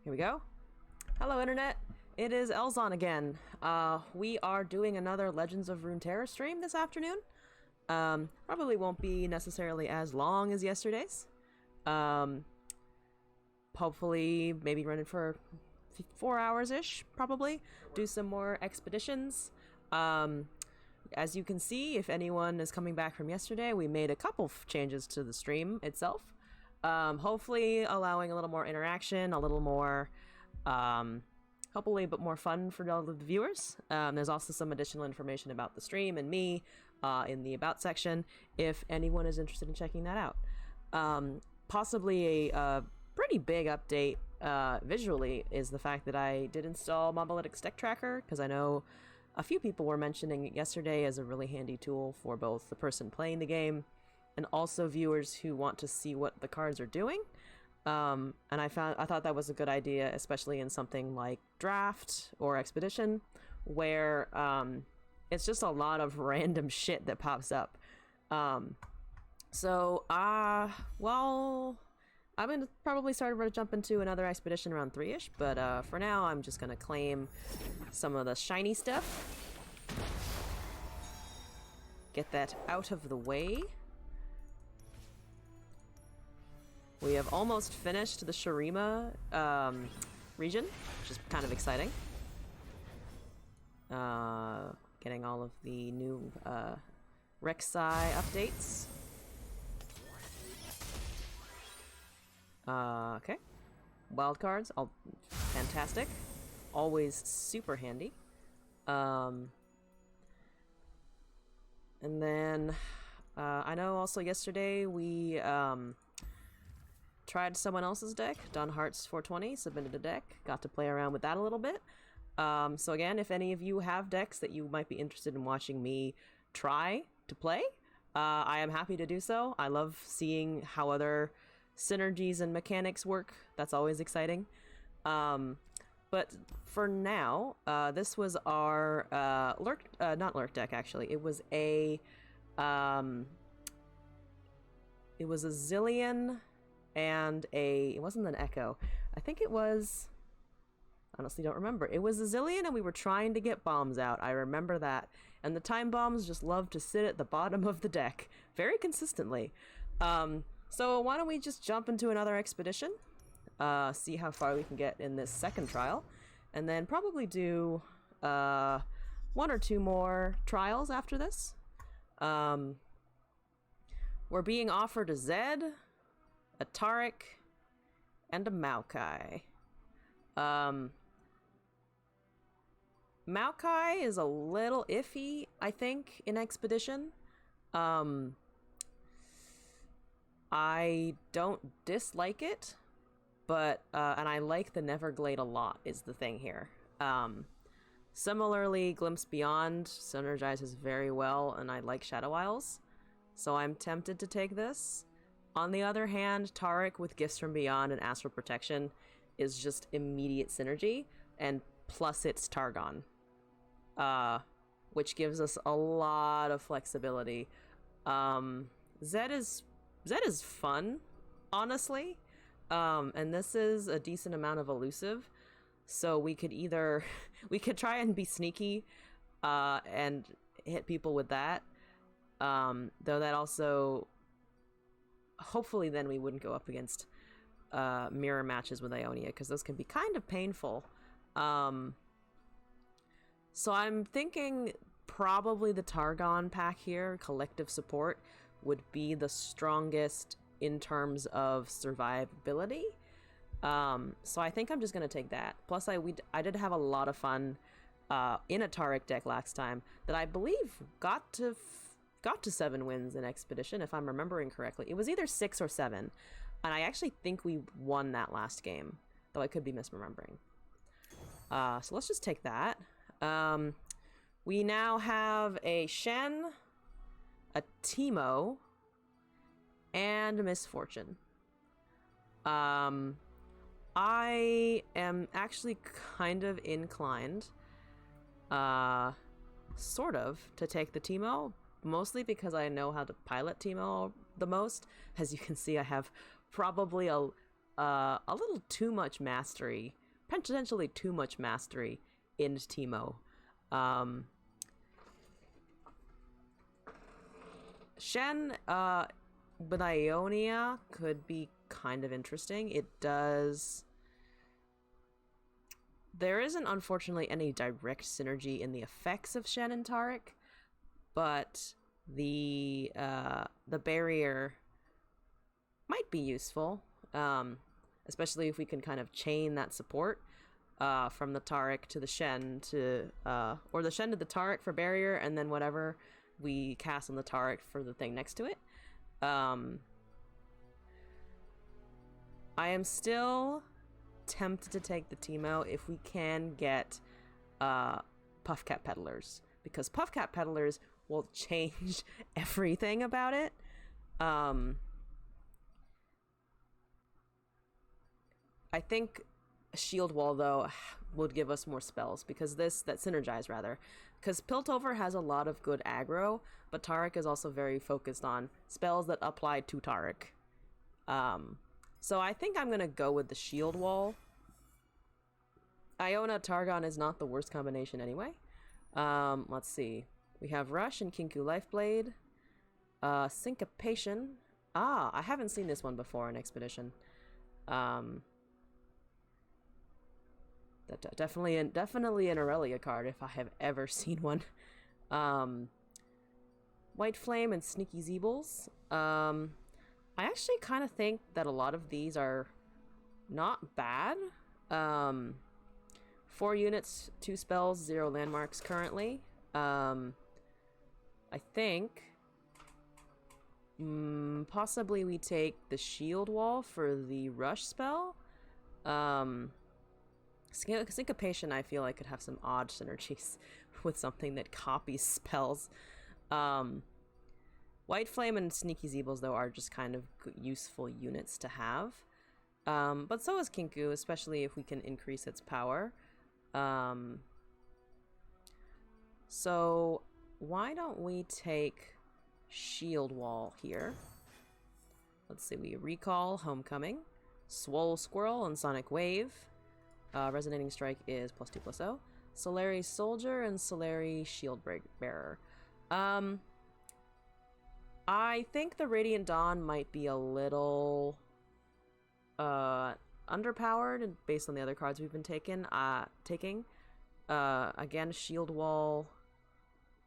Here we go. Hello, Internet. It is Elzon again. We are doing another Legends of Runeterra stream this afternoon. Probably won't be necessarily as long as yesterday's. Hopefully, maybe running for 4 hours-ish, probably. Do some more expeditions. As you can see, if anyone is coming back from yesterday, we made a couple changes to the stream itself. Hopefully allowing a little more interaction, a little more, hopefully a bit more fun for all of the viewers. There's also some additional information about the stream and me in the About section, if anyone is interested in checking that out. Possibly a pretty big update visually is the fact that I did install Monolithic's Deck Tracker, because I know a few people were mentioning it yesterday as a really handy tool for both the person playing the game and also viewers who want to see what the cards are doing. And I thought that was a good idea, especially in something like Draft or Expedition, where it's just a lot of random shit that pops up. Well, I'm gonna probably start to jump into another expedition around 3-ish, but for now I'm just gonna claim some of the shiny stuff. Get that out of the way. We have almost finished the Shurima region, which is kind of exciting. Getting all of the new Rek'Sai updates. Okay. Wildcards, all fantastic. Always super handy. And then, I know also yesterday we, tried someone else's deck. Don Hearts 420 submitted a deck. Got to play around with that a little bit. So again, if any of you have decks that you might be interested in watching me try to play, I am happy to do so. I love seeing how other synergies and mechanics work. That's always exciting. But for now, this was our not lurk deck actually. It was a Zillion and it wasn't an Echo. I think it was, honestly don't remember. It was a Zillion and we were trying to get bombs out. I remember that. And the time bombs just love to sit at the bottom of the deck very consistently. So why don't we just jump into another expedition, see how far we can get in this second trial, and then probably do 1 or 2 more trials after this. We're being offered a Zed, a Taric, and a Maokai. Maokai is a little iffy, I think, in Expedition. I don't dislike it, but, and I like the Neverglade a lot, is the thing here. Similarly, Glimpse Beyond synergizes very well, and I like Shadow Isles, so I'm tempted to take this. On the other hand, Taric with Gifts from Beyond and Astral Protection is just immediate synergy, and plus it's Targon, which gives us a lot of flexibility. Zed is fun, honestly, and this is a decent amount of elusive, so we could try and be sneaky and hit people with that, though that also, hopefully then we wouldn't go up against mirror matches with Ionia, because those can be kind of painful. So I'm thinking probably the Targon pack here, Collective Support, would be the strongest in terms of survivability. So I think I'm just going to take that. Plus, I did have a lot of fun in a Taric deck last time that I believe got to 7 wins in Expedition, if I'm remembering correctly. It was either 6 or 7, and I actually think we won that last game, though I could be misremembering. So let's just take that. We now have a Shen, a Teemo, and a Misfortune. I am actually kind of inclined, sort of, to take the Teemo, mostly because I know how to pilot Teemo the most. As you can see, I have probably a little too much mastery, potentially too much mastery in Teemo. Shen with Ionia could be kind of interesting. It does... There isn't, unfortunately, any direct synergy in the effects of Shen and Taric, but the barrier might be useful, especially if we can kind of chain that support from the Taric to the Shen to, or the Shen to the Taric for barrier, and then whatever we cast on the Taric for the thing next to it. I am still tempted to take the Teemo if we can get Puffcat Peddlers, because Puffcat Peddlers will change everything about it. I think Shield Wall, though, would give us more spells, because that synergize, rather. Because Piltover has a lot of good aggro, but Taric is also very focused on spells that apply to Taric. So I think I'm going to go with the Shield Wall. Iona Targon is not the worst combination anyway. Let's see. We have Rush and Kinku Lifeblade. Syncopation. Ah, I haven't seen this one before in Expedition. Definitely an Aurelia card if I have ever seen one. White Flame and Sneaky Zeebles. I actually kind of think that a lot of these are not bad. 4 units, 2 spells, 0 landmarks currently. I think possibly we take the Shield Wall for the Rush spell. Syncopation, I feel like, could have some odd synergies with something that copies spells. White Flame and Sneaky Zeebles, though, are just kind of useful units to have. But so is Kinku, especially if we can increase its power. So why don't we take Shield Wall here? Let's see, we recall Homecoming, Swole Squirrel, and Sonic Wave. Resonating Strike is +2/+0. Solari Soldier and Solari Shield Bearer. I think the Radiant Dawn might be a little underpowered based on the other cards we've been taking. Again, Shield Wall,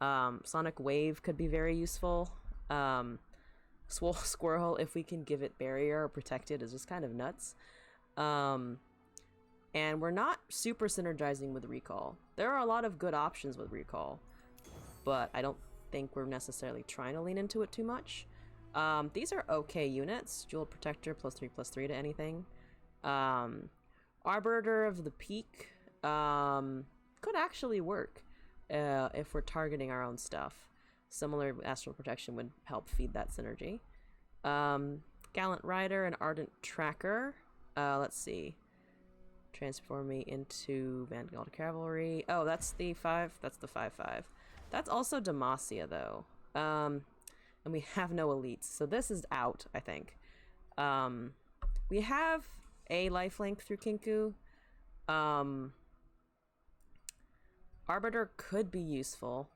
Sonic Wave could be very useful. Swole Squirrel, if we can give it barrier or protect it, is just kind of nuts. And we're not super synergizing with Recall. There are a lot of good options with Recall, but I don't think we're necessarily trying to lean into it too much. These are okay units. Jeweled Protector, +3/+3 to anything. Arbiter of the Peak could actually work if we're targeting our own stuff. Similar Astral Protection would help feed that synergy. Gallant Rider and Ardent Tracker. Let's see. Transform me into Vanguard Cavalry. Oh, that's the 5. That's the 5/5. That's also Demacia, though. And we have no elites, so this is out, I think. We have a lifelink through Kinku. Arbiter could be useful,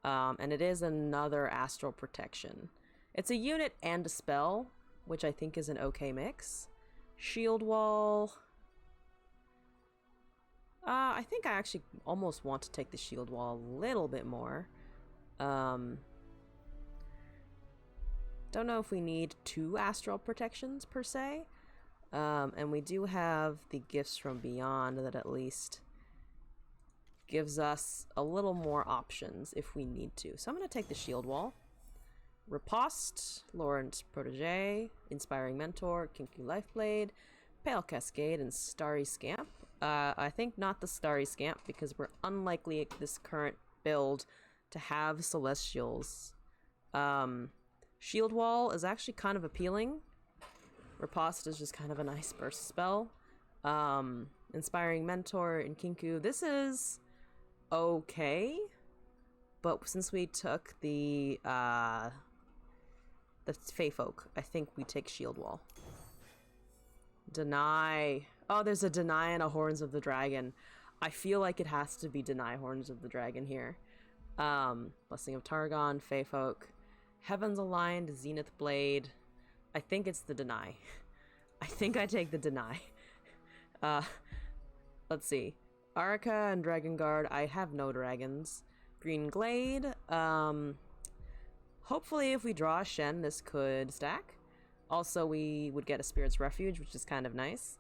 and it is another Astral Protection. It's a unit and a spell, which I think is an okay mix. Shield Wall. I think I actually almost want to take the Shield Wall a little bit more. Don't know if we need 2 Astral Protections per se. And we do have the Gifts from Beyond that at least gives us a little more options if we need to. So I'm going to take the Shield Wall. Riposte, Lawrence Protege, Inspiring Mentor, Kinku Lifeblade, Pale Cascade, and Starry Scamp. I think not the Starry Scamp, because we're unlikely this current build to have Celestials. Shield Wall is actually kind of appealing. Riposte is just kind of a nice burst spell. Inspiring Mentor and Kinku. This is okay, but since we took the Fey Folk, I think we take Shield Wall. Deny. Oh, there's a deny and a Horns of the Dragon. I feel like it has to be deny Horns of the Dragon here. Blessing of Targon, Fey Folk, Heavens Aligned, Zenith Blade. I think it's the deny. I think I take the deny. Let's see. Arca and Dragon Guard. I have no dragons. Green Glade. Hopefully if we draw a Shen, this could stack. Also, we would get a Spirit's Refuge, which is kind of nice.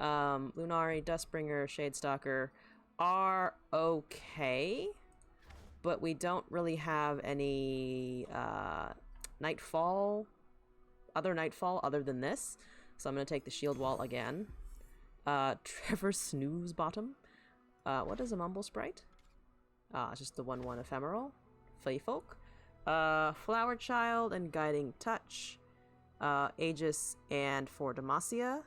Lunari, Dustbringer, Shadestalker are okay, but we don't really have any Nightfall other than this. So I'm going to take the Shield Wall again. Trevor Snooze Bottom. What is a Mumble Sprite? It's just the 1/1 Ephemeral. Fey Folk. Flower Child and Guiding Touch. Aegis and for Demacia.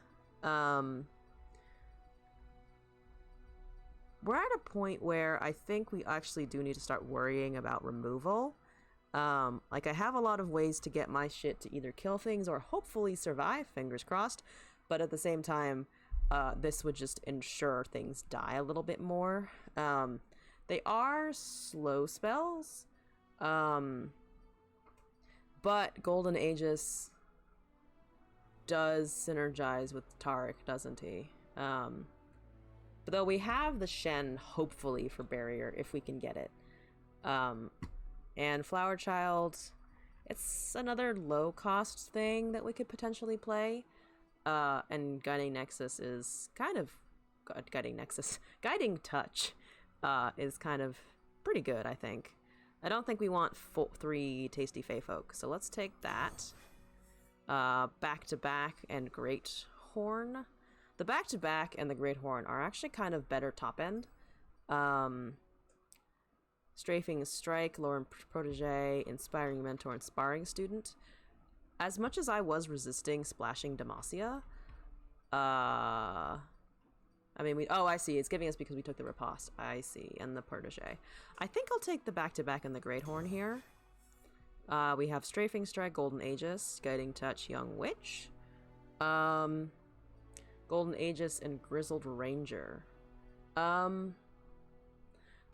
We're at a point where I think we actually do need to start worrying about removal. Like, I have a lot of ways to get my shit to either kill things or hopefully survive, fingers crossed, but at the same time, this would just ensure things die a little bit more. They are slow spells, but Golden Aegis does synergize with Taric, doesn't he? But though we have the Shen, hopefully, for Barrier, if we can get it. And Flower Child, it's another low-cost thing that we could potentially play. And Guiding Nexus is kind of... Guiding Touch is kind of pretty good, I think. I don't think we want 3 Tasty Fey Folk, so let's take that. Back-to-Back and Great Horn. The Back-to-Back and the Great Horn are actually kind of better top-end. Strafing Strike, Lore Protege, Inspiring Mentor, and Sparring Student. As much as I was resisting splashing Demacia, I mean, oh, I see. It's giving us because we took the Riposte. I see. And the Protege. I think I'll take the Back-to-Back and the Great Horn here. We have Strafing Strike, Golden Aegis, Guiding Touch, Young Witch. Golden Aegis and Grizzled Ranger. The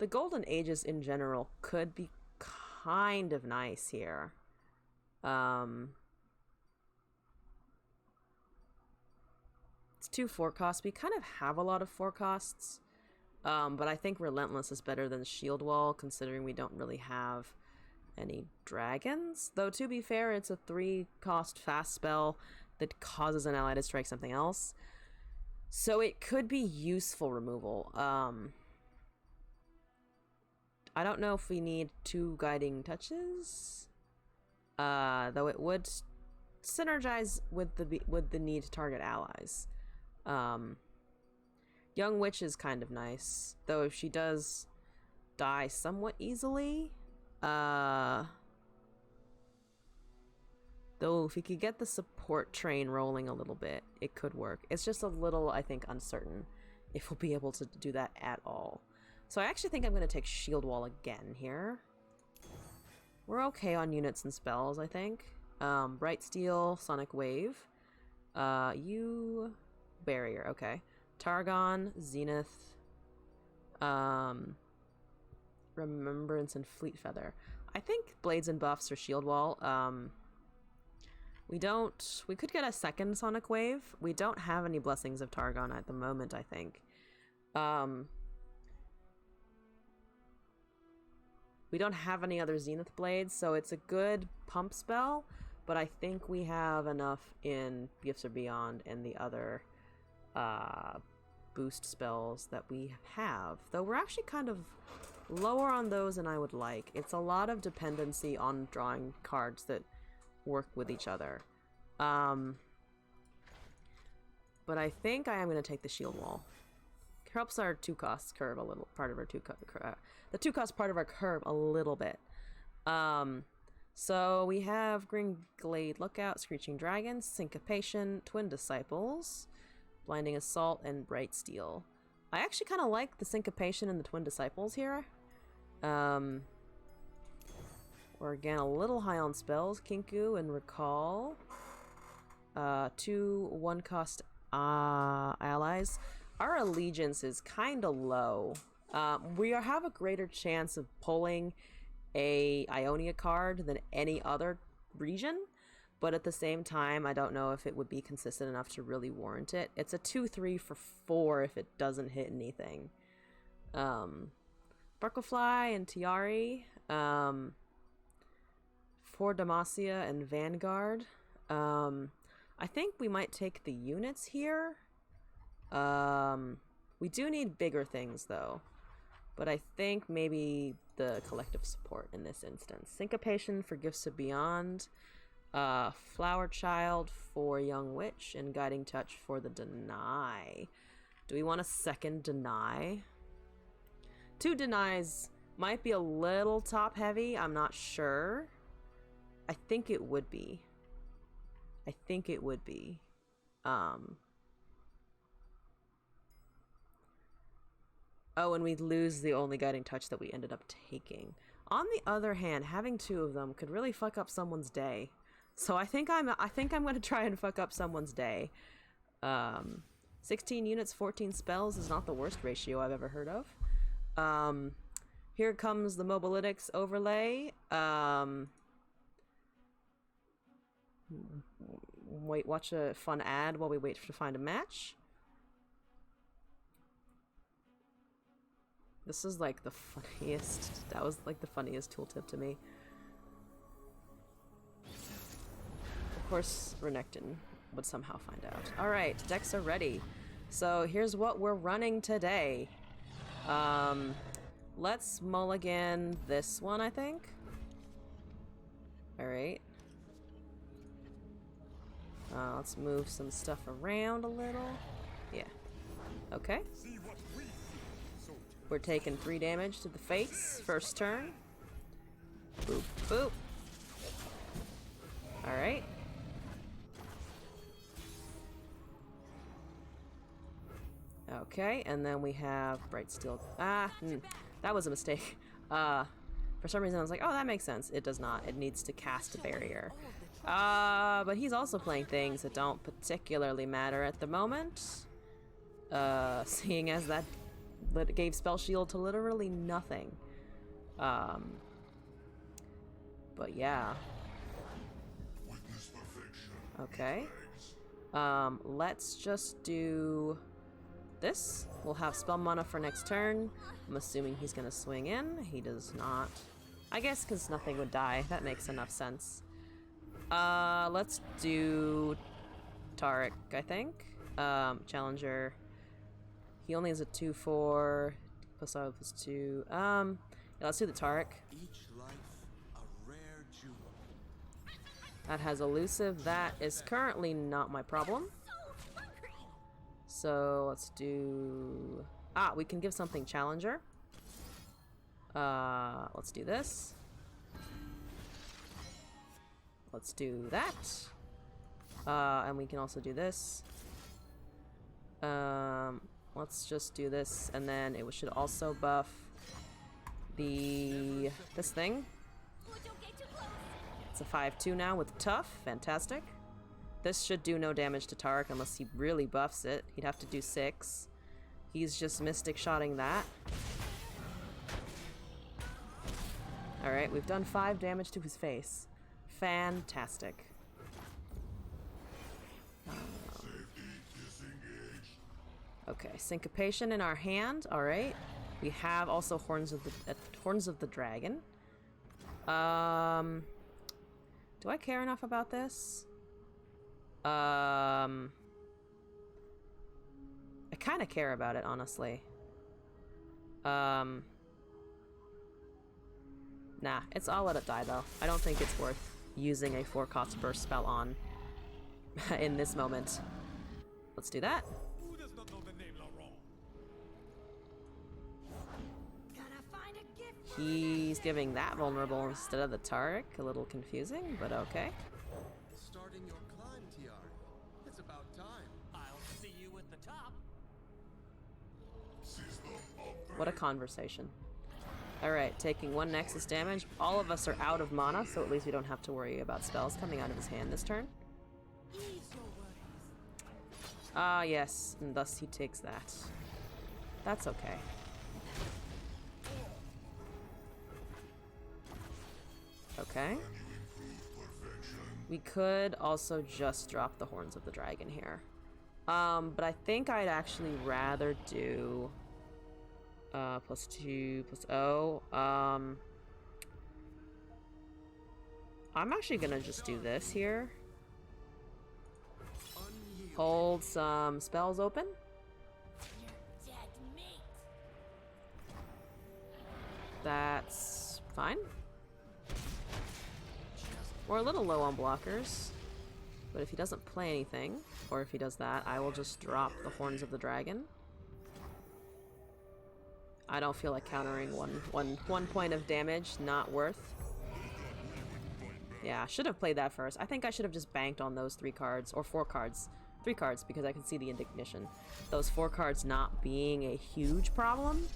Golden Aegis in general could be kind of nice here. It's 2 4-costs. We kind of have a lot of 4-costs. But I think Relentless is better than Shield Wall, considering we don't really have any dragons. Though, to be fair, it's a 3-cost fast spell that causes an ally to strike something else. So it could be useful removal. I don't know if we need 2 Guiding Touches. Though it would synergize with the need to target allies. Young Witch is kind of nice. Though if she does die somewhat easily. Though if we could get the support train rolling a little bit, it could work. It's just a little, I think, uncertain if we'll be able to do that at all. So I actually think I'm going to take Shield Wall again here. We're okay on units and spells, I think. Bright Steel, Sonic Wave. Barrier, okay. Targon, Zenith. Remembrance and Fleet Feather. I think Blades and Buffs or Shield Wall. We could get a second Sonic Wave. We don't have any Blessings of Targon at the moment, I think. We don't have any other Zenith Blades, so it's a good pump spell, but I think we have enough in Gifts of Beyond and the other boost spells that we have. Though we're actually kind of lower on those than I would like. It's a lot of dependency on drawing cards that work with each other. But I think I am going to take the Shield Wall. Helps our 2-cost curve a little, the 2-cost part of our curve a little bit. So we have Green Glade Lookout, Screeching Dragon, Syncopation, Twin Disciples, Blinding Assault, and Bright Steel. I actually kind of like the Syncopation and the Twin Disciples here. We're again a little high on spells. Kinku and Recall. 2 1-cost allies, our allegiance is kind of low. Have a greater chance of pulling a Ionia card than any other region, but at the same time, I don't know if it would be consistent enough to really warrant it. It's a 2-3 for 4 if it doesn't hit anything. Sparklefly and Tiari, for Demacia and Vanguard. I think we might take the units here. We do need bigger things though, but I think maybe the collective support in this instance. Syncopation for Gifts of Beyond, Flower Child for Young Witch, and Guiding Touch for the Deny. Do we want a second Deny? 2 Denies might be a little top heavy, I'm not sure. I think it would be. Oh, and we'd lose the only Guiding Touch that we ended up taking. On the other hand, having 2 of them could really fuck up someone's day. So I think I'm going to try and fuck up someone's day. 16 units, 14 spells is not the worst ratio I've ever heard of. Here comes the Mobalytics overlay. Wait, watch a fun ad while we wait to find a match. This is like the funniest. That was like the funniest tooltip to me. Of course, Renekton would somehow find out. Alright, decks are ready. So here's what we're running today. Let's mulligan this one, I think. Alright. Let's move some stuff around a little. Yeah. Okay. We're taking 3 damage to the face first turn. Boop, boop. Alright. Okay, and then we have Bright Steel. That was a mistake. For some reason I was like, oh, that makes sense. It does not. It needs to cast a barrier. But he's also playing things that don't particularly matter at the moment. Seeing as that gave Spell Shield to literally nothing. But yeah. Okay. Let's just do this. We'll have spell mana for next turn. I'm assuming he's gonna swing in. He does not. I guess because nothing would die. That makes enough sense. Let's do Taric, I think. Challenger. He only has a 2/4. Plus 2. Yeah, let's do the Taric. Each life a rare jewel. That has elusive. That is currently not my problem. So let's do... we can give something Challenger. Let's do this. Let's do that. And we can also do this. Let's just do this, and then it should also buff this thing. It's a 5/2 now with tough. Fantastic. This should do no damage to Taric unless he really buffs it. He'd have to do 6. He's just Mystic Shotting that. Alright, we've done 5 damage to his face. Fantastic. Okay, Syncopation in our hand. Alright. We have also Horns of the Dragon. Do I care enough about this? I kind of care about it, honestly. Nah, I'll let it die, though. I don't think it's worth using a 4-cost burst spell on in this moment. Let's do that. Who does not know the name Laurent? Gonna find a gift. He's giving that vulnerable instead of the Taric. A little confusing, but okay. Starting your climb, Tiari. It's about time. I'll see you at the top. What a conversation. Alright, taking 1 Nexus damage. All of us are out of mana, so at least we don't have to worry about spells coming out of his hand this turn. Ah, yes, and thus he takes that. That's okay. Okay. We could also just drop the horns of the dragon here. But I think I'd actually rather do +2 +0. I'm actually gonna just do this here. Hold some spells open. That's fine. We're a little low on blockers, but if he doesn't play anything, or if he does that, I will just drop the horns of the dragon. I don't feel like countering one point of damage, not worth. Yeah, should have played that first. I think I should have just banked on those 3 cards, or 4 cards. 3 cards, because I can see the indignation. Those 4 cards not being a huge problem.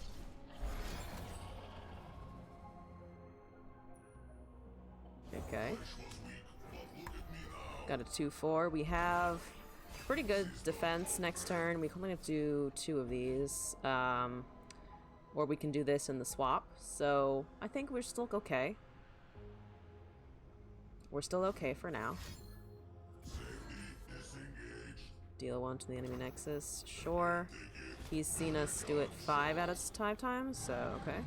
Okay. Got a 2/4. We have pretty good defense next turn. We can only do 2 of these. Or we can do this in the swap. So I think we're still okay. We're still okay for now. Deal 1 to the enemy nexus. Sure. He's seen us do it 5 out of 5 times, so okay.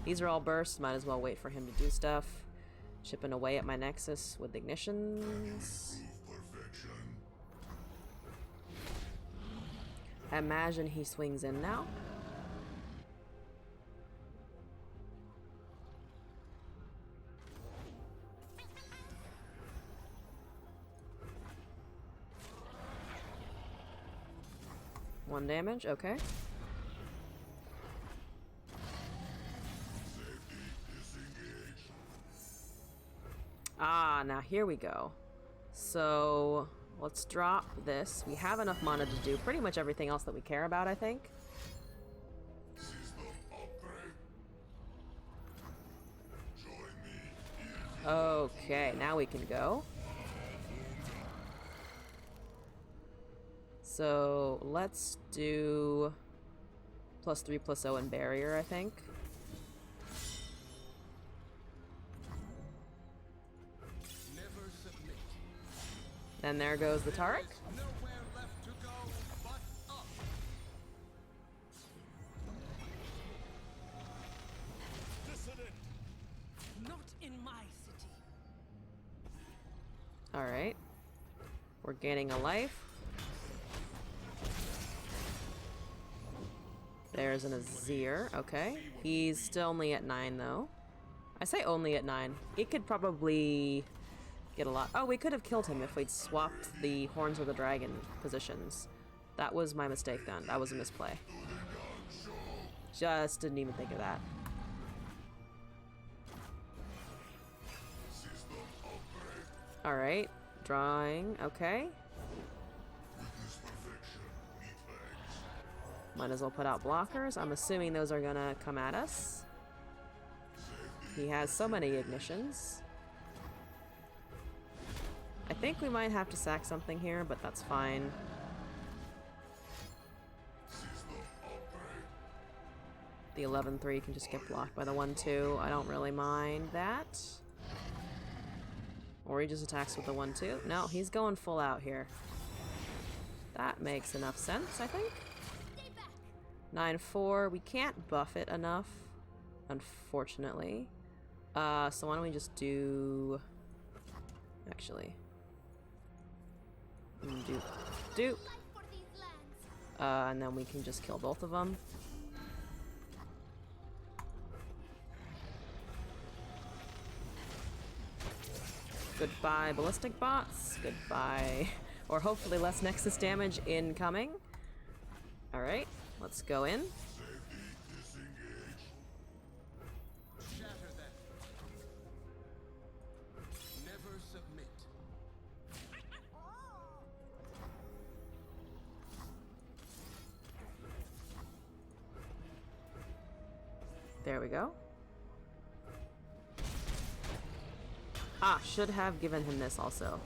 These are all bursts. Might as well wait for him to do stuff. Chipping away at my nexus with ignitions. I imagine he swings in now. One damage, okay. Ah, now here we go. So let's drop this. We have enough mana to do pretty much everything else that we care about, I think. Okay, now we can go. So let's do +3 +0 and barrier, I think. And there goes the Taric. Not in my city. All right. We're gaining a life. There's an Azir. Okay. He's still only at 9, though. I say only at 9. It could probably get a lot. Oh, we could have killed him if we'd swapped the Horns of the Dragon positions. That was my mistake then. That was a misplay. Just didn't even think of that. Alright. Drawing. Okay. Might as well put out blockers. I'm assuming those are gonna come at us. He has so many ignitions. I think we might have to sack something here, but that's fine. The 11-3 can just get blocked by the 1-2. I don't really mind that. Or he just attacks with the 1-2. No, he's going full out here. That makes enough sense, I think. 9-4. We can't buff it enough, unfortunately. So why don't we just do... Actually... Dupe. And then we can just kill both of them. Goodbye, ballistic bots. Goodbye. Or hopefully less Nexus damage incoming. Alright, let's go in. There we go. Ah, should have given him this also.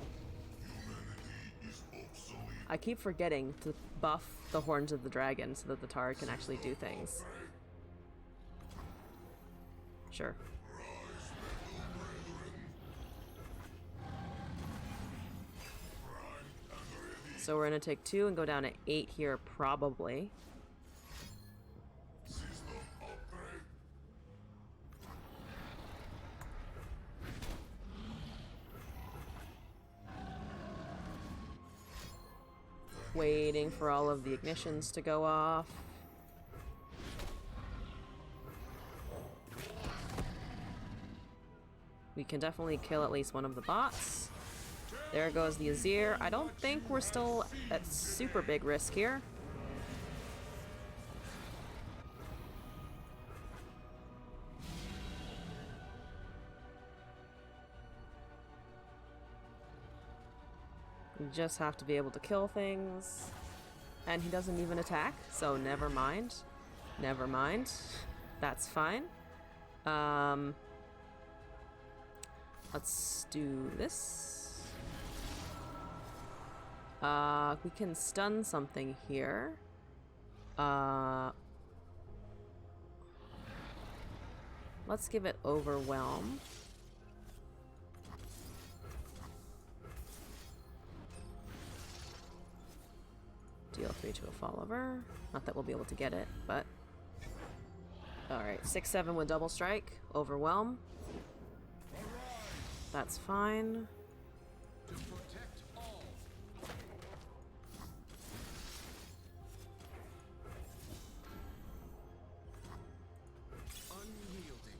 I keep forgetting to buff the horns of the dragon so that the Tara can actually do things. Sure. So we're gonna take 2 and go down to 8 here, probably. Waiting for all of the ignitions to go off. We can definitely kill at least one of the bots. There goes the Azir. I don't think we're still at super big risk here. We just have to be able to kill things. And he doesn't even attack, so never mind. Never mind. That's fine. Let's do this. We can stun something here. Let's give it Overwhelm. Deal 3 to a follower. Not that we'll be able to get it, but... Alright, 6-7 with double strike. Overwhelm. That's fine. To protect all. Unyielding.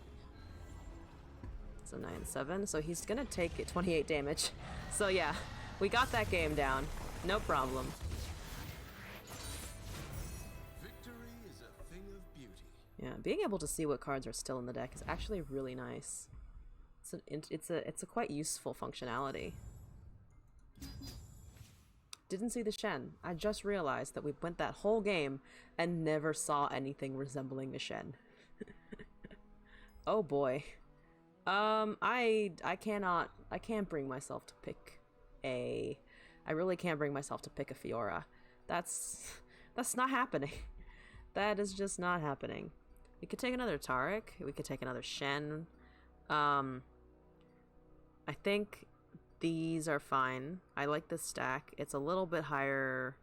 It's a 9-7, so he's gonna take 28 damage. So yeah, we got that game down. No problem. Victory is a thing of beauty. Yeah, being able to see what cards are still in the deck is actually really nice. It's a quite useful functionality. Didn't see the Shen. I just realized that we went that whole game and never saw anything resembling a Shen. Oh boy. I can't bring myself to pick a... I really can't bring myself to pick a Fiora. That's not happening. That is just not happening. We could take another Taric. We could take another Shen. I think these are fine. I like this stack. It's a little bit higher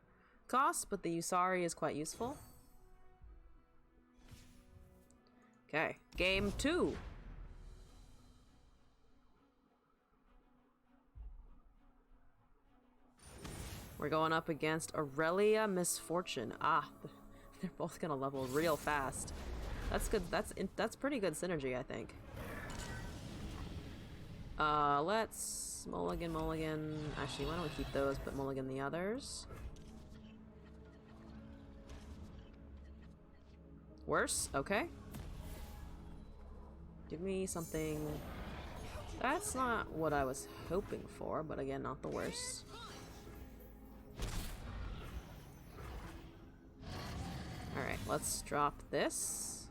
cost, but the Usari is quite useful. Okay, game 2. We're going up against Aurelia Misfortune. Ah, they're both gonna level real fast. That's good. That's pretty good synergy, I think. Let's mulligan. Actually, why don't we keep those, but mulligan the others? Worse? Okay. Give me something. That's not what I was hoping for, but again, not the worst. Alright, let's drop this.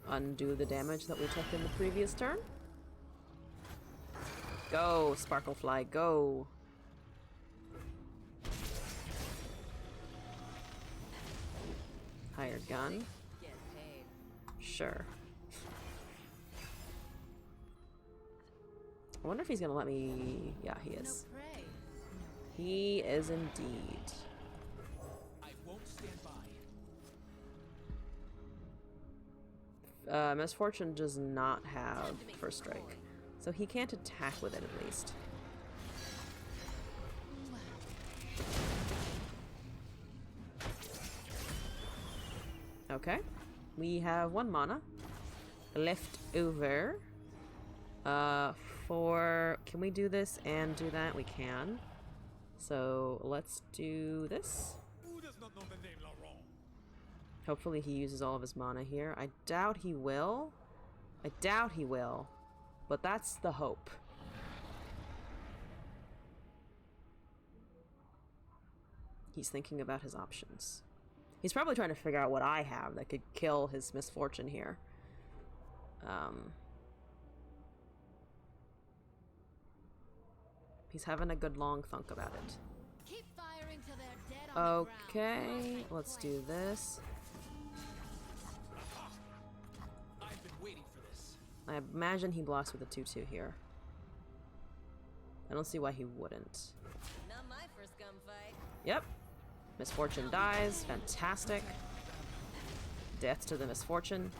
Undo the damage that we took in the previous turn. Go, Sparklefly, go! Hired gun. Sure. I wonder if he's gonna let me... Yeah, he is. He is indeed. I won't stand by. Misfortune does not have first strike, so he can't attack with it at least. Okay, we have 1 mana left over. Can we do this and do that? We can. So let's do this. Who does not know the name Laurent? Hopefully he uses all of his mana here. I doubt he will. I doubt he will. But that's the hope. He's thinking about his options. He's probably trying to figure out what I have that could kill his Misfortune here. He's having a good long thunk about it. Keep firing till they're dead Okay, let's do this. I've been waiting for this. I imagine he blocks with a 2-2 here. I don't see why he wouldn't. Not my first gunfight. Yep. Misfortune dies. Fantastic. Death to the Misfortune.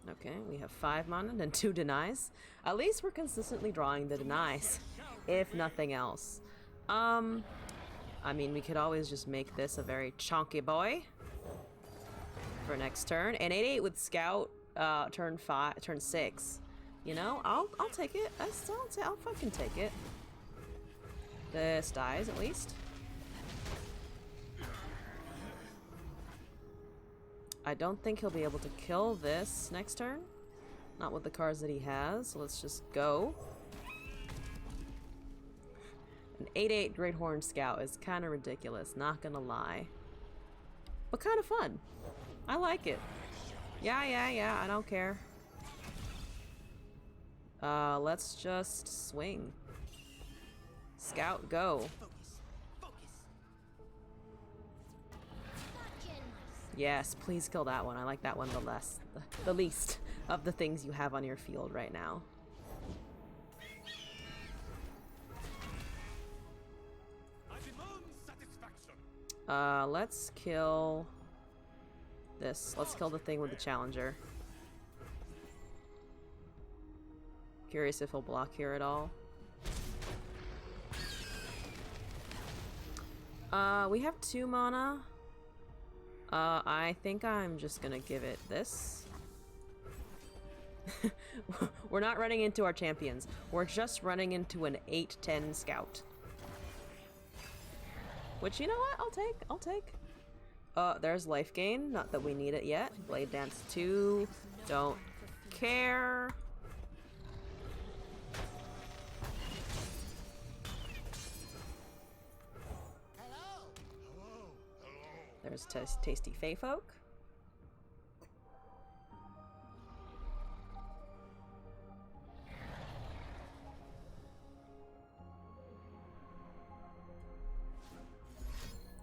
Okay, we have 5 mana and 2 denies. At least we're consistently drawing the denies, if nothing else. I mean, we could always just make this a very chunky boy for next turn. And 8/8 with Scout, turn 6. You know, I'll take it. I'll fucking take it. This dies at least. I don't think he'll be able to kill this next turn. Not with the cards that he has, so let's just go. An 8/8 Great Horn Scout is kind of ridiculous, not gonna lie. But kind of fun. I like it. Yeah, I don't care. Let's just swing. Scout, go. Yes, please kill that one. I like that one the least of the things you have on your field right now. Let's kill this. Let's kill the thing with the challenger. Curious if he'll block here at all. We have 2 mana. I think I'm just gonna give it this. We're not running into our champions. We're just running into an 8/10 Scout. Which, you know what? I'll take. There's life gain. Not that we need it yet. Blade Dance 2. Don't care. There's Tasty Fey Folk.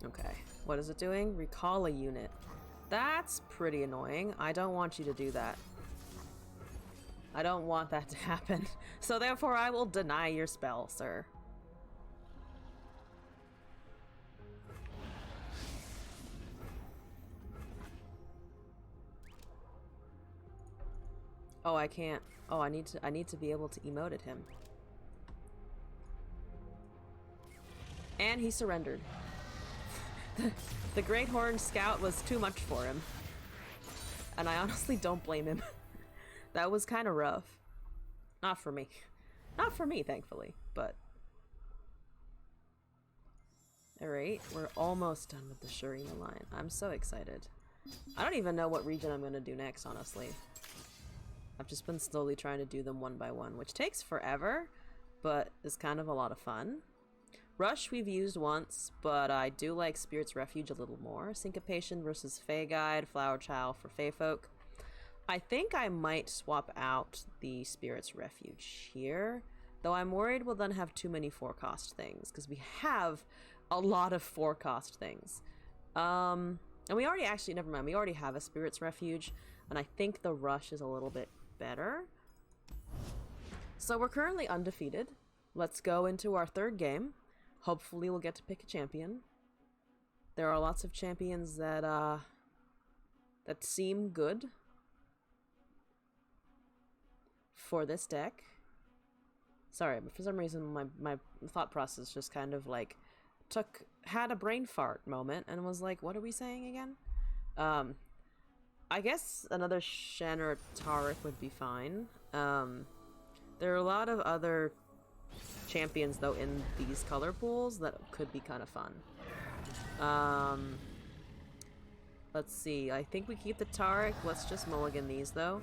Okay, what is it doing? Recall a unit. That's pretty annoying. I don't want you to do that. I don't want that to happen. So therefore I will deny your spell, sir. Oh, I can't. Oh, I need to be able to emote at him. And he surrendered. The Great Horn Scout was too much for him. And I honestly don't blame him. That was kind of rough. Not for me. Not for me, thankfully, but... Alright, we're almost done with the Shurima line. I'm so excited. I don't even know what region I'm gonna do next, honestly. I've just been slowly trying to do them one by one, which takes forever, but is kind of a lot of fun. Rush we've used once, but I do like Spirit's Refuge a little more. Syncopation versus Fey Guide, Flower Child for Fey Folk. I think I might swap out the Spirit's Refuge here, though I'm worried we'll then have too many 4-cost things, because we have a lot of 4-cost things. And we already actually, never mind, we already have a Spirit's Refuge, and I think the Rush is a little bit better. So we're currently undefeated. Let's go into our 3rd game. Hopefully we'll get to pick a champion. There are lots of champions that that seem good for this deck. Sorry, but for some reason my thought process just kind of like had a brain fart moment and was like, what are we saying again? I guess another Shen or Taric would be fine. There are a lot of other champions, though, in these color pools that could be kind of fun. Let's see. I think we keep the Taric. Let's just mulligan these, though.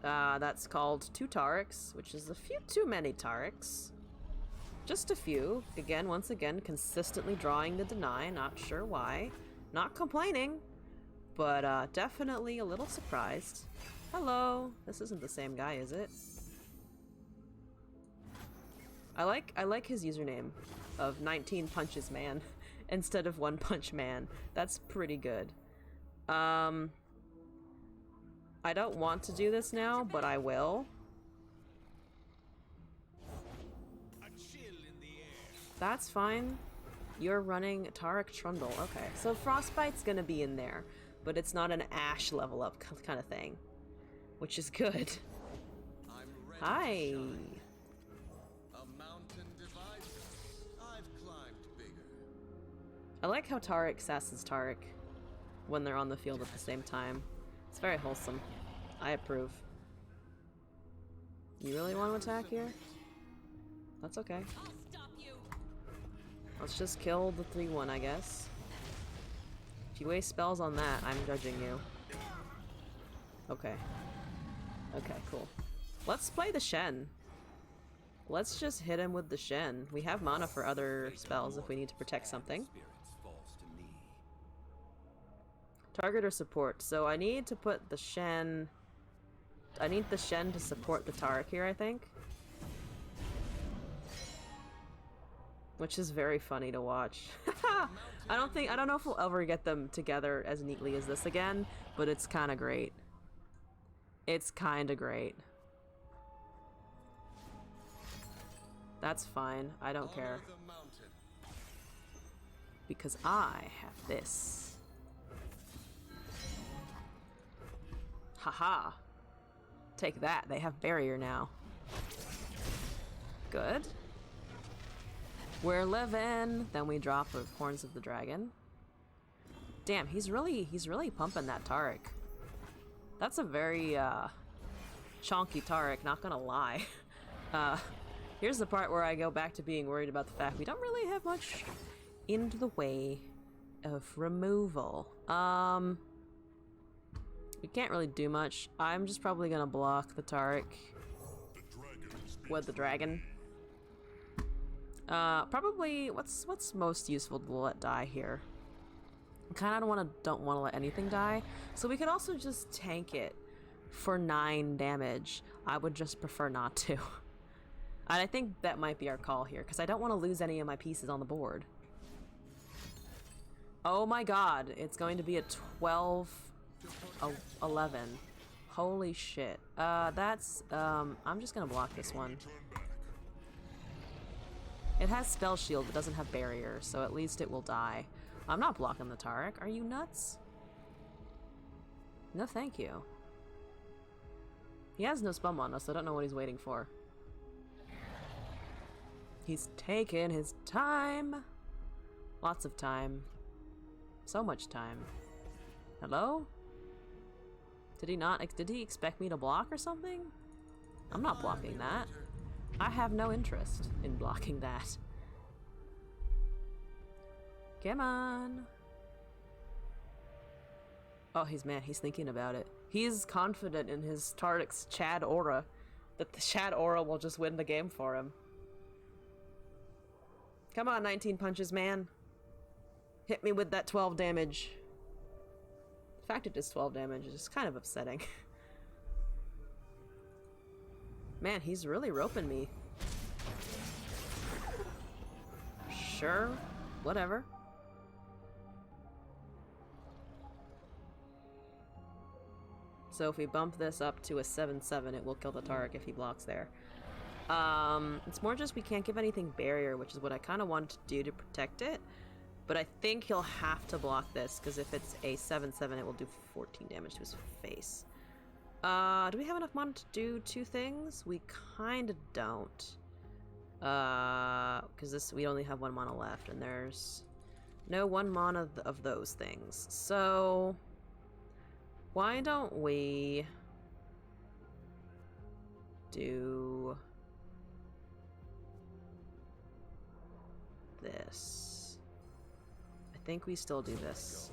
That's called 2 Tarics, which is a few too many Tarics. Just a few. Again, once again, consistently drawing the deny. Not sure why. Not complaining, but definitely a little surprised. Hello. This isn't the same guy, is it? I like his username of 19 punches man instead of 1 punch man. That's pretty good. I don't want to do this now, but I will. That's fine. You're running Tarek Trundle. Okay, so Frostbite's gonna be in there, but it's not an Ash level up kind of thing, which is good. Hi. A mountain divides us. I've climbed bigger. I like how Tarek sasses Tarek when they're on the field at the same time. It's very wholesome. I approve. You really want to attack here? That's okay. I'll stop you. Let's just kill the 3-1, I guess. If you waste spells on that, I'm judging you. Okay. Okay, cool. Let's play the Shen. Let's just hit him with the Shen. We have mana for other spells if we need to protect something. Target or support. So I need to put the Shen... I need the Shen to support the Tarek here, I think. Which is very funny to watch. I don't know if we'll ever get them together as neatly as this again, but it's kind of great. It's kind of great. That's fine. I don't care. Because I have this. Haha. Take that. They have barrier now. Good. We're living. Then we drop of Horns of the Dragon. Damn, he's really pumping that Tarek. That's a very chonky Tarek, not gonna lie. Here's the part where I go back to being worried about the fact we don't really have much into the way of removal. We can't really do much. I'm just probably gonna block the Tarek with the dragon. Probably what's most useful to let die here? I kind of don't want to let anything die. So we could also just tank it for 9 damage. I would just prefer not to. And I think that might be our call here, because I don't want to lose any of my pieces on the board. Oh my god, it's going to be a 12-11. Holy shit. That's, I'm just gonna block this one. It has Spell Shield, but doesn't have Barrier, so at least it will die. I'm not blocking the Tarek. Are you nuts? No, thank you. He has no spell mana, so I don't know what he's waiting for. He's taking his time. Lots of time. So much time. Hello? Did he expect me to block or something? I'm not blocking that. I have no interest in blocking that. Come on. Oh, he's thinking about it. He's confident in his Tarek's Chad aura, that the Chad aura will just win the game for him. Come on, 19 punches, man. Hit me with that 12 damage. The fact it does 12 damage is just kind of upsetting. Man, he's really roping me. Sure, whatever. So if we bump this up to a 7-7, it will kill the Tarek if he blocks there. It's more just we can't give anything barrier, which is what I kind of wanted to do to protect it. But I think he'll have to block this, because if it's a 7-7, it will do 14 damage to his face. Do we have enough mana to do 2 things? We kind of don't. Because we only have 1 mana left, and there's no 1 mana of those things. So why don't we do this? I think we still do this.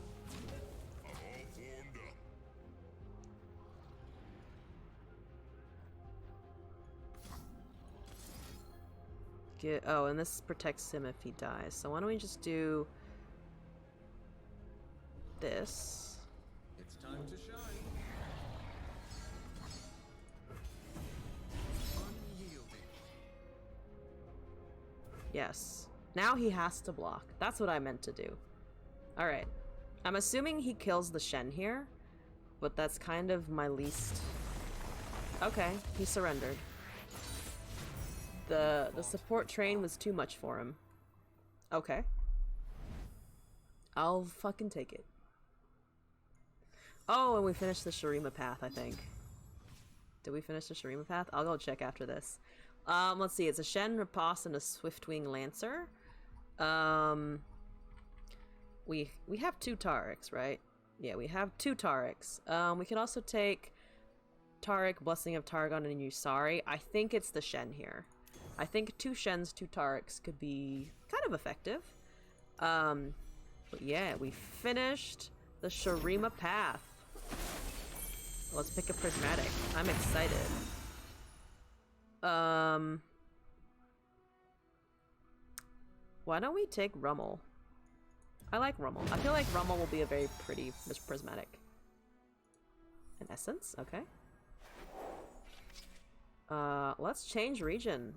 Oh, and this protects him if he dies. So why don't we just do this? It's time to shine. Unyielding. Yes. Now he has to block. That's what I meant to do. Alright. I'm assuming he kills the Shen here, but that's kind of my least... Okay, he surrendered. The support train was too much for him. Okay. I'll fucking take it. Oh, and we finished the Shurima path, I think. Did we finish the Shurima path? I'll go check after this. Let's see. It's a Shen, Riposte, and a Swiftwing Lancer. We have 2 Tariks, right? Yeah, we have 2 Tariks. We can also take Tarik, Blessing of Targon, and Yusari. I think it's the Shen here. I think 2 Shens, 2 Tariks could be kind of effective. But yeah, we finished the Shurima path. Let's pick a prismatic. I'm excited. Why don't we take Rummel? I like Rummel. I feel like Rummel will be a very pretty prismatic. An essence? Okay. Let's change region.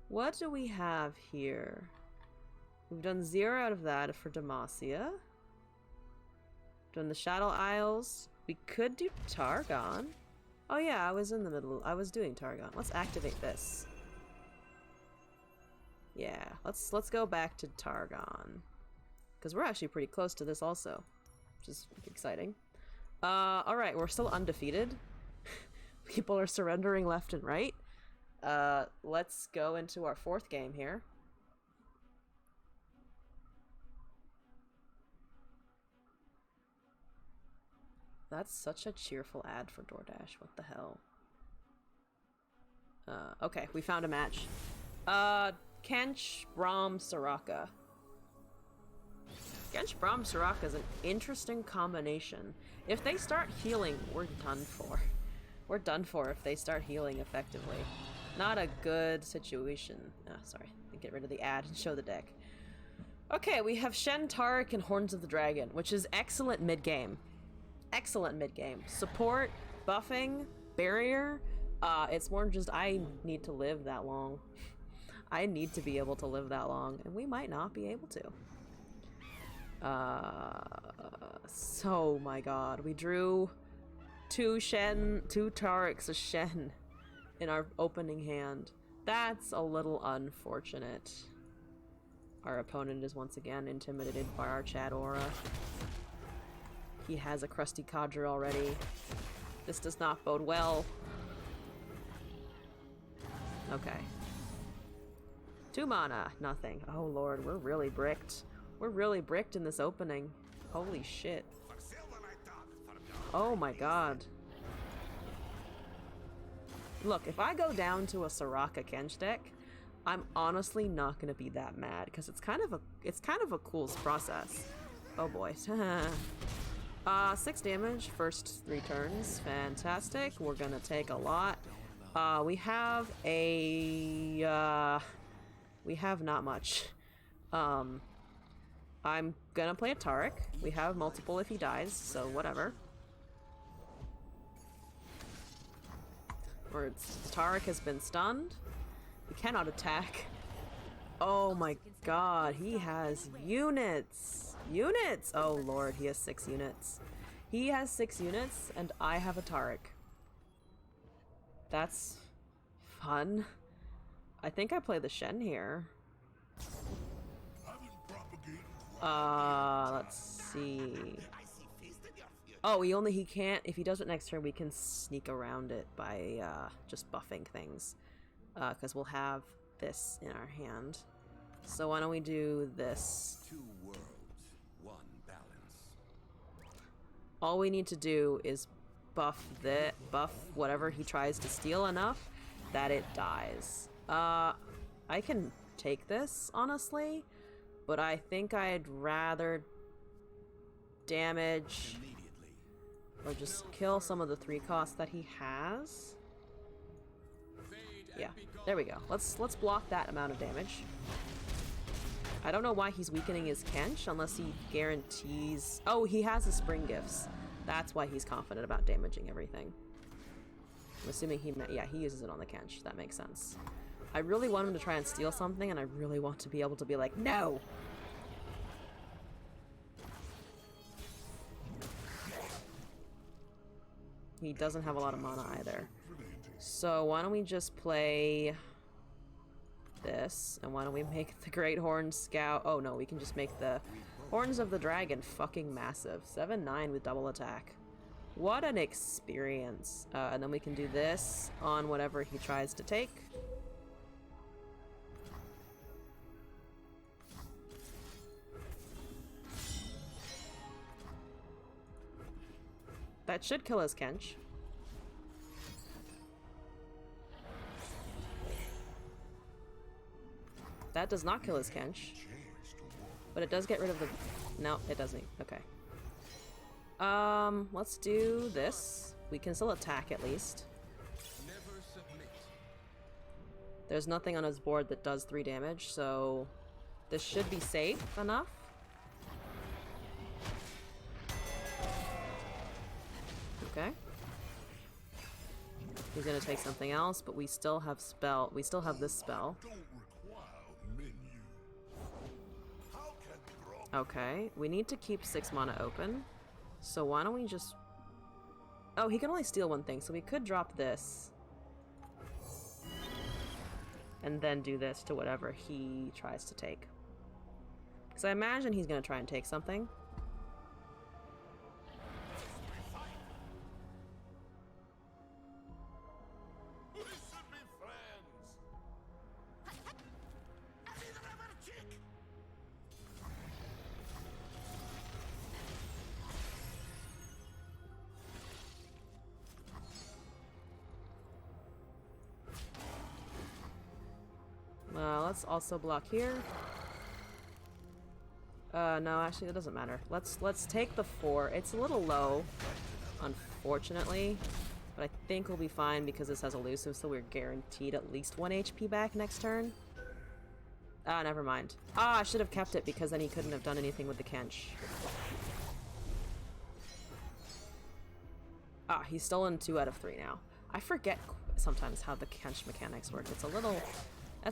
What do we have here? We've done 0 out of that for Demacia. Done the Shadow Isles. We could do Targon. Oh yeah, I was in the middle. I was doing Targon. Let's activate this. Yeah, let's go back to Targon. Because we're actually pretty close to this also. Which is exciting. Alright, we're still undefeated. People are surrendering left and right. Let's go into our 4th game here. That's such a cheerful ad for DoorDash. What the hell? Okay, we found a match. Kench, Braum, Soraka. Kench, Braum, Soraka is an interesting combination. If they start healing, we're done for. We're done for if they start healing effectively. Not a good situation. Sorry. Get rid of the ad and show the deck. Okay, we have Shen, Tarik, and Horns of the Dragon, which is excellent mid-game. Excellent mid-game. Support, buffing, barrier. It's more just I need to live that long. I need to be able to live that long, and we might not be able to. So, my god. We drew 2 Tariks, a Shen in our opening hand. That's a little unfortunate. Our opponent is once again intimidated by our Chad aura. He has a crusty Cadre already. This does not bode well. Okay. 2 mana, nothing. Oh lord, we're really bricked. We're really bricked in this opening. Holy shit. Oh my god. Look, if I go down to a Soraka Kench deck, I'm honestly not gonna be that mad because it's kind of a cool process. Oh boy. 6 damage, first 3 turns. Fantastic. We're gonna take a lot. We have not much. I'm gonna play a Tarik. We have multiple if he dies, so whatever. Tarik has been stunned. We cannot attack. Oh my god, he has units! Units! Oh lord, he has 6 units. He has 6 units, and I have a Tarik. That's fun. I think I play the Shen here. Let's see. Oh, he can't, if he does it next turn, we can sneak around it by, just buffing things. Because we'll have this in our hand. So why don't we do this? 2 worlds, 1 balance. All we need to do is buff whatever he tries to steal enough that it dies. I can take this, honestly, but I think I'd rather damage or just kill some of the 3 costs that he has. Yeah, there we go. Let's block that amount of damage. I don't know why he's weakening his Kench unless he guarantees... Oh, he has the Spring Gifts. That's why he's confident about damaging everything. I'm assuming he uses it on the Kench. That makes sense. I really want him to try and steal something, and I really want to be able to be like, no! He doesn't have a lot of mana either. So why don't we just play this, and why don't we make the Great Horn Scout... Oh no, we can just make the Horns of the Dragon fucking massive. 7/9 with double attack. What an experience. And then we can do this on whatever he tries to take. That should kill his Kench. That does not kill his Kench. But it does get rid of the... No, it doesn't. Okay. Let's do this. We can still attack at least. Never submit. There's nothing on his board that does 3 damage, so this should be safe enough. Okay. He's gonna take something else, but we still have spell. We still have this spell. Okay, we need to keep 6 mana open. So why don't we just... Oh, he can only steal 1 thing, so we could drop this. And then do this to whatever he tries to take. Because I imagine he's gonna try and take something. Let's also block here. No, actually, that doesn't matter. Let's take the 4. It's a little low, unfortunately, but I think we'll be fine because this has elusive, so we're guaranteed at least 1 HP back next turn. Ah, never mind. Ah, I should have kept it because then he couldn't have done anything with the Kench. Ah, he's stolen 2 out of 3 now. I forget sometimes how the Kench mechanics work. It's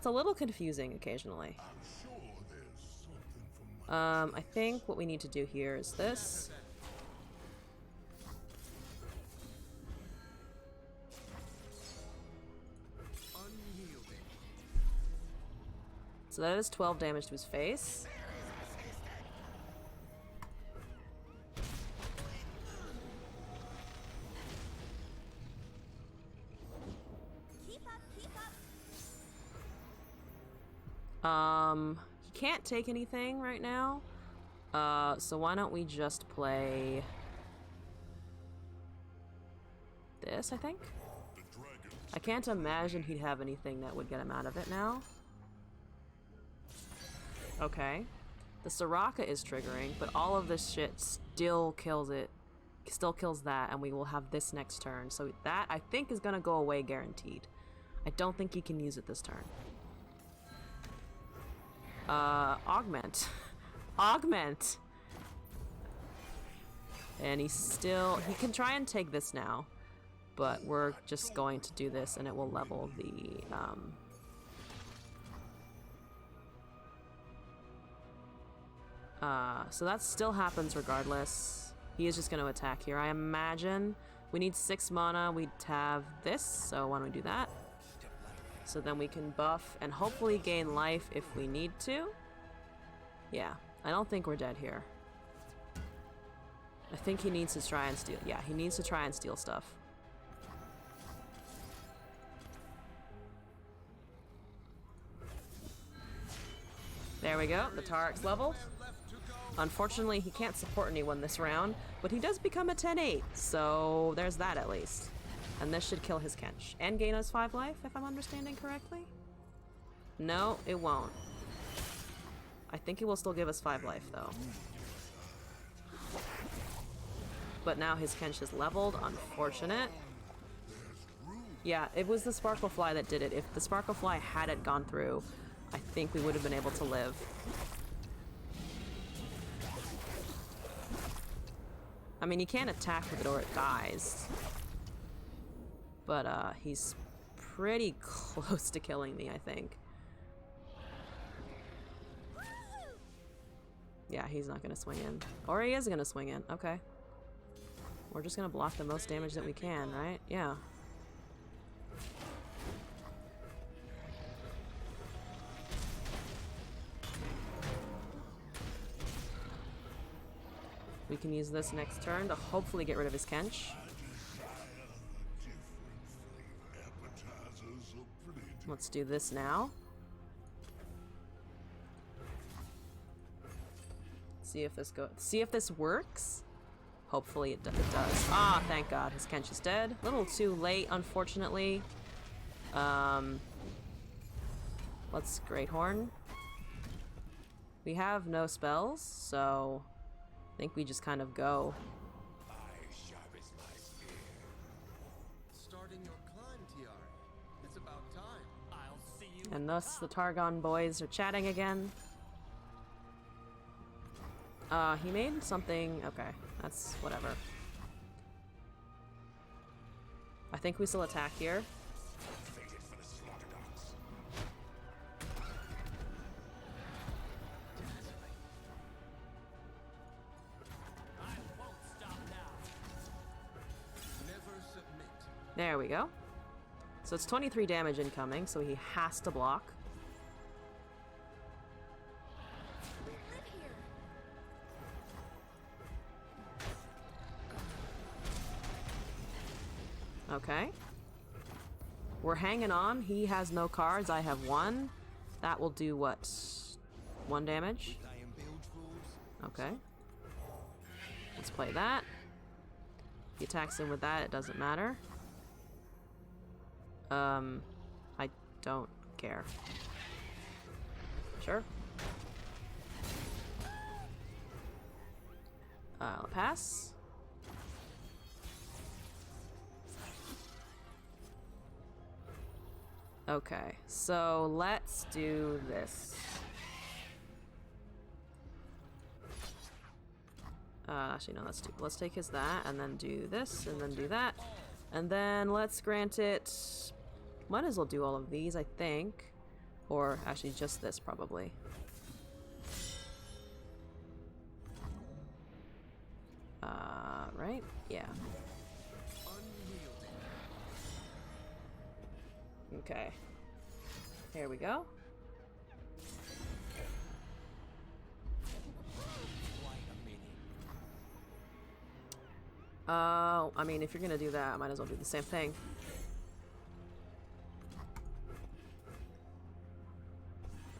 a little confusing occasionally. I think what we need to do here is this. So that is 12 damage to his face. He can't take anything right now. So why don't we just play this, I think? I can't imagine he'd have anything that would get him out of it now. Okay. The Soraka is triggering, but all of this shit still kills it. Still kills that, and we will have this next turn. So that, I think, is gonna go away guaranteed. I don't think he can use it this turn. Augment. Augment! And he can try and take this now, but we're just going to do this and it will level the, so that still happens regardless. He is just going to attack here. I imagine we need 6 mana. We'd have this, so why don't we do that? So then we can buff and hopefully gain life if we need to. Yeah, I don't think we're dead here. I think he needs to try and steal. Yeah, he needs to try and steal stuff. There we go, the Tarek's leveled. Unfortunately, he can't support anyone this round, but he does become a 10-8, so there's that at least. And this should kill his Kench. And gain us 5 life, if I'm understanding correctly? No, it won't. I think it will still give us 5 life, though. But now his Kench is leveled. Unfortunate. Yeah, it was the Sparklefly that did it. If the Sparklefly hadn't gone through, I think we would have been able to live. I mean, you can't attack with it or it dies. But, he's pretty close to killing me, I think. Yeah, he's not gonna swing in. Or he is gonna swing in. Okay. We're just gonna block the most damage that we can, right? Yeah. We can use this next turn to hopefully get rid of his Kench. Let's do this now. See if this works. Hopefully it does. Ah, thank God. His Kench is dead. A little too late, unfortunately. Let's Great Horn. We have no spells, so I think we just kind of go. Starting your climb, Tiara. It's about time. I'll see you. And thus the Targon boys are chatting again. He made something. Okay, that's whatever. I think we still attack here. There we go. So it's 23 damage incoming, so he has to block. Okay. We're hanging on. He has no cards. I have one. That will do what? 1 damage? Okay. Let's play that. He attacks him with that. It doesn't matter. I don't care. Sure. I'll pass. Okay, so let's do this. Actually, no, let's take his that, and then do this, and then do that. And then let's grant it... Might as well do all of these, I think. Or actually just this, probably. Right? Yeah. Okay. Here we go. I mean, if you're gonna do that, I might as well do the same thing.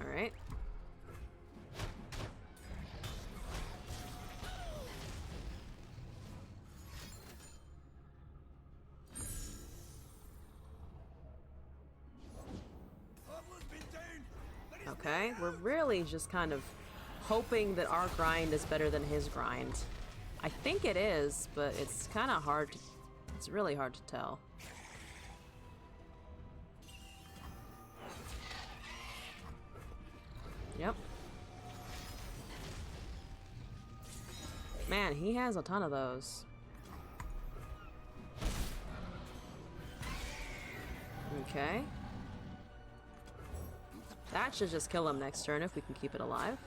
Alright. Okay, we're really just kind of hoping that our grind is better than his grind. I think it is, but it's kind of hard to... It's really hard to tell. Yep. Man, he has a ton of those. Okay. That should just kill him next turn if we can keep it alive.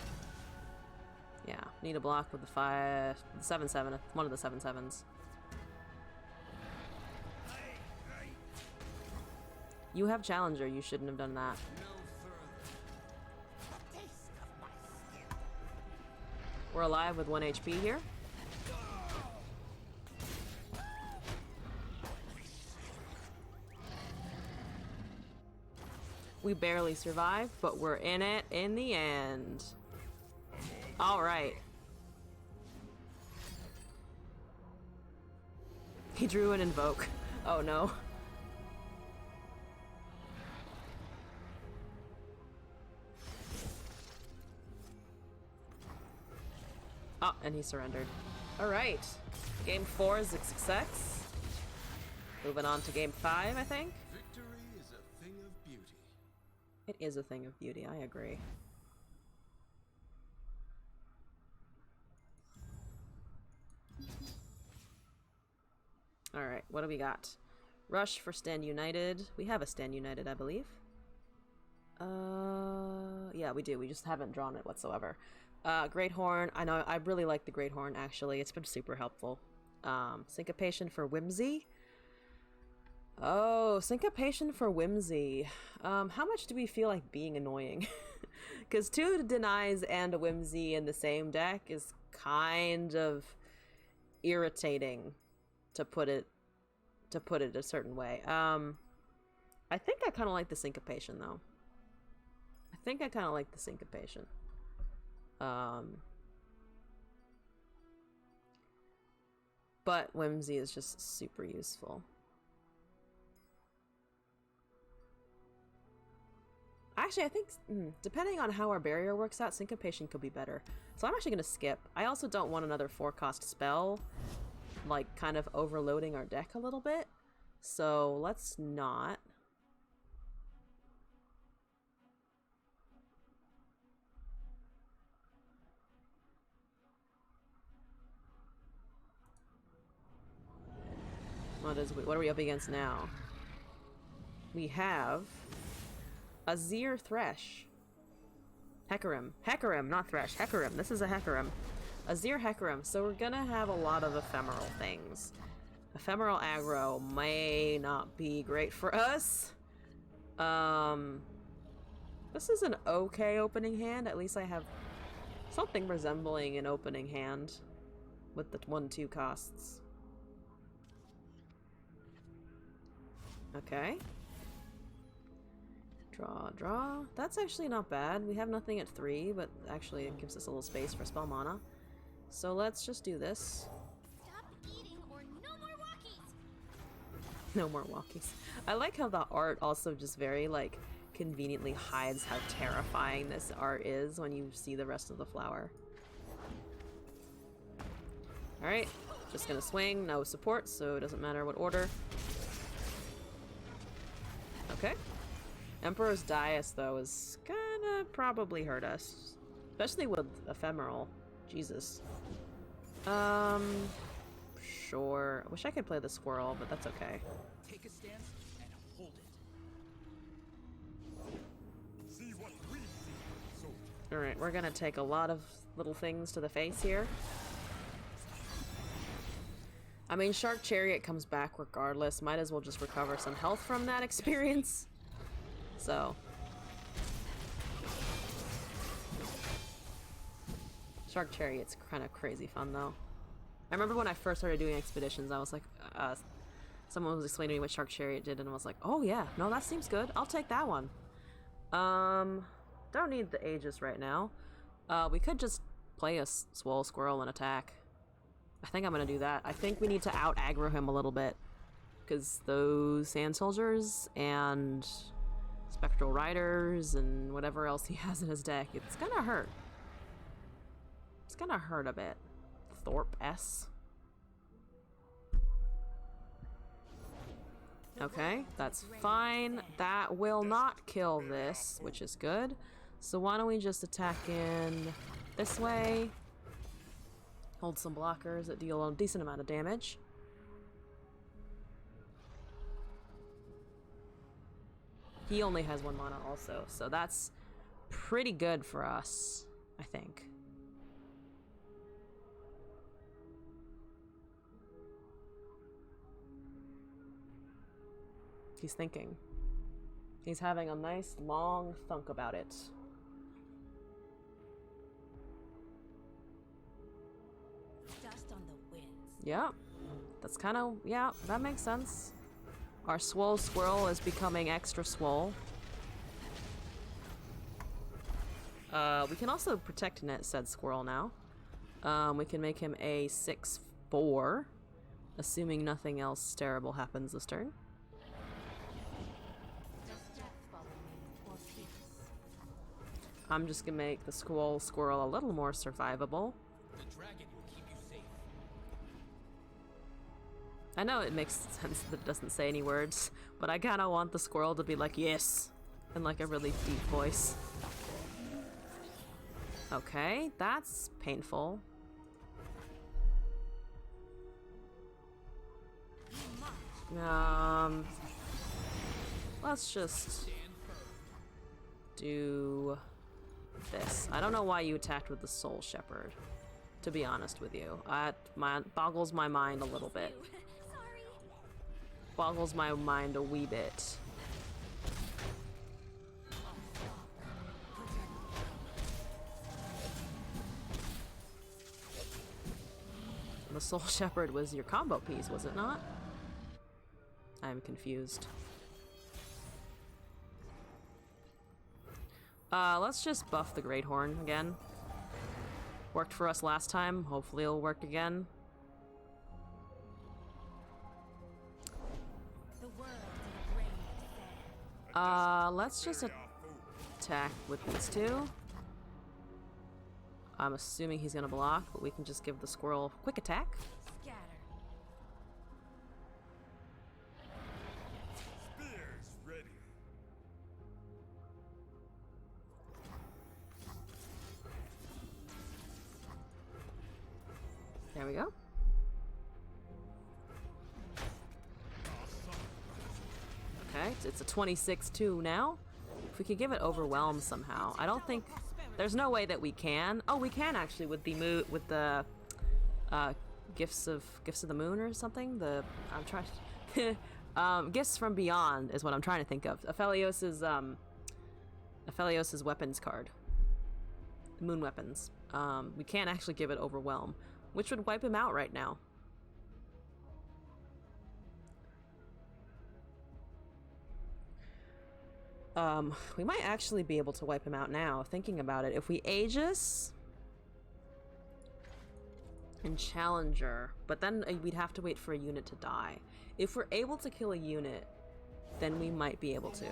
Yeah, need a block with the 7/7, one of the 7/7s. You have Challenger, you shouldn't have done that. We're alive with 1 HP here. We barely survived, but we're in it in the end. All right. He drew an invoke. Oh no. Oh, and he surrendered. All right. Game 4 is a success. Moving on to game 5, I think. Victory is a thing of beauty. It is a thing of beauty, I agree. Alright, what do we got? Rush for Stand United. We have a Stand United, I believe. Yeah, we do. We just haven't drawn it whatsoever. Great Horn. I know, I really like the Great Horn, actually. It's been super helpful. Syncopation for Whimsy. Oh, Syncopation for Whimsy. How much do we feel like being annoying? Because 2 denies and a Whimsy in the same deck is kind of irritating, to put it a certain way. I think I kind of like the Syncopation, though. I think I kind of like the Syncopation. But Whimsy is just super useful. Actually, I think, depending on how our barrier works out, Syncopation could be better. So I'm actually going to skip. I also don't want another 4-cost spell, like, kind of overloading our deck a little bit. So let's not. What are we up against now? We have Azir Thresh. Hecarim, not Thresh. Hecarim. This is a Hecarim. Azir Hecarim. So we're gonna have a lot of ephemeral things. Ephemeral aggro may not be great for us. This is an okay opening hand. At least I have something resembling an opening hand with the 1/2 costs. Okay. Draw. That's actually not bad. We have nothing at 3, but actually it gives us a little space for spell mana. So let's just do this. Stop eating or no more walkies. No more walkies. I like how the art also just very, like, conveniently hides how terrifying this art is when you see the rest of the flower. Alright, just gonna swing. No support, so it doesn't matter what order. Okay. Emperor's Dais, though, is gonna probably hurt us. Especially with Ephemeral. Jesus. Sure. I wish I could play the squirrel, but that's okay. Take a stance and hold it. See what we see, soldier. Alright, we're gonna take a lot of little things to the face here. I mean, Shark Chariot comes back regardless. Might as well just recover some health from that experience. So. Shark Chariot's kind of crazy fun, though. I remember when I first started doing expeditions, I was like, someone was explaining to me what Shark Chariot did, and I was like, oh yeah, no, that seems good. I'll take that one. Don't need the Aegis right now. We could just play a Swole Squirrel and attack. I think I'm gonna do that. I think we need to out-aggro him a little bit. Because those Sand Soldiers and Spectral Riders and whatever else he has in his deck, it's gonna hurt. It's gonna hurt a bit. Thorpe S. Okay, that's fine. That will not kill this, which is good. So why don't we just attack in this way? Hold some blockers that deal a decent amount of damage. He only has 1 mana also, so that's pretty good for us, I think. He's thinking. He's having a nice long thunk about it. Dust on the winds. Yeah, that's kind of, yeah, that makes sense. Our Swole Squirrel is becoming extra swole. We can also protect Net said Squirrel now. We can make him a 6/4, assuming nothing else terrible happens this turn. I'm just gonna make the Swole Squirrel a little more survivable. The dragon will keep you safe. I know it makes sense that it doesn't say any words, but I kinda want the squirrel to be like, yes, in like a really deep voice. Okay, that's painful. You march Let's just do this. I don't know why you attacked with the Soul Shepherd, to be honest with you. Boggles my mind a little bit. Sorry. Boggles my mind a wee bit. The Soul Shepherd was your combo piece, was it not? I'm confused. Let's just buff the Great Horn again. Worked for us last time. Hopefully it'll work again. The world is a grain of sand. Let's just attack with these two. I'm assuming he's gonna block, but we can just give the squirrel a quick attack. Scatter. Spears ready. There we go. Okay, it's a 26-2 now. If we could give it Overwhelm somehow. I don't think... There's no way that we can. Oh, we can actually with the gifts of the moon or something. I'm trying. Gifts from Beyond is what I'm trying to think of. Aphelios's weapons card. Moon weapons. We can't actually give it Overwhelm, which would wipe him out right now. We might actually be able to wipe him out now, thinking about it. If we Aegis and Challenger, but then we'd have to wait for a unit to die. If we're able to kill a unit, then we might be able to.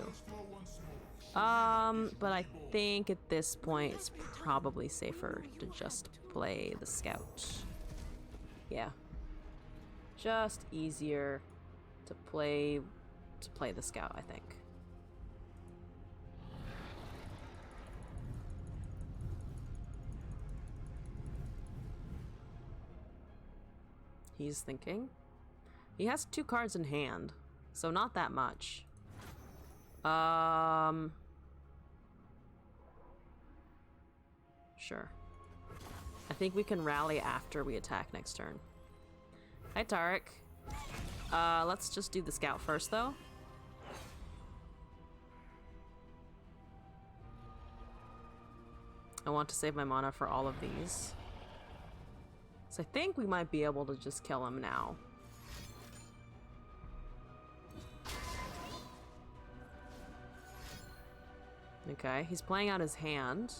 But I think at this point it's probably safer to just play the Scout. Yeah. Just easier to play the Scout, I think. He's thinking. He has 2 cards in hand, so not that much. Sure. I think we can rally after we attack next turn. Hi, Tarek. Let's just do the Scout first, though. I want to save my mana for all of these. So I think we might be able to just kill him now. Okay, he's playing out his hand.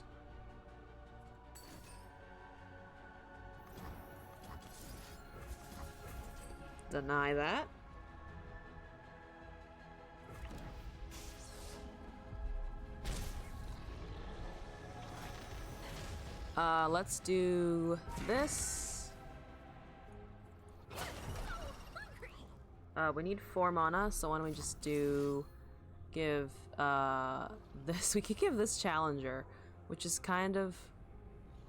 Deny that. Let's do this. We need 4 mana, so why don't we just give this. We could give this Challenger, which is kind of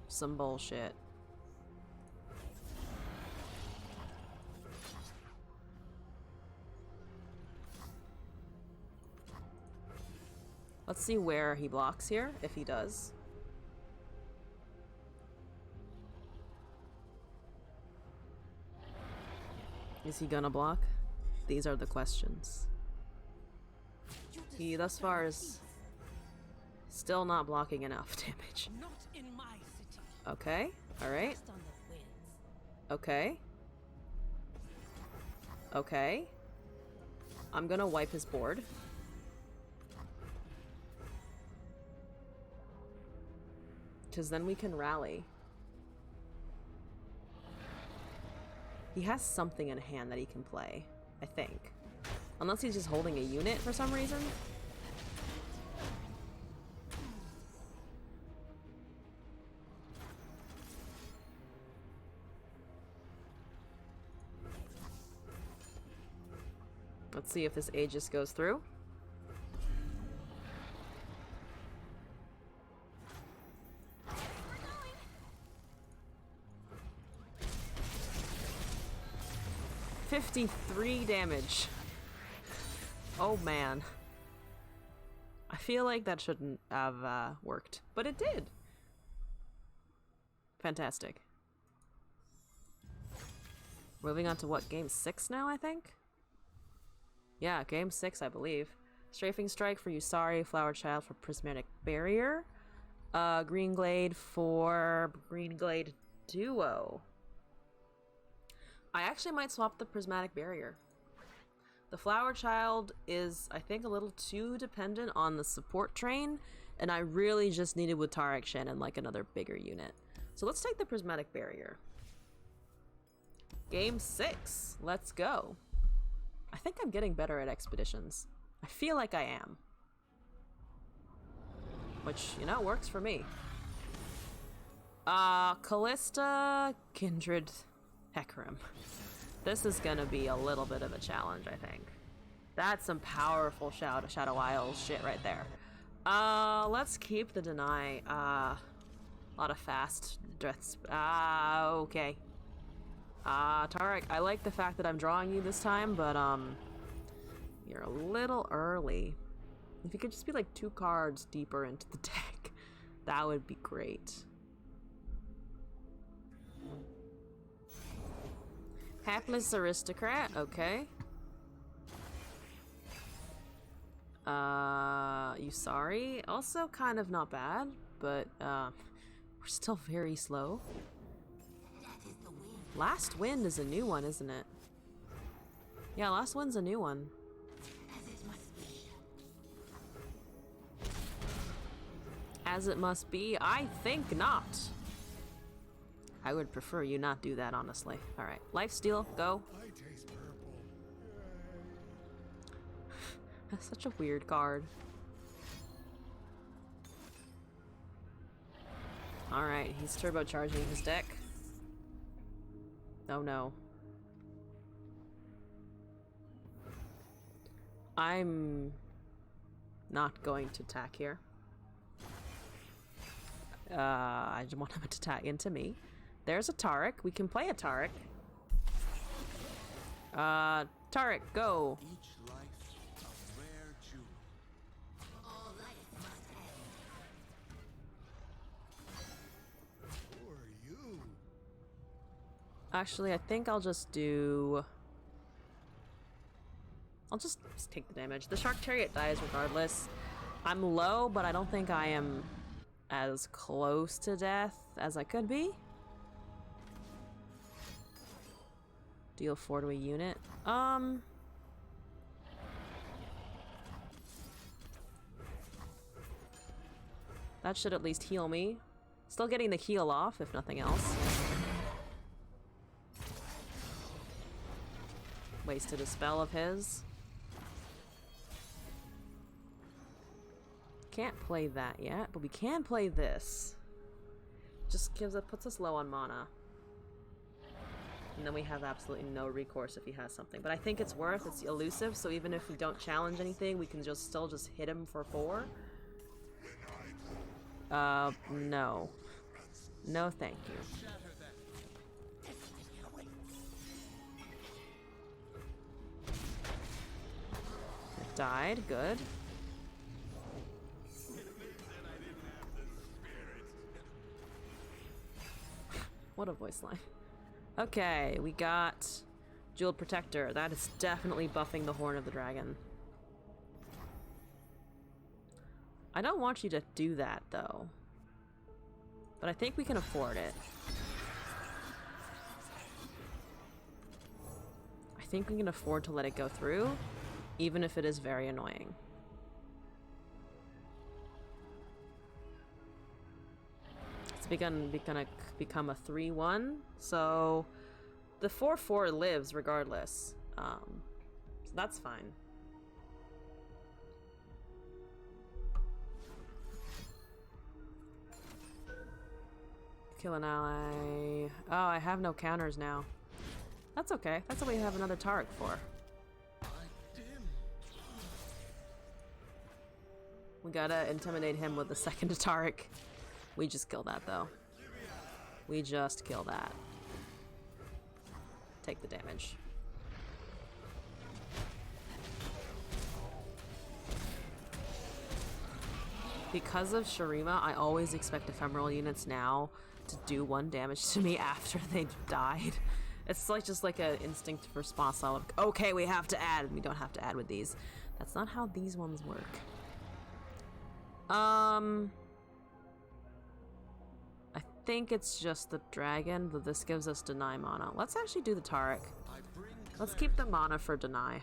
some bullshit. Let's see where he blocks here, if he does. Is he gonna block? These are the questions. He thus far is still not blocking enough damage. Not in my city. Okay, alright. Just on the winds. Okay. Okay. I'm gonna wipe his board. Because then we can rally. He has something in hand that he can play, I think. Unless he's just holding a unit for some reason. Let's see if this Aegis goes through. $53 damage. Oh man. I feel like that shouldn't have worked, but it did. Fantastic. Moving on to what, game 6 now, I think? Yeah, game 6, I believe. Strafing Strike for Usari, Flower Child for Prismatic Barrier. Green Glade for Green Glade Duo. I actually might swap the Prismatic Barrier. The Flower Child is, I think, a little too dependent on the support train, and I really just needed with Tarek Shen and like another bigger unit. So let's take the Prismatic Barrier. Game 6. Let's go. I think I'm getting better at expeditions. I feel like I am. Which, you know, works for me. Callista, Kindred, Hecarim. This is gonna be a little bit of a challenge, I think. That's some powerful Shadow Isles shit right there. Let's keep the deny. A lot of fast deaths. Okay. Tarek, I like the fact that I'm drawing you this time, but, you're a little early. If you could just be like 2 cards deeper into the deck, that would be great. Hapless Aristocrat, okay. Usari, also kind of not bad, but, we're still very slow. Last Wind is a new one, isn't it? Yeah, Last Wind's a new one. As it must be, I think not. I would prefer you not do that, honestly. Alright, Lifesteal, go. I taste purple. That's such a weird card. Alright, he's turbocharging his deck. Oh no. I'm not going to attack here. I just want him to attack into me. There's a Tarek. We can play a Tarek. Tarek, go. Each life a rare jewel. Who are you? Actually, I think I'll just do... I'll just take the damage. The Shark Chariot dies regardless. I'm low, but I don't think I am as close to death as I could be. Deal 4 to a unit. That should at least heal me. Still getting the heal off, if nothing else. Wasted a spell of his. Can't play that yet, but we can play this. Just puts us low on mana. And then we have absolutely no recourse if he has something. But I think it's worth, it's elusive, so even if we don't challenge anything, we can still just hit him for 4. No. No, thank you. Shatter them. It died, good. What a voice line. Okay, we got Jeweled Protector. That is definitely buffing the Horn of the Dragon. I don't want you to do that, though. But I think we can afford it. I think we can afford to let it go through, even if it is very annoying. It's gonna become a 3-1, so the 4/4 lives regardless. So that's fine. Kill an ally. Oh, I have no counters now. That's okay. That's what we have another Tarek for. We gotta intimidate him with the second Tarek. We just kill that, though. We just kill that. Take the damage. Because of Shurima, I always expect ephemeral units now to do 1 damage to me after they've died. It's like just like an instinctive response. I'll like, okay, we have to add. We don't have to add with these. That's not how these ones work. I think it's just the dragon, but this gives us deny mana. Let's actually do the Taric. Let's keep the mana for deny.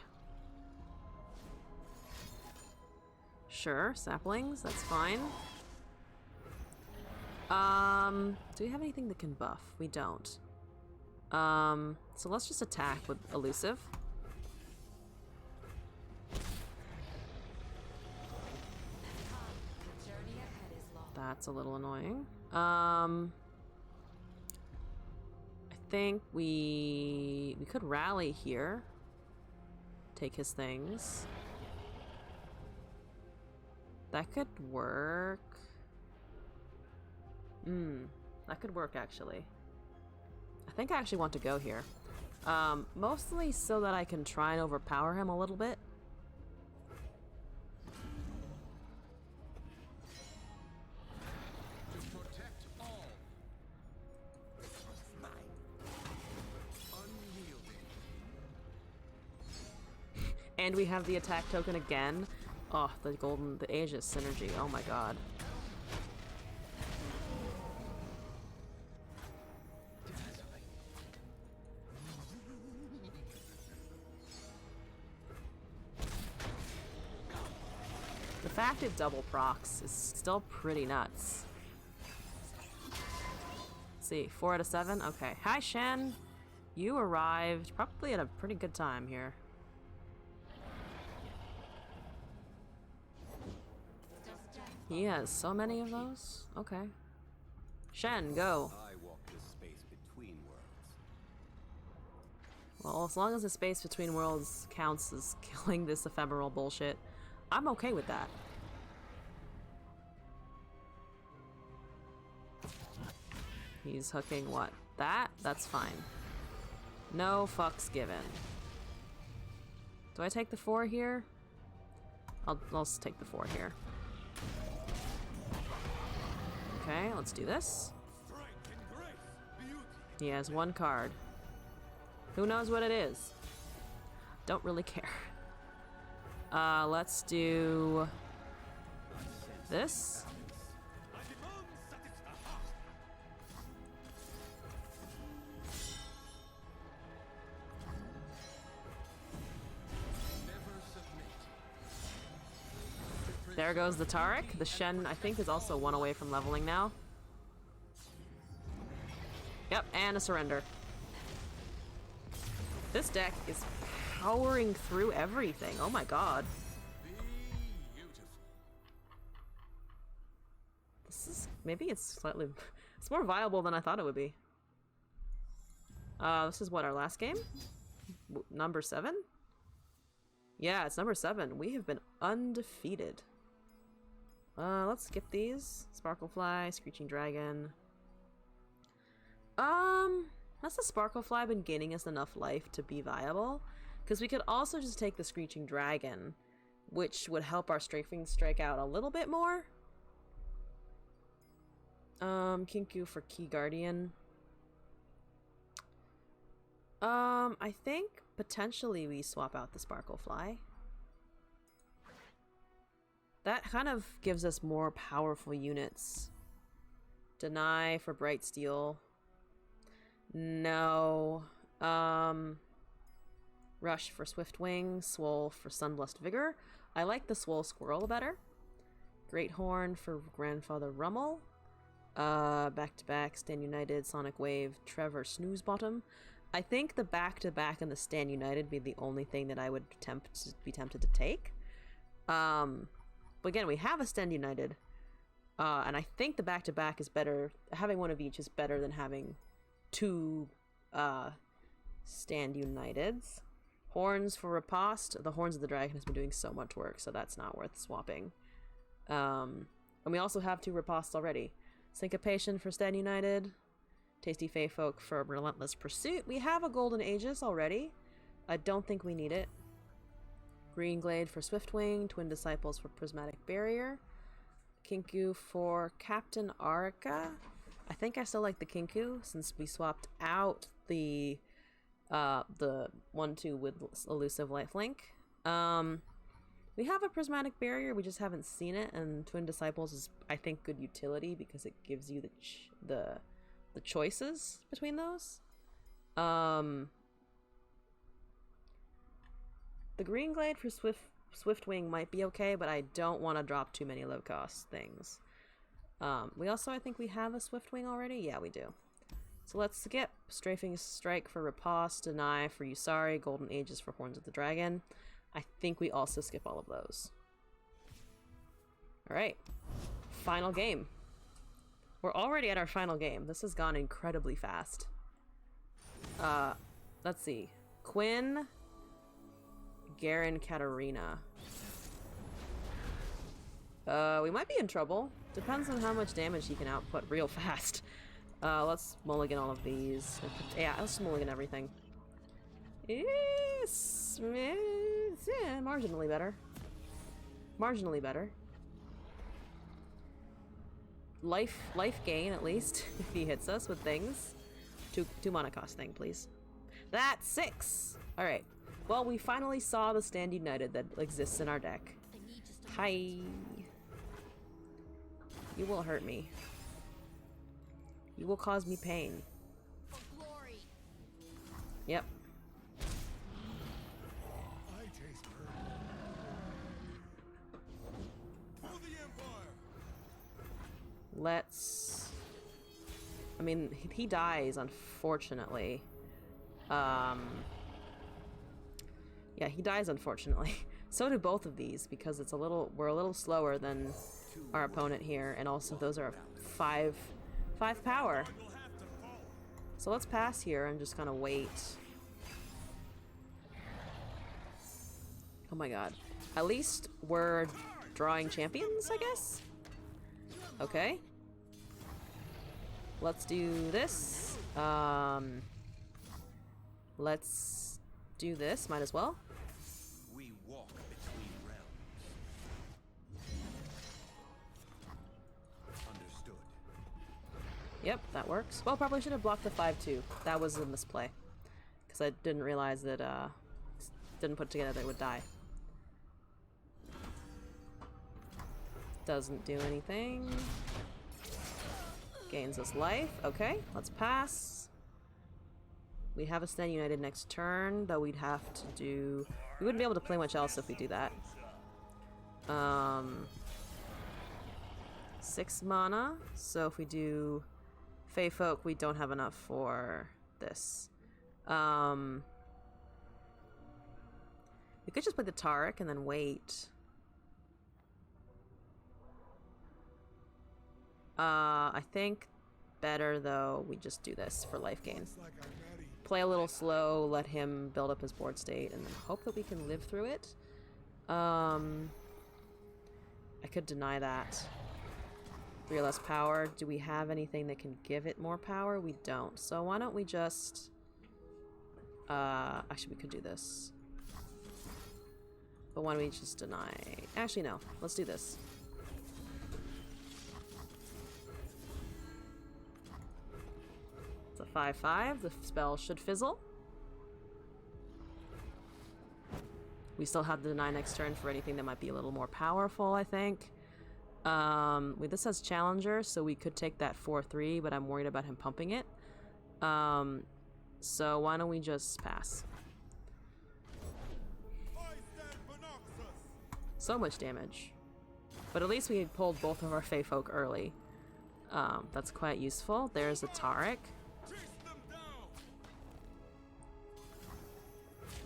Sure, saplings, that's fine. Do we have anything that can buff? We don't. So let's just attack with elusive. That's a little annoying. I think we could rally here. Take his things. That could work. That could work actually. I think I actually want to go here. Mostly so that I can try and overpower him a little bit. To protect all. Unyielding. And we have the attack token again. Oh, the Aegis synergy. Oh my god. The fact it double procs is still pretty nuts. Let's see, 4 out of 7? Okay. Hi, Shen! You arrived probably at a pretty good time here. He has so many of those? Okay. Shen, go! I walk the space between worlds. Well, as long as the space between worlds counts as killing this ephemeral bullshit, I'm okay with that. He's hooking what? That? That's fine. No fucks given. Do I take the 4 here? I'll just take the 4 here. Okay, let's do this. He has 1 card. Who knows what it is? Don't really care. Let's do this. There goes the Taric. The Shen, I think, is also 1 away from leveling now. Yep, and a surrender. This deck is powering through everything. Oh my god. Beautiful. This is... maybe it's slightly... it's more viable than I thought it would be. This is what, our last game? Number 7? Yeah, it's number 7. We have been undefeated. Let's skip these. Sparklefly, Screeching Dragon. Has the Sparklefly been gaining us enough life to be viable? Because we could also just take the Screeching Dragon, which would help our strafing strike out a little bit more. Kinku for Key Guardian. I think potentially we swap out the Sparklefly. That kind of gives us more powerful units. Deny for Bright Steel. No. Rush for Swift Wing. Swole for Sunblessed Vigor. I like the Swole Squirrel better. Great Horn for Grandfather Rummel. Back-to-back, Stand United, Sonic Wave, Trevor Snoozebottom. I think the back-to-back and the Stand United be the only thing that I would be tempted to take. But again, we have a Stand United, and I think the back-to-back is better. Having one of each is better than having 2 Stand Uniteds. Horns for Riposte. The Horns of the Dragon has been doing so much work, so that's not worth swapping. And we also have 2 Ripostes already. Syncopation for Stand United. Tasty Fey Folk for Relentless Pursuit. We have a Golden Aegis already. I don't think we need it. Green Glade for Swiftwing, Twin Disciples for Prismatic Barrier. Kinku for Captain Arica. I think I still like the Kinku since we swapped out the 1/2 with elusive lifelink. We have a prismatic barrier, we just haven't seen it, and Twin Disciples is, I think, good utility because it gives you the choices between those. The Green Glade for Swiftwing might be okay, but I don't want to drop too many low-cost things. We also, I think we have a Swiftwing already? Yeah, we do. So let's skip Strafing Strike for Riposte, Deny for Usari, Golden Ages for Horns of the Dragon. I think we also skip all of those. Alright. Final game. We're already at our final game. This has gone incredibly fast. Let's see. Quinn, Garen, Katarina. We might be in trouble. Depends on how much damage he can output real fast. Let's mulligan all of these. Yeah, let's mulligan everything. It's, yeah, marginally better. Marginally better. Life gain, at least, if he hits us with things. Two mana cost thing, please. That's 6! Alright. Well, we finally saw the Stand United that exists in our deck. Hi. You will hurt me. You will cause me pain. Yep. I taste purple. For the Empire. Let's... I mean, he dies, unfortunately. Yeah, he dies, unfortunately. So do both of these, because it's we're a little slower than our opponent here, and also those are 5 power. So let's pass here and just kind of wait. Oh my god. At least we're drawing champions, I guess? Okay. Let's do this. Let's do this, might as well. We walk between realms. Understood. Yep, that works. Well, probably should have blocked the 5/2. That was a misplay. Because I didn't realize that, didn't put together that it would die. Doesn't do anything. Gains us life. Okay, let's pass. We have a Stand United next turn, though we'd have to do... We wouldn't be able to play much else if we do that. 6 mana, so if we do Fey Folk, we don't have enough for this. We could just play the Taric and then wait. I think better, though, we just do this for life gain. Looks like I'm ready. Play a little slow, let him build up his board state, and then hope that we can live through it. I could deny that. 3 less power. Do we have anything that can give it more power? We don't. So why don't we just... actually, we could do this. But why don't we just deny... Actually, no. Let's do this. It's a 5/5. The spell should fizzle. We still have the deny next turn for anything that might be a little more powerful, I think. This has Challenger, so we could take that 4/3, but I'm worried about him pumping it. So why don't we just pass? So much damage. But at least we pulled both of our Fey Folk early. That's quite useful. There's a Taric.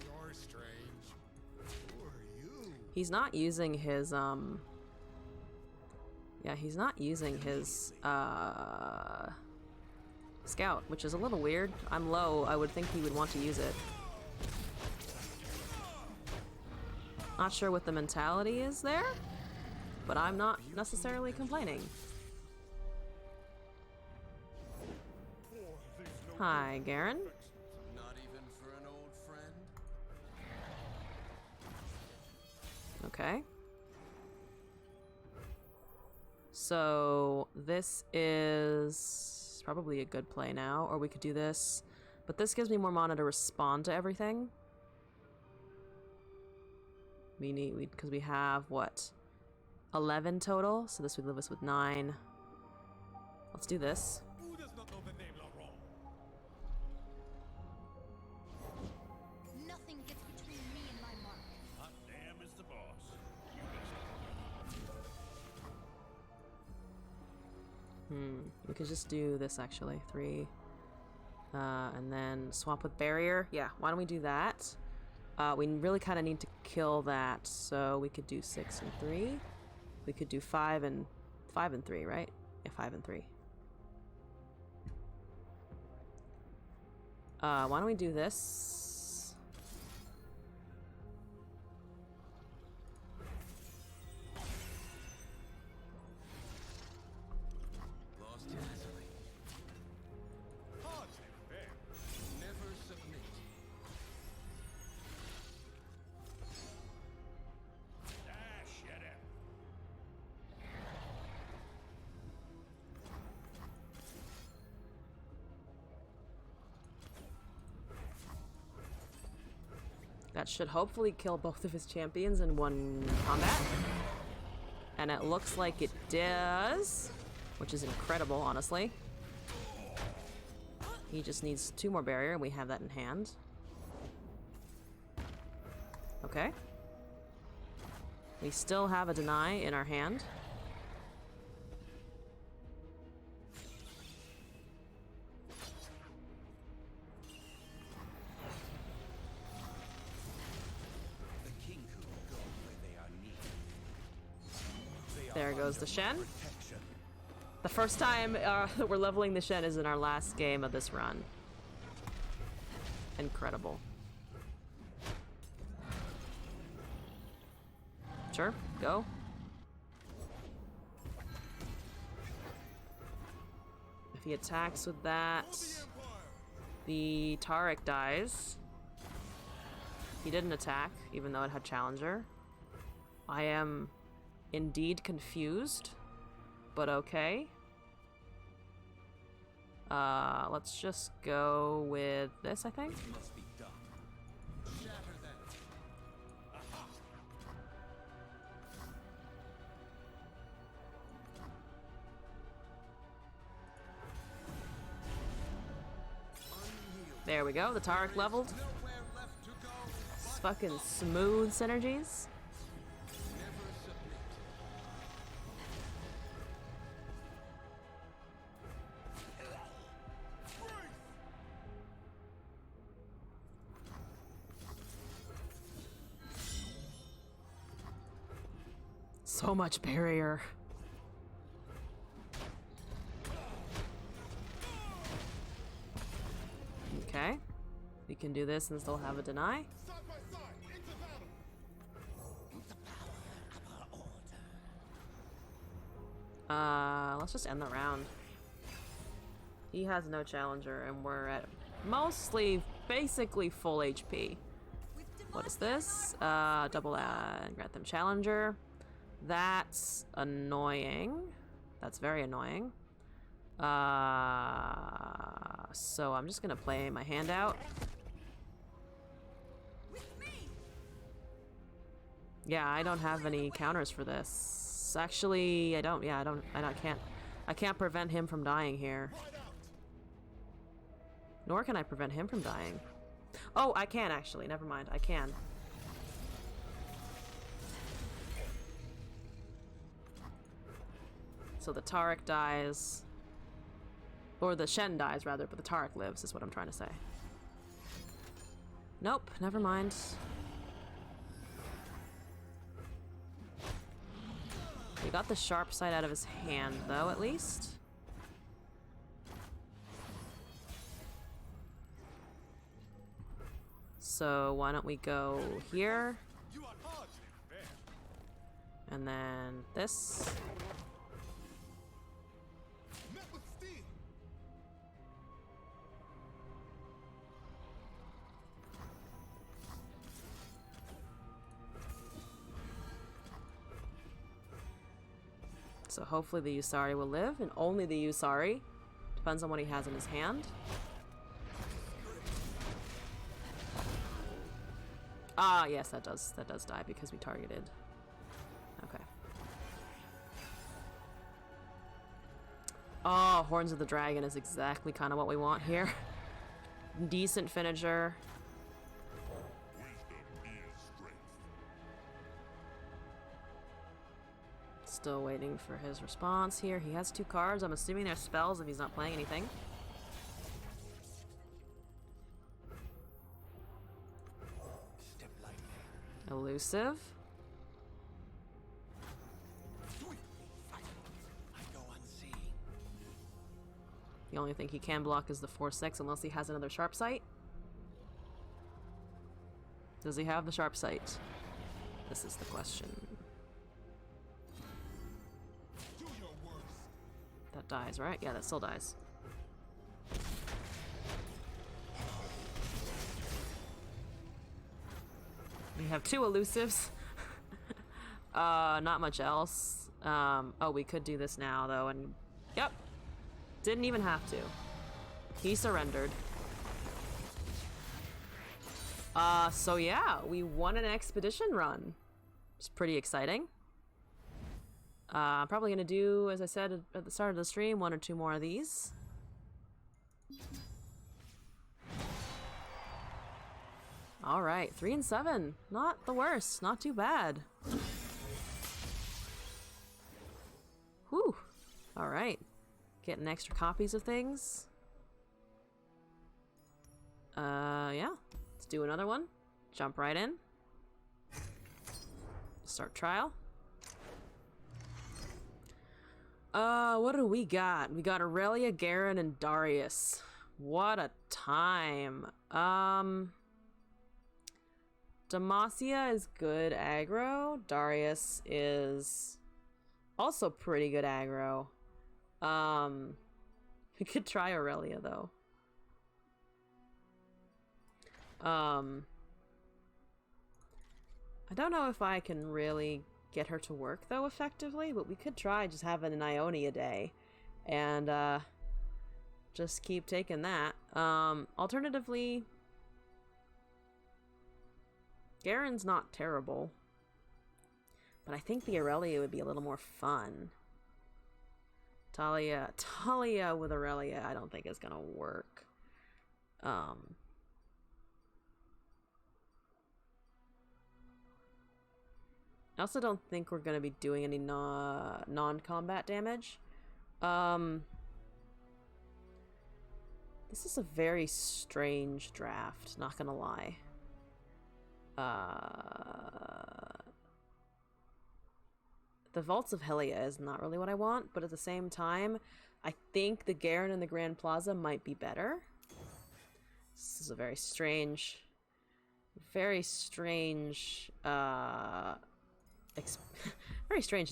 You're strange. Who are you? He's not using his, yeah, he's not using his, Scout, which is a little weird. I'm low. I would think he would want to use it. Not sure what the mentality is there, but I'm not necessarily complaining. Hi, Garen. Not even for an old friend? Okay. So this is probably a good play now, or we could do this. But this gives me more mana to respond to everything. We need, because we have, what? 11 total, so this would leave us with 9. Let's do this. Who does not know the name Laurent? Nothing gets between me and my mark. Hot damn is the boss. We could just do this actually. 3. And then swap with barrier. Yeah, why don't we do that? We really kind of need to kill that, so we could do 6 and 3. We could do 5 and 3, right? Yeah, 5 and 3. Why don't we do this? Lost easily. Hardly fair. Never submit. Shut up. That should hopefully kill both of his champions in one combat. And it looks like it does, which is incredible, honestly. He just needs 2 more barrier, and we have that in hand. Okay. We still have a deny in our hand. The king who will go where they are needed. There goes the Shen. Protection. The first time that we're leveling the Shen is in our last game of this run. Incredible. Sure, go. If he attacks with that, the Taric dies. He didn't attack, even though it had Challenger. I am indeed confused, but okay. Let's just go with this, I think. Must be done. Shatter them. There we go, the Taric leveled. Nowhere left to go. It's fucking smooth synergies. Never submit. So much barrier. Okay. We can do this and still have a deny. Side by side, into battle. Let's just end the round. He has no challenger and we're at mostly, basically full HP. What is this? Double grant them challenger. That's annoying. That's very annoying. So I'm just gonna play my hand out. Yeah, I don't have any counters for this. Actually, I don't. Yeah, I can't prevent him from dying here. Nor can I prevent him from dying. Oh, I can actually. Never mind. I can. So the Taric dies. Or the Shen dies, rather, but the Taric lives, is what I'm trying to say. Nope, never mind. We got the sharp side out of his hand, though, at least. So why don't we go here, You are hardly fair. and then this. Met with steel. So hopefully the Usari will live, and only the Usari. Depends on what he has in his hand. Ah, yes, that does die because we targeted. Okay. Oh, Horns of the Dragon is exactly kind of what we want here. Decent finisher. Still waiting for his response here. He has 2 cards. I'm assuming they're spells if he's not playing anything. Elusive. The only thing he can block is the 4/6 unless he has another sharp sight. Does he have the sharp sight? This is the question. That dies, right? Yeah, that still dies. We have 2 elusives. Not much else. Oh, we could do this now, though, and... Yep. Didn't even have to. He surrendered. So yeah, we won an expedition run. It's pretty exciting. I'm probably gonna do, as I said at the start of the stream, 1 or 2 more of these. Alright, 3 and 7. Not the worst. Not too bad. Whew. Alright. Getting extra copies of things. Yeah. Let's do another one. Jump right in. Start trial. What do we got? We got Aurelia, Garen, and Darius. What a time. Demacia is good aggro. Darius is also pretty good aggro. We could try Aurelia though. I don't know if I can really get her to work though effectively, but we could try just having an Ionia day and just keep taking that. Alternatively, Garen's not terrible, but I think the Aurelia would be a little more fun. Talia with Aurelia I don't think is gonna work. I also don't think we're gonna be doing any non-combat damage. This is a very strange draft, not gonna lie. The Vaults of Helia is not really what I want, but at the same time, I think the Garen and the Grand Plaza might be better. This is a very strange, very strange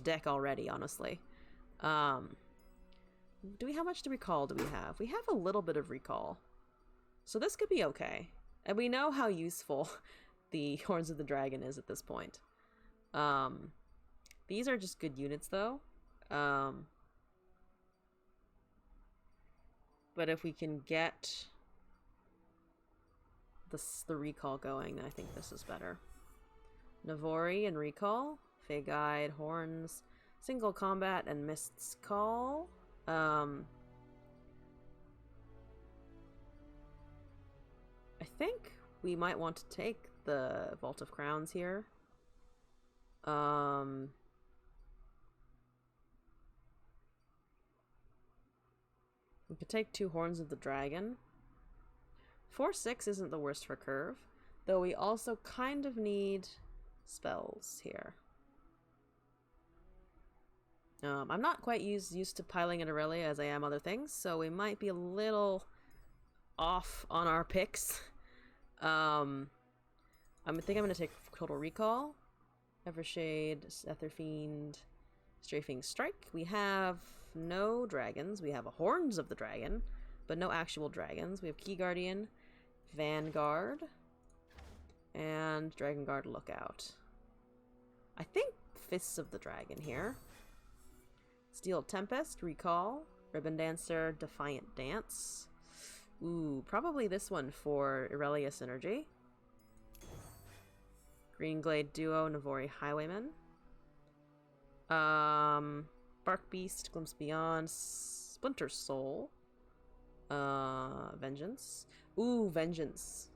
deck already, honestly. How much recall do we have? We have a little bit of recall. So this could be okay. And we know how useful the Horns of the Dragon is at this point. These are just good units, though. But if we can get the recall going, I think this is better. Navori and recall. Fey Guide, Horns, Single Combat, and Mist's Call. I think we might want to take the Vault of Crowns here. We could take 2 Horns of the Dragon. 4/6 isn't the worst for curve, though we also kind of need spells here. I'm not quite used to piling at Aurelia as I am other things, so we might be a little off on our picks. I think I'm going to take Total Recall, Evershade, Etherfiend, Strafing Strike. We have no dragons. We have a Horns of the Dragon, but no actual dragons. We have Key Guardian, Vanguard, and Dragon Guard Lookout. I think Fists of the Dragon here. Steel Tempest, Recall. Ribbon Dancer, Defiant Dance. Ooh, probably this one for Irelia Synergy. Green Glade Duo, Navori Highwayman. Bark Beast, Glimpse Beyond, Splinter Soul. Vengeance. Ooh, Vengeance.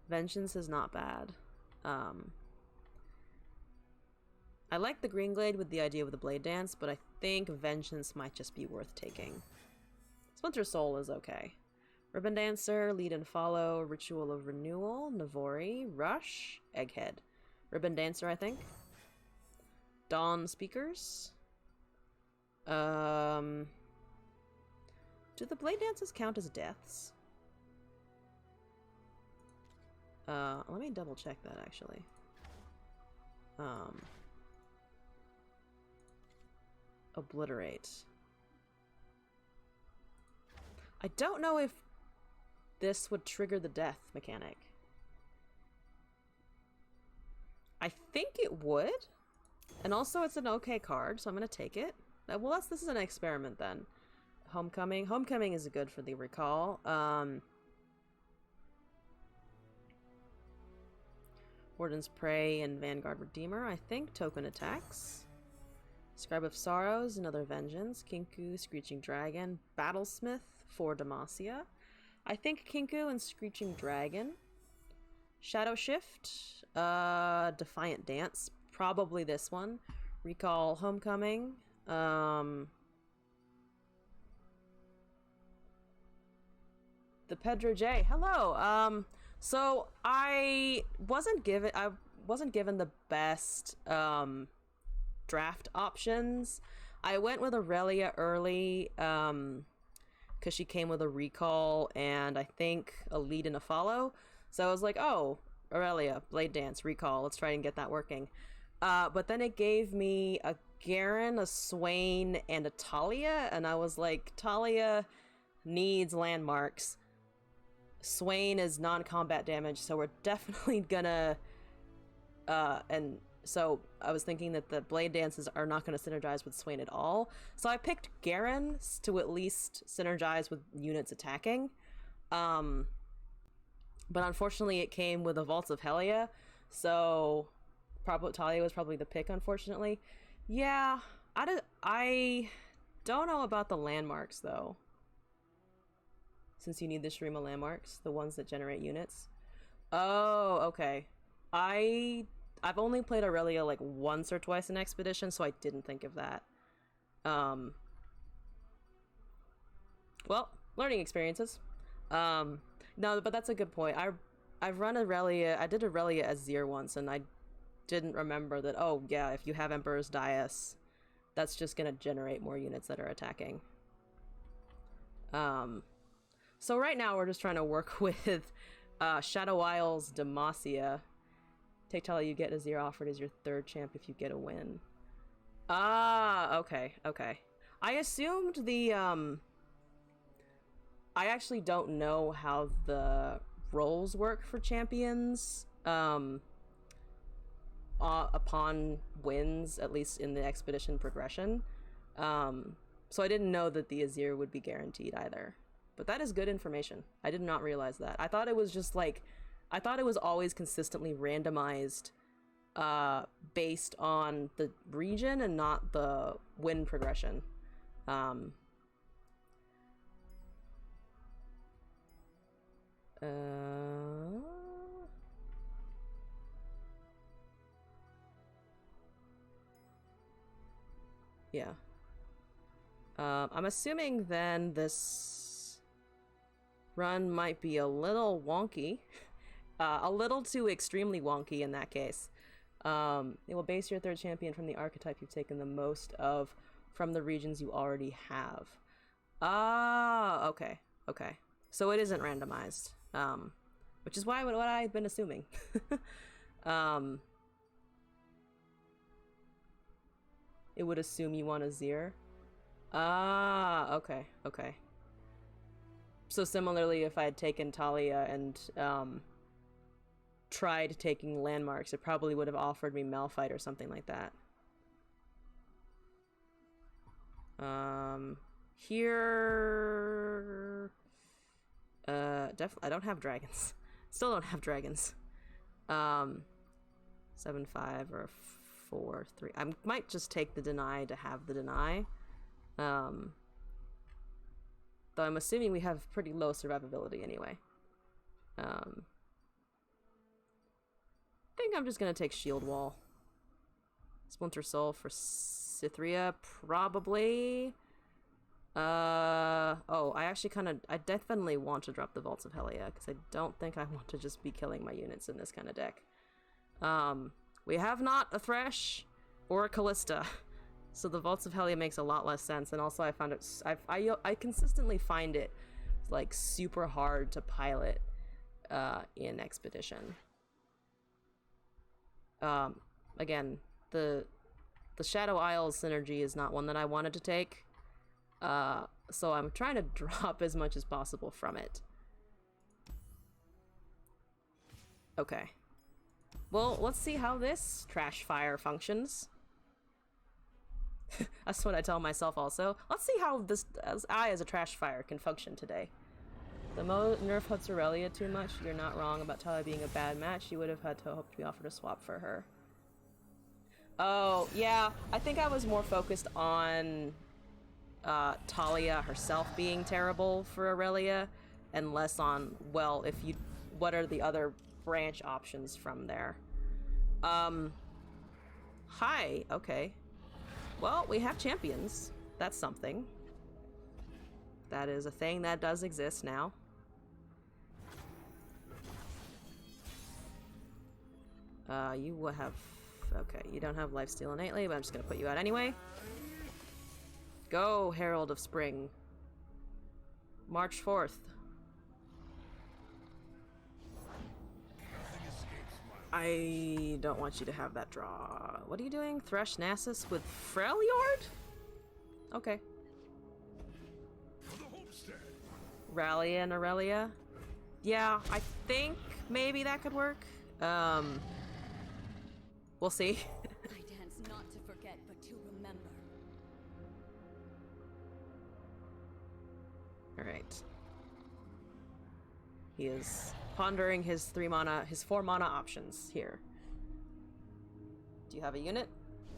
Vengeance is not bad. I like the Green Glade with the idea of the Blade Dance, but I think Vengeance might just be worth taking. Splinter Soul is okay. Ribbon Dancer, Lead and Follow, Ritual of Renewal, Navori, Rush, Egghead. Ribbon Dancer, I think. Dawn Speakers. Do the Blade Dances count as deaths? Let me double check that actually. Obliterate. I don't know if this would trigger the death mechanic. I think it would. And also it's an okay card, so I'm gonna take it. Well, this is an experiment then. Homecoming. Homecoming is good for the recall. Warden's Prey and Vanguard Redeemer, I think. Token attacks. Scribe of Sorrows, another Vengeance. Kinku, Screeching Dragon. Battlesmith for Demacia. I think Kinku and Screeching Dragon. Shadow Shift. Defiant Dance. Probably this one. Recall Homecoming. The Pedro J. Hello. So I wasn't given the best draft options. I went with Aurelia early because she came with a recall and I think a lead and a follow. So I was like, oh, Aurelia, Blade Dance, recall. Let's try and get that working. But then it gave me a Garen, a Swain, and a Talia, and I was like, Talia needs landmarks. Swain is non-combat damage, so we're definitely gonna and so I was thinking that the Blade Dances are not going to synergize with Swain at all. So I picked Garen to at least synergize with units attacking. But unfortunately it came with a Vaults of Helia, so Talia was probably the pick, unfortunately. Yeah, I don't know about the landmarks though. Since you need the Shurima landmarks, the ones that generate units. Oh, okay. I've only played Aurelia like once or twice in Expedition, so I didn't think of that. Well, learning experiences. No, but that's a good point. I've run Aurelia. I did Aurelia as Zir once, and I didn't remember that. Oh yeah, if you have Emperor's Dais, that's just gonna generate more units that are attacking. So right now we're just trying to work with Shadow Isles Demacia. Take Talia, you get Azir offered as your third champ if you get a win. Ah, okay, okay. I assumed the I actually don't know how the roles work for champions upon wins, at least in the Expedition progression. So I didn't know that the Azir would be guaranteed either. But that is good information. I did not realize that. I thought it was just like, I thought it was always consistently randomized based on the region and not the win progression. Yeah. I'm assuming then this run might be a little wonky. A little too extremely wonky in that case. It will base your third champion from the archetype you've taken the most of from the regions you already have. Ah, okay, okay. So it isn't randomized, which is why what I've been assuming. It would assume you want a Azir. Ah, okay, okay. So similarly, if I had taken Talia and tried taking landmarks, it probably would have offered me Malphite or something like that. Here... definitely, I don't have dragons. Still don't have dragons. 7-5 or 4-3. I might just take the deny to have the deny. Though I'm assuming we have pretty low survivability anyway. I think I'm just gonna take Shield Wall. Splinter Soul for Cythria, probably. Oh, I definitely want to drop the Vaults of Helia, because I don't think I want to just be killing my units in this kind of deck. We have not a Thresh or a Callista, so the Vaults of Helia makes a lot less sense, and also I found it, I consistently find it, like, super hard to pilot, in Expedition. Again, the Shadow Isles synergy is not one that I wanted to take. So I'm trying to drop as much as possible from it. Okay. Well, let's see how this trash fire functions. That's what I tell myself also. Let's see how this, as a trash fire, can function today. The nerf Huts Aurelia too much. You're not wrong about Talia being a bad match. You would have had to hope to be offered a swap for her. Oh, yeah. I think I was more focused on Talia herself being terrible for Aurelia, and less on, well, what are the other branch options from there. Hi, okay. Well, we have champions. That's something. That is a thing that does exist now. You will have... Okay, you don't have lifesteal innately, but I'm just gonna put you out anyway. Go, Herald of Spring. March 4th. I don't want you to have that draw. What are you doing? Thresh Nasus with Freljord? Okay. Rally and Aurelia? Yeah, I think maybe that could work. We'll see. I dance not to forget, but to remember. Alright. He is pondering his 4 mana options here. Do you have a unit?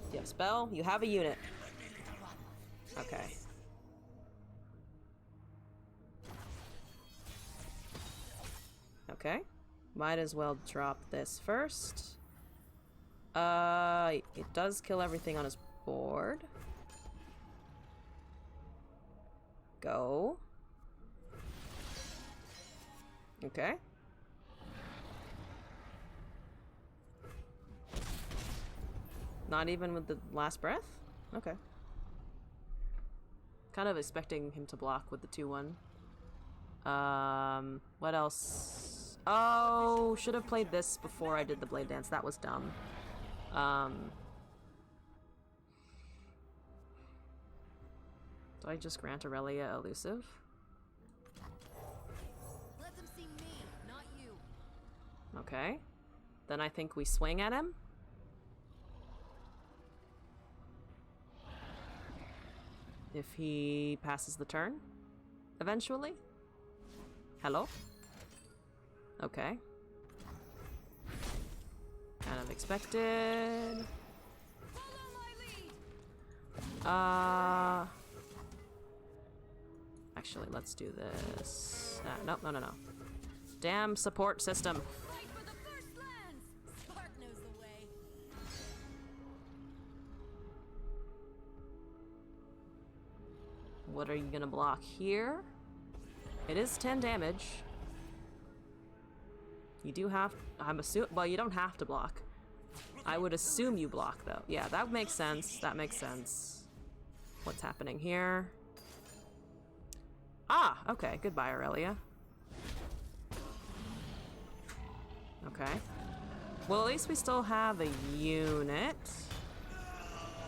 Do you have a spell? You have a unit. Okay. Okay. Might as well drop this first. It does kill everything on his board. Go. Okay. Not even with the last breath? Okay. Kind of expecting him to block with the 2-1. What else? Oh, should have played this before I did the Blade Dance. That was dumb. Do I just grant Aurelia elusive? Let them see me, not you. Okay. Then I think we swing at him. If he passes the turn, eventually. Hello? Okay. Kind of expected. Follow my lead. Actually, let's do this. Nope, no. Damn support system. Fight for the first lands. Spark knows the way. What are you gonna block here? It is 10 damage. You do have... well, you don't have to block. I would assume you block, though. Yeah, that makes sense. That makes sense. What's happening here? Ah, okay. Goodbye, Aurelia. Okay. Well, at least we still have a unit.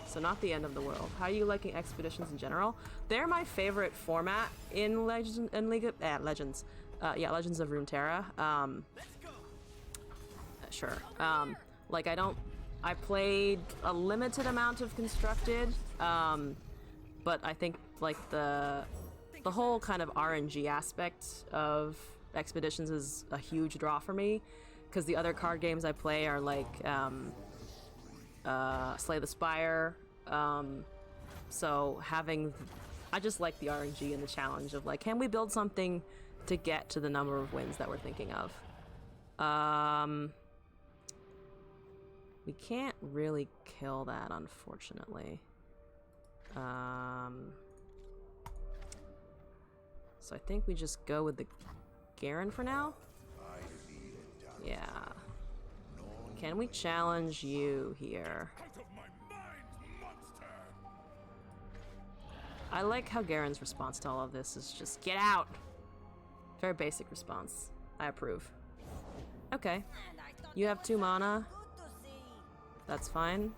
So not the end of the world. How are you liking expeditions in general? They're my favorite format in Legends of Runeterra. Sure. Like I played a limited amount of Constructed, but I think like the whole kind of RNG aspect of Expeditions is a huge draw for me, because the other card games I play are like Slay the Spire. So I just like the RNG and the challenge of like, can we build something to get to the number of wins that we're thinking of? We can't really kill that, unfortunately. So I think we just go with the Garen for now. Yeah. Can we challenge you here? I like how Garen's response to all of this is just, get out! Very basic response. I approve. Okay. You have 2 mana. That's fine.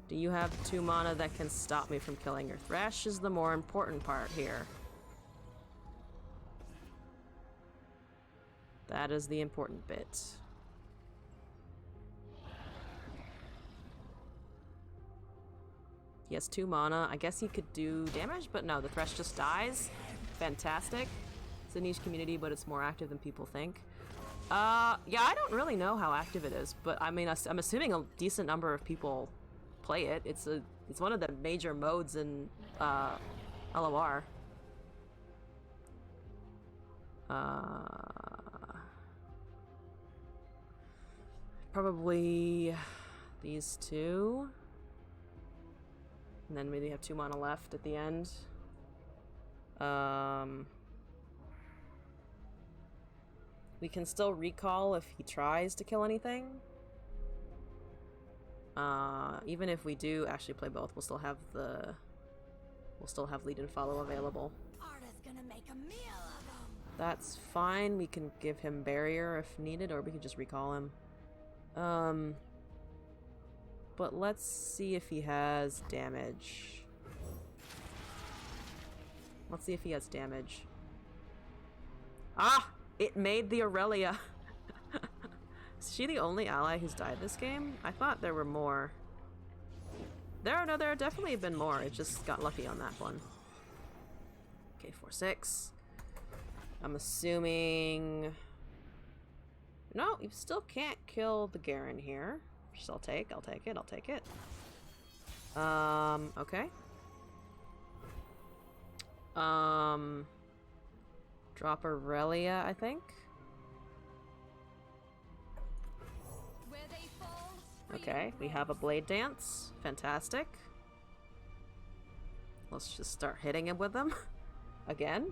Do you have 2 mana that can stop me from killing your Thresh is the more important part here. That is the important bit. He has 2 mana. I guess he could do damage, but no, the Thresh just dies. Fantastic. It's a niche community, but it's more active than people think. Yeah, I don't really know how active it is, but I mean, I'm assuming a decent number of people play it. It's one of the major modes in LOR. Probably these 2. And then maybe have 2 mana left at the end. We can still recall if he tries to kill anything. Even if we do actually play both, we'll still have lead and follow available. Arda's gonna make a meal of them. That's fine. We can give him barrier if needed, or we can just recall him. But let's see if he has damage. Let's see if he has damage. Ah! It made the Aurelia. Is she the only ally who's died this game? I thought there were more. There have definitely been more. It just got lucky on that one. Okay, 4/6. I'm assuming... No, you still can't kill the Garen here. Which I'll take it. Okay. Drop Aurelia, I think. Where they fall, Okay, we have a Blade Dance. Fantastic. Let's just start hitting him with them. Again.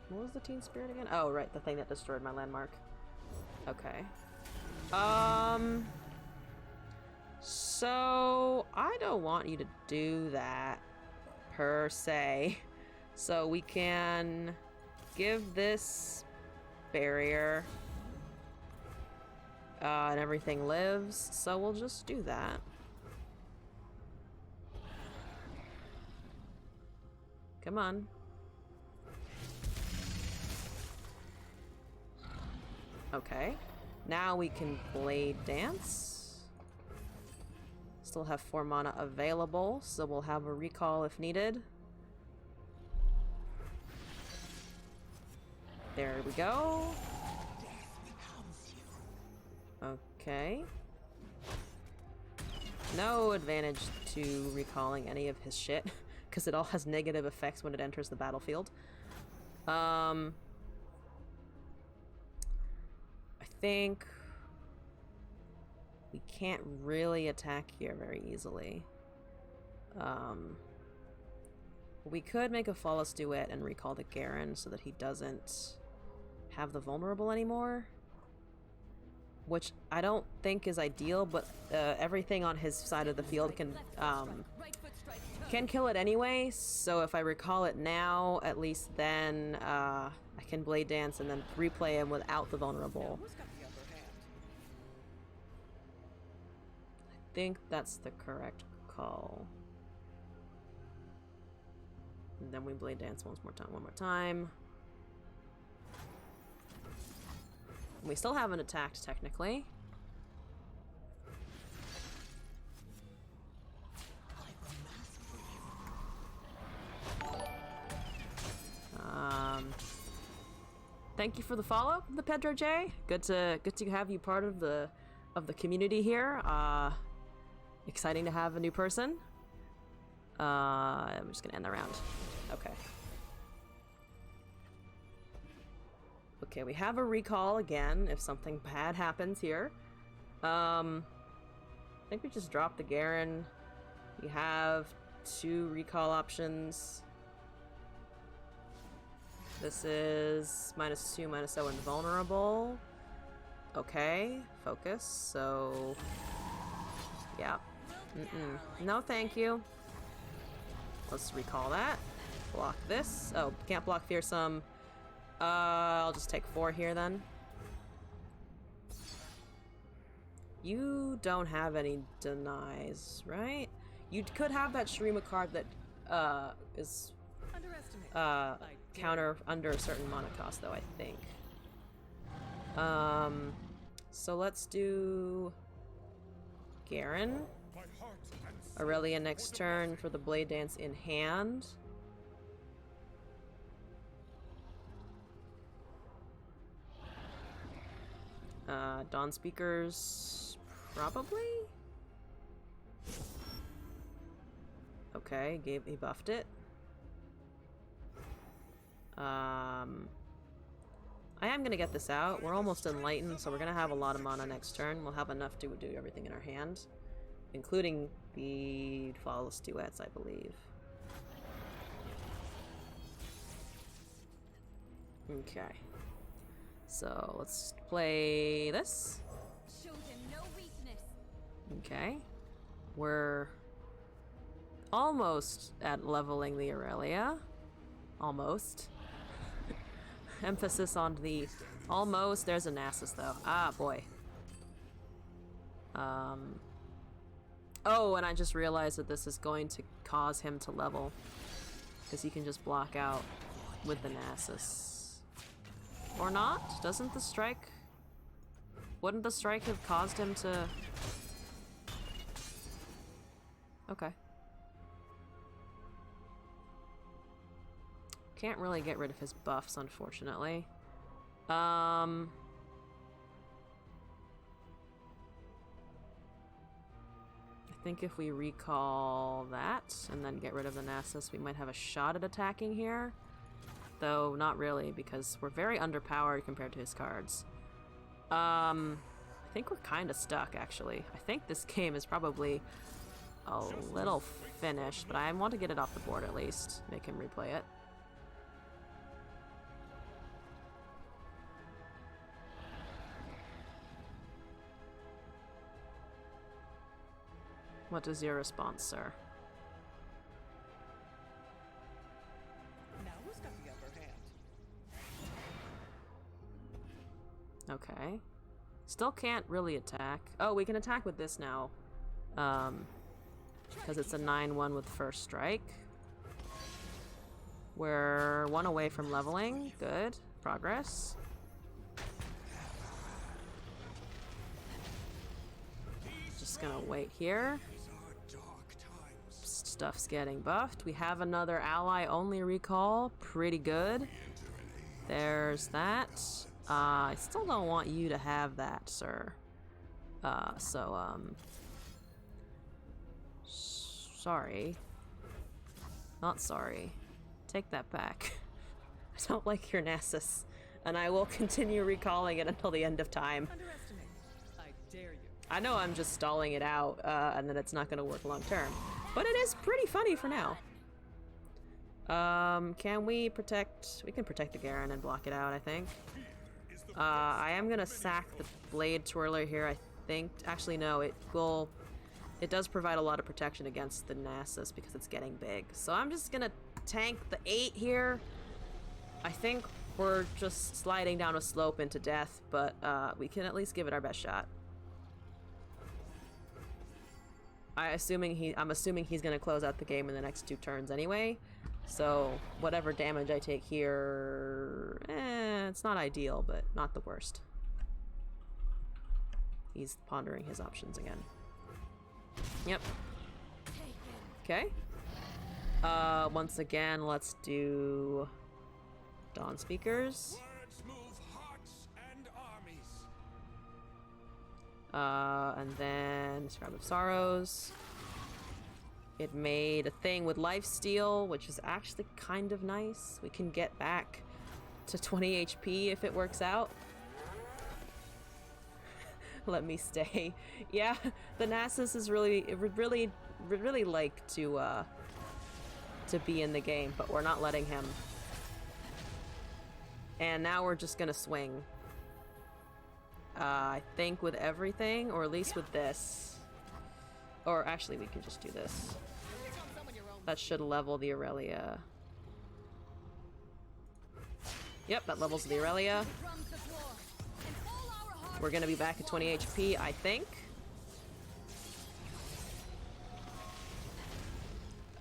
What was the Teen Spirit again? Oh, right, the thing that destroyed my landmark. Okay. So, I don't want you to do that, per se. So we can give this barrier, and everything lives, so we'll just do that. Come on. Okay. Now we can Blade Dance. Still have 4 mana available, so we'll have a recall if needed. There we go. Okay. No advantage to recalling any of his shit, because it all has negative effects when it enters the battlefield. I think we can't really attack here very easily. We could make a Flawless Duet and recall the Garen so that he doesn't have the vulnerable anymore, which I don't think is ideal, but everything on his side of the field can kill it anyway, so if I recall it now, at least then I can Blade Dance and then replay him without the vulnerable. I think that's the correct call. And then we Blade Dance one more time. We still haven't attacked, technically. Thank you for the follow, the Pedro J. Good to have you part of the community here. Exciting to have a new person. I'm just gonna end the round. Okay. Okay, we have a recall again if something bad happens here. I think we just drop the Garen. We have 2 recall options. This is -2, -0 invulnerable. Okay, focus, so... yeah. No, thank you. Let's recall that. Block this. Oh, can't block fearsome. I'll just take 4 here then. You don't have any denies, right? You could have that Shurima card that is counter under a certain mana cost, though, I think. So let's do Garen. Aurelia next turn for the Blade Dance in hand. Dawn Speakers, probably? Okay, he buffed it. I am gonna get this out. We're almost enlightened, so we're gonna have a lot of mana next turn. We'll have enough to do everything in our hand, including the Flawless Duets, I believe. Okay. So let's play this. Show them no weakness. Okay. We're almost at leveling the Aurelia. Almost. Emphasis on the almost. There's a Nasus though. Ah, boy. Oh, and I just realized that this is going to cause him to level, because he can just block out with the Nasus. Or not? Doesn't the strike... wouldn't the strike have caused him to... okay. Can't really get rid of his buffs, unfortunately. I think if we recall that and then get rid of the Nasus, we might have a shot at attacking here. Though, not really, because we're very underpowered compared to his cards. I think we're kind of stuck, actually. I think this game is probably a little finished, but I want to get it off the board at least. Make him replay it. What is your response, sir? Now who's got the upper hand? Okay. Still can't really attack. Oh, we can attack with this now. Because it's a 9-1 with first strike. We're 1 away from leveling. Good. Progress. Just gonna wait here. Stuff's getting buffed. We have another ally-only recall. Pretty good. There's that. I still don't want you to have that, sir. Sorry. Not sorry. Take that back. I don't like your Nasus, and I will continue recalling it until the end of time. Underestimate. I dare you. I know I'm just stalling it out, and that it's not going to work long term. But it is pretty funny for now. Can we protect... we can protect the Garen and block it out, I think. I am going to sack the Blade Twirler here, I think. Actually, no, it will... it does provide a lot of protection against the Nasus because it's getting big. So I'm just going to tank the 8 here. I think we're just sliding down a slope into death, but we can at least give it our best shot. I'm assuming he's going to close out the game in the next 2 turns anyway. So whatever damage I take here, it's not ideal, but not the worst. He's pondering his options again. Yep. Okay. Once again, let's do Dawn Speakers. Words move hearts and armies. And then Scribe of Sorrows. It made a thing with lifesteal, which is actually kind of nice. We can get back to 20 HP if it works out. Let me stay. Yeah, the Nasus is really like to be in the game, but we're not letting him. And now we're just gonna swing. I think with everything, or at least with this. Or actually, we can just do this. That should level the Aurelia. Yep, that levels the Aurelia. We're gonna be back at 20 HP, I think.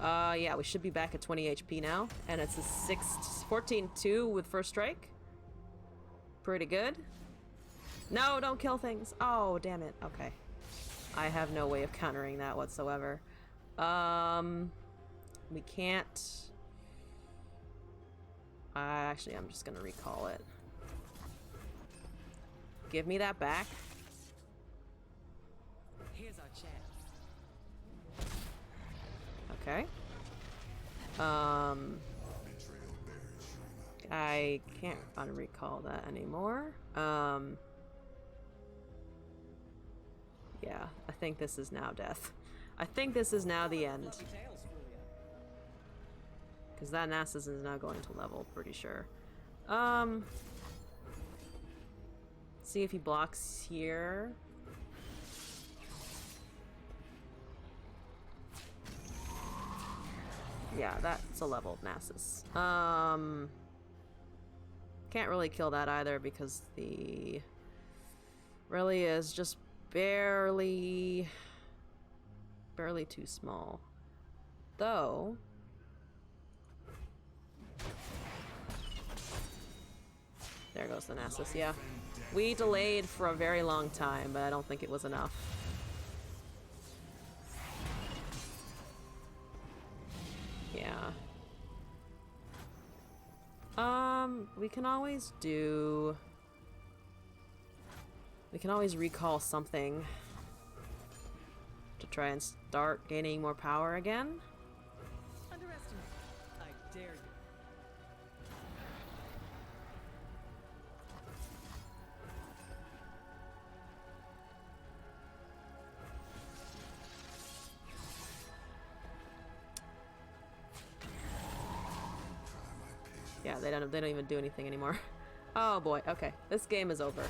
Yeah, we should be back at 20 HP now. And it's a 14-2 with first strike. Pretty good. No, don't kill things. Oh, damn it. Okay. I have no way of countering that whatsoever. We can't... actually, I'm just gonna recall it. Give me that back. Here's our chance. Okay. I can't unrecall that anymore. Yeah, I think this is now death. I think this is now the end. Because that Nasus is now going to level, pretty sure. See if he blocks here. Yeah, that's a leveled Nasus. Can't really kill that either because the Aurelia is just barely too small. Though there goes the Nasus, yeah. We delayed for a very long time, but I don't think it was enough. Yeah. We can always do... We can always recall something to try and start gaining more power again. Underestimate. I dare you. Yeah, they don't even do anything anymore. Oh boy, okay. This game is over.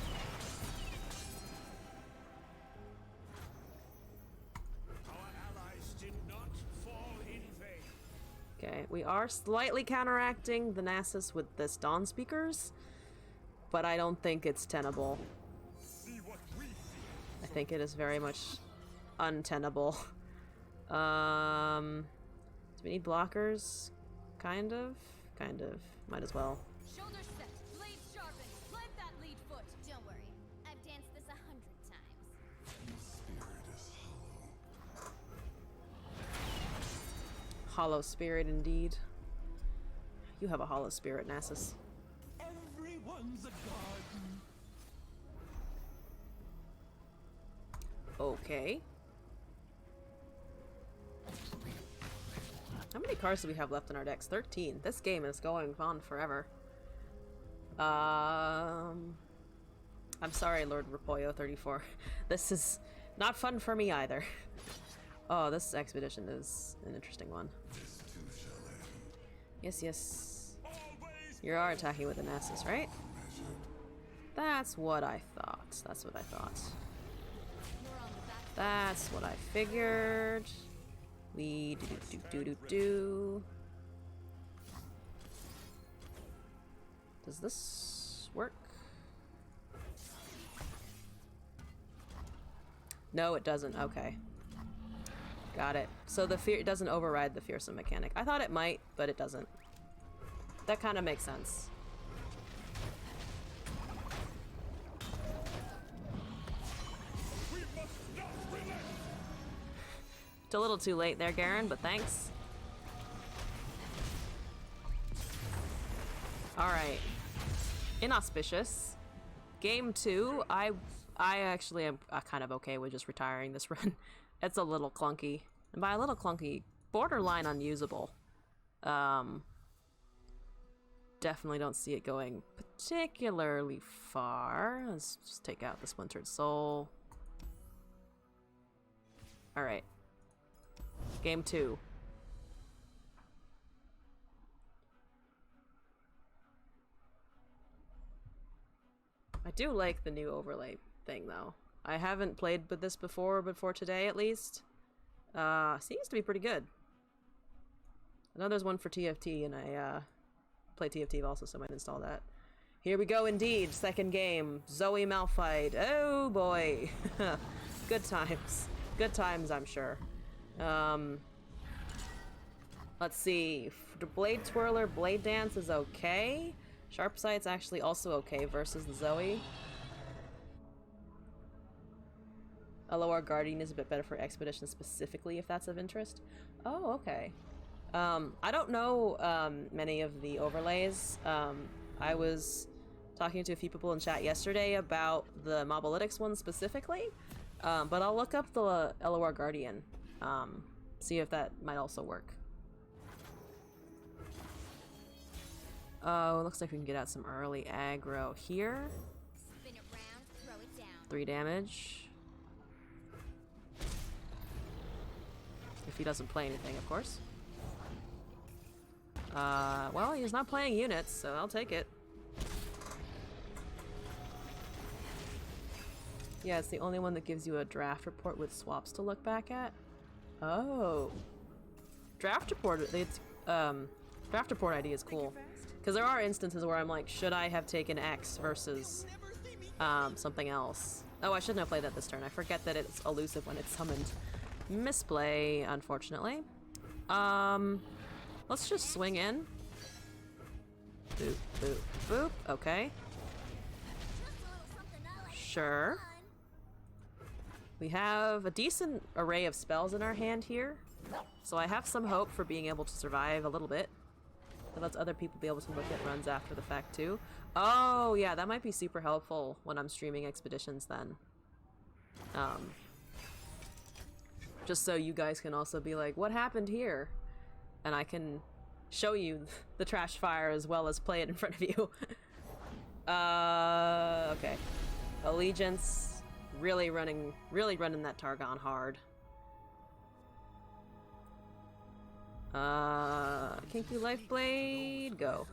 Our allies did not fall in vain. Okay, we are slightly counteracting the Nasus with this Dawn Speakers, but I don't think it's tenable. See what we feel. I think it is very much untenable. Do we need blockers? Kind of. Might as well. Shoulders set, blades sharpened, plant that lead foot. Don't worry, I've danced this 100 times. Hollow spirit indeed. You have a hollow spirit, Nasus. Everyone's a garden. Okay. How many cards do we have left in our decks? 13. This game is going on forever. I'm sorry, Lord Repollo 34. This is not fun for me either. Oh, this expedition is an interesting one. Yes. You are attacking with the Nasus, right? That's what I thought. That's what I figured. We do. Does this work? No, it doesn't. Okay. Got it. So the fear doesn't override the fearsome mechanic. I thought it might, but it doesn't. That kind of makes sense. It's a little too late there, Garen, but thanks. Alright. Inauspicious. Game 2, I actually am kind of okay with just retiring this run. It's a little clunky. And by a little clunky, borderline unusable. Definitely don't see it going particularly far. Let's just take out the Splintered Soul. Alright. Game 2. I do like the new overlay thing, though. I haven't played with this before, but for today at least. Seems to be pretty good. I know there's one for TFT, and I play TFT also, so I might install that. Here we go indeed, second game. Zoe Malphite. Oh boy. Good times. Good times, I'm sure. Let's see. The Blade Twirler, Blade Dance is okay. Sharp Sight's actually also okay versus the Zoe. LOR Guardian is a bit better for Expedition specifically, if that's of interest. Oh, okay. I don't know many of the overlays. I was talking to a few people in chat yesterday about the Mobalytics one specifically, but I'll look up the LOR Guardian, see if that might also work. Oh, it looks like we can get out some early aggro here. Spin it round, throw it down. 3 damage. If he doesn't play anything, of course. Well, he's not playing units, so I'll take it. Yeah, it's the only one that gives you a draft report with swaps to look back at. Oh. Draft report, it's, draft report ID is cool. Because there are instances where I'm like, should I have taken X versus something else? Oh, I shouldn't have played that this turn. I forget that it's elusive when it's summoned. Misplay, unfortunately. Let's just swing in. Boop, boop, boop. Okay. Sure. We have a decent array of spells in our hand here, so I have some hope for being able to survive a little bit. That lets other people be able to look at runs after the fact too. Oh yeah, that might be super helpful when I'm streaming expeditions then. Just so you guys can also be like, what happened here? And I can show you the trash fire as well as play it in front of you. Okay. Allegiance, really running that Targon hard. Kinky Lifeblade, go.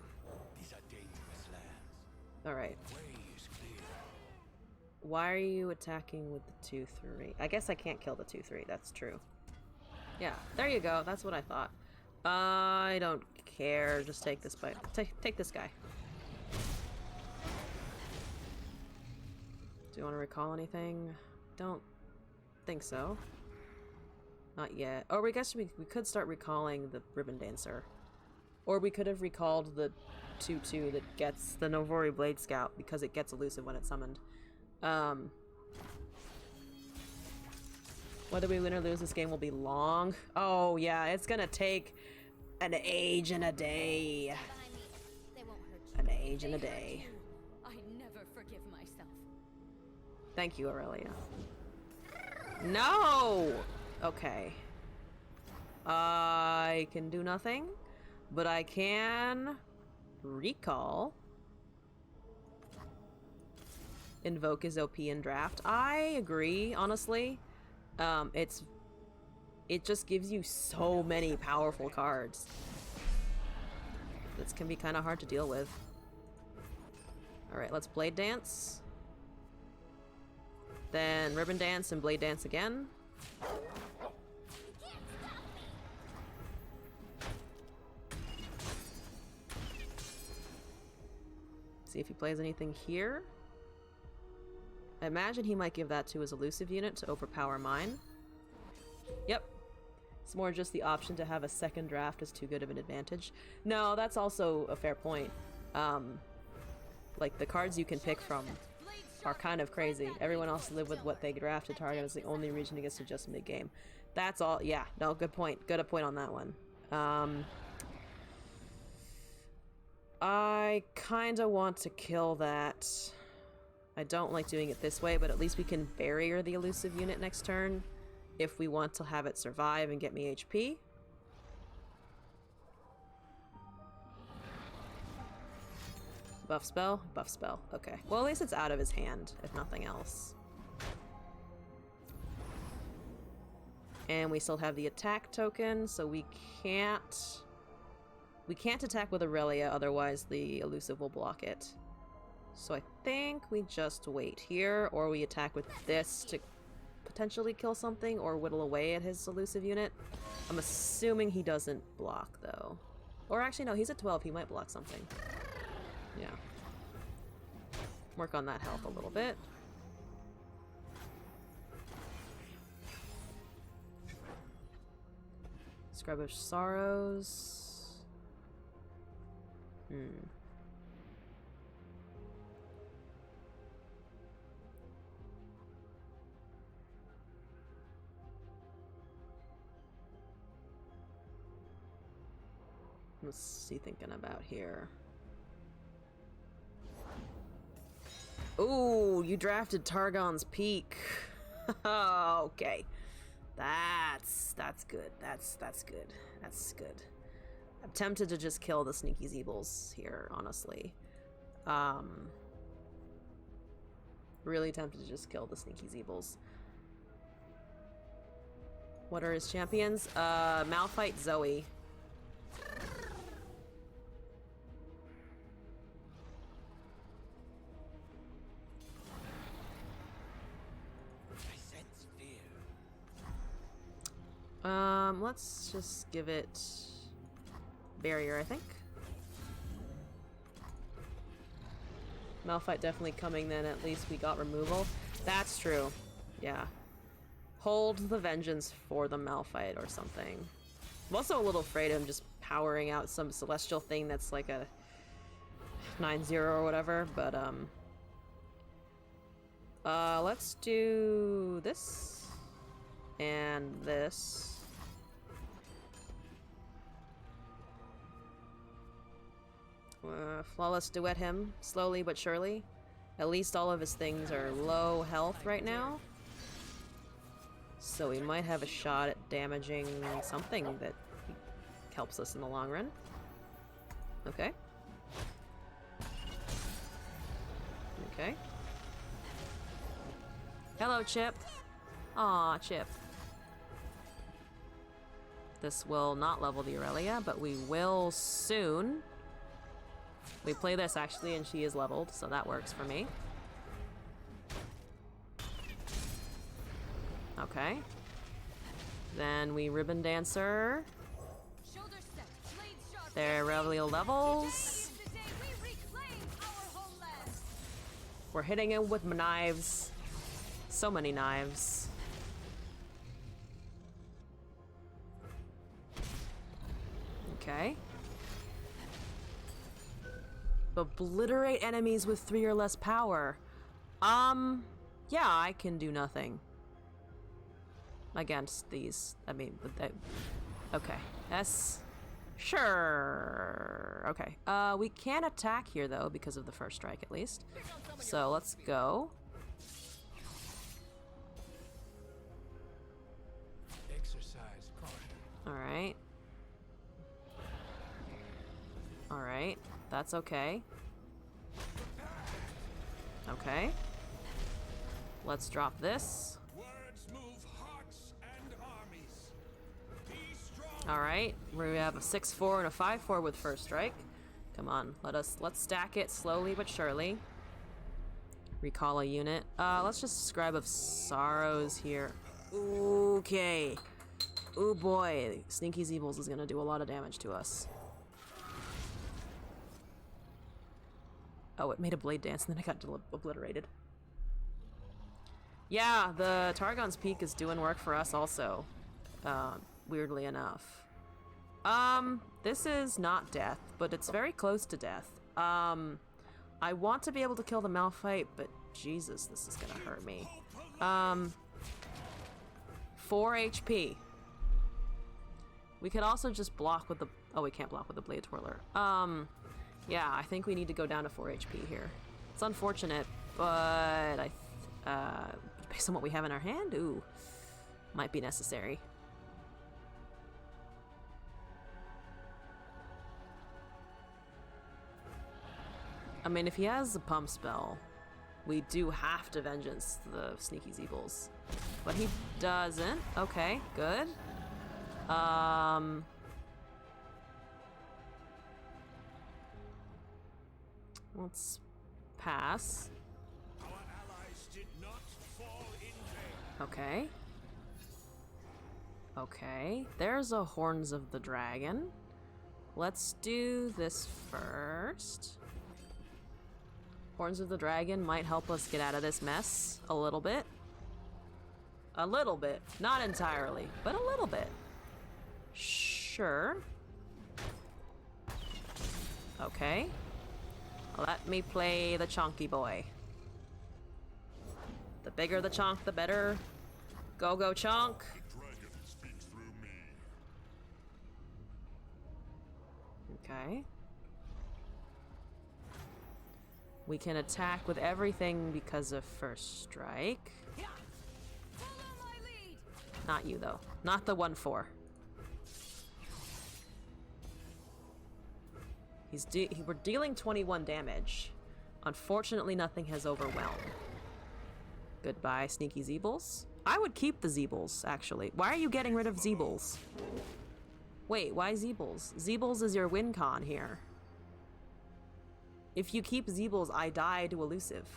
These are dangerous lands. Alright. Way is clear. Why are you attacking with the 2-3? I guess I can't kill the 2-3, that's true. Yeah, there you go, that's what I thought. I don't care, just take this bite. Take this guy. Do you want to recall anything? Don't think so. Not yet. Or we guess we could start recalling the Ribbon Dancer. Or we could have recalled the 2-2 that gets the Novori Blade Scout because it gets elusive when it's summoned. Whether we win or lose, this game will be long. Oh yeah, it's gonna take an age and a day. Behind me. They won't hurt you. An age and a day. I never forgive myself. Thank you, Aurelia. No! Okay. I can do nothing, but I can recall. Invoke is OP in draft. I agree, honestly. It just gives you so many powerful cards. This can be kind of hard to deal with. Alright, let's Blade Dance. Then Ribbon Dance and Blade Dance again. See if he plays anything here. I imagine he might give that to his elusive unit to overpower mine. Yep. It's more just the option to have a second draft is too good of an advantage. No, that's also a fair point. Like, the cards you can pick from are kind of crazy. Everyone else live with what they drafted. Target is the only region that gets to just mid-game. That's all. Yeah, no, good point. Good point on that one. I kind of want to kill that. I don't like doing it this way, but at least we can barrier the elusive unit next turn if we want to have it survive and get me HP. Buff spell? Buff spell. Okay. Well, at least it's out of his hand, if nothing else. And we still have the attack token, so we can't attack with Aurelia, otherwise the elusive will block it. So I think we just wait here, or we attack with this to potentially kill something or whittle away at his elusive unit. I'm assuming he doesn't block, though. Or actually, no, he's at 12. He might block something. Yeah. Work on that health a little bit. Scribe of Sorrows. What's he thinking about here? Ooh, you drafted Targon's Peak. Okay. That's good. That's good. That's good. I'm tempted to just kill the Sneaky Zeebles here, honestly. Really tempted to just kill the Sneaky Zeebles. What are his champions? Malphite Zoe. Let's just give it barrier, I think. Malphite definitely coming, then at least we got removal. That's true. Yeah. Hold the vengeance for the Malphite or something. I'm also a little afraid of him just powering out some celestial thing that's like a 9-0 or whatever, but let's do this and this. Flawless duet him, slowly but surely. At least all of his things are low health right now. So we might have a shot at damaging something that helps us in the long run. Okay. Okay. Hello, Chip. Aw, Chip. This will not level the Aurelia, but we will soon. We play this, actually, and she is leveled, so that works for me. Okay. Then we Ribbon Dancer. Their Aurelia levels. We're hitting him with knives. So many knives. Okay. Obliterate enemies with 3 or less power. Yeah, I can do nothing against these. I mean, okay. Yes. Sure. Okay. We can attack here, though, because of the first strike, at least. So, let's go. Exercise caution. Alright. Alright. That's okay. Okay. Let's drop this. Words move hearts and armies. Be strong. Alright. We have a 6-4 and a 5-4 with first strike. Come on. Let's stack it slowly but surely. Recall a unit. Let's just Scribe of Sorrows here. Okay. Oh boy. Sneaky Zeebles is gonna do a lot of damage to us. Oh, it made a blade dance and then I got obliterated. Yeah, the Targon's Peak is doing work for us also. Weirdly enough. This is not death, but it's very close to death. I want to be able to kill the Malphite, but Jesus, this is gonna hurt me. 4 HP. We could also just block with the... Oh, we can't block with the Blade Twirler. Yeah, I think we need to go down to 4 HP here. It's unfortunate, but based on what we have in our hand, ooh, might be necessary. I mean, if he has the pump spell, we do have to Vengeance the Sneaky Zeebles. But he doesn't. Okay, good. Let's pass. Our allies did not fall in vain. Okay. Okay, there's a Horns of the Dragon. Let's do this first. Horns of the Dragon might help us get out of this mess a little bit. A little bit. Not entirely, but a little bit. Sure. Okay. Let me play the chonky boy. The bigger the chonk, the better. Go, go, chonk. The dragon speaks through me. Okay. We can attack with everything because of first strike. Follow my lead. Not you, though. Not the 1/4. We're dealing 21 damage. Unfortunately, nothing has overwhelmed. Goodbye, Sneaky Zeebles. I would keep the Zeebles, actually. Why are you getting rid of Zeebles? Wait, why Zeebles? Zeebles is your win con here. If you keep Zeebles, I die to elusive.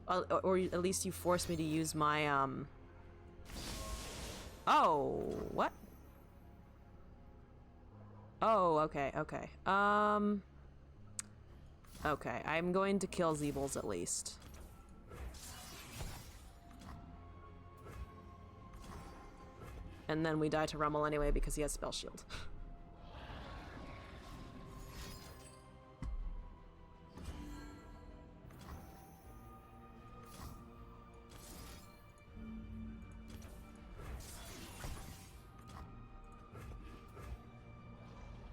Or at least you force me to use my, Oh, what? Oh, okay, okay. Okay, I'm going to kill Zeebles at least. And then we die to Rummel anyway because he has Spell Shield.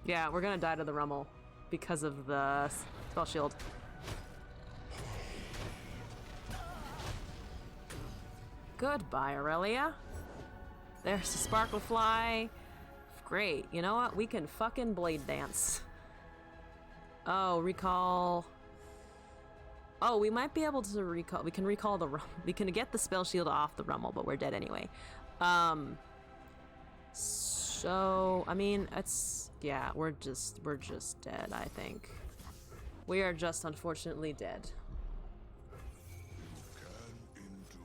Yeah, we're gonna die to the Rummel because of the Spell Shield. Goodbye, Aurelia. There's the Sparklefly. Great. You know what? We can fucking Blade Dance. Oh, recall. Oh, we might be able to recall. We can recall the Rummel. We can get the Spell Shield off the Rummel, but we're dead anyway. So, I mean, it's... Yeah, we're just dead, I think. We are just unfortunately dead. Can endure.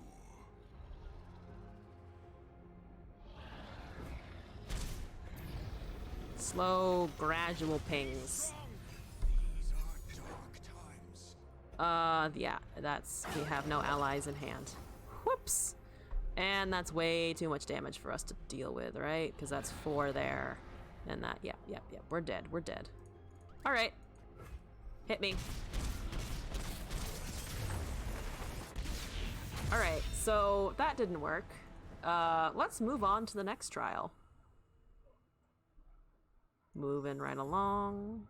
Slow, gradual pings. These are dark times. Yeah, we have no allies in hand. Whoops! And that's way too much damage for us to deal with, right? Because that's 4 there. And that, yeah. We're dead. All right. Hit me. All right, so that didn't work. Let's move on to the next trial. Moving right along.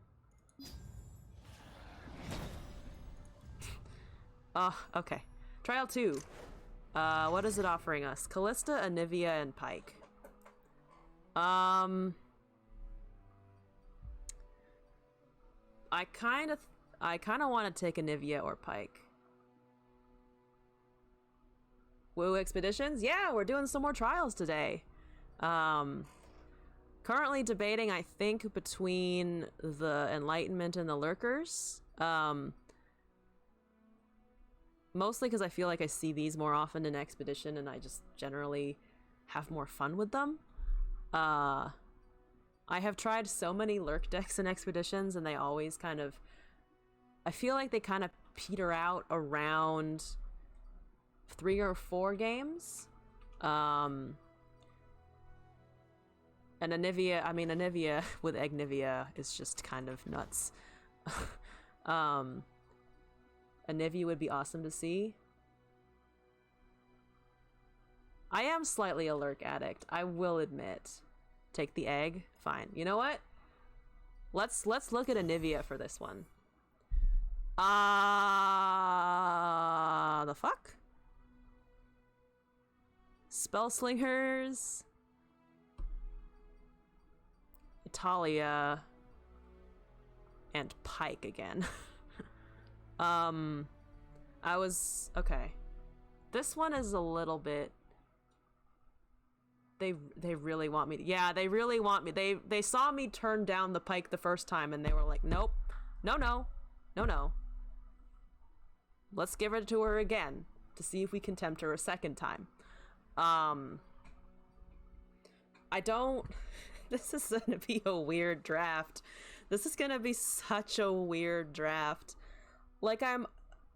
Okay. Trial 2. What is it offering us? Callista, Anivia, and Pike. I kind of want to take Anivia or Pike. Woo Expeditions? Yeah, we're doing some more trials today. Currently debating, I think, between the Enlightenment and the Lurkers. Mostly because I feel like I see these more often in Expedition and I just generally have more fun with them. I have tried so many Lurk decks in Expeditions and they always kind of... I feel like they kind of peter out around 3 or 4 games. And Anivia with Egnivia is just kind of nuts. Anivia would be awesome to see. I am slightly a lurk addict, I will admit. Take the egg? Fine. You know what? Let's look at Anivia for this one. The fuck? Spellslingers. Italia. And Pike again. Okay. This one is a little bit... They really want me. Yeah, they really want me. They saw me turn down the Pike the first time and they were like, nope. No. Let's give it to her again to see if we can tempt her a second time. I don't... This is gonna be a weird draft. This is gonna be such a weird draft. Like,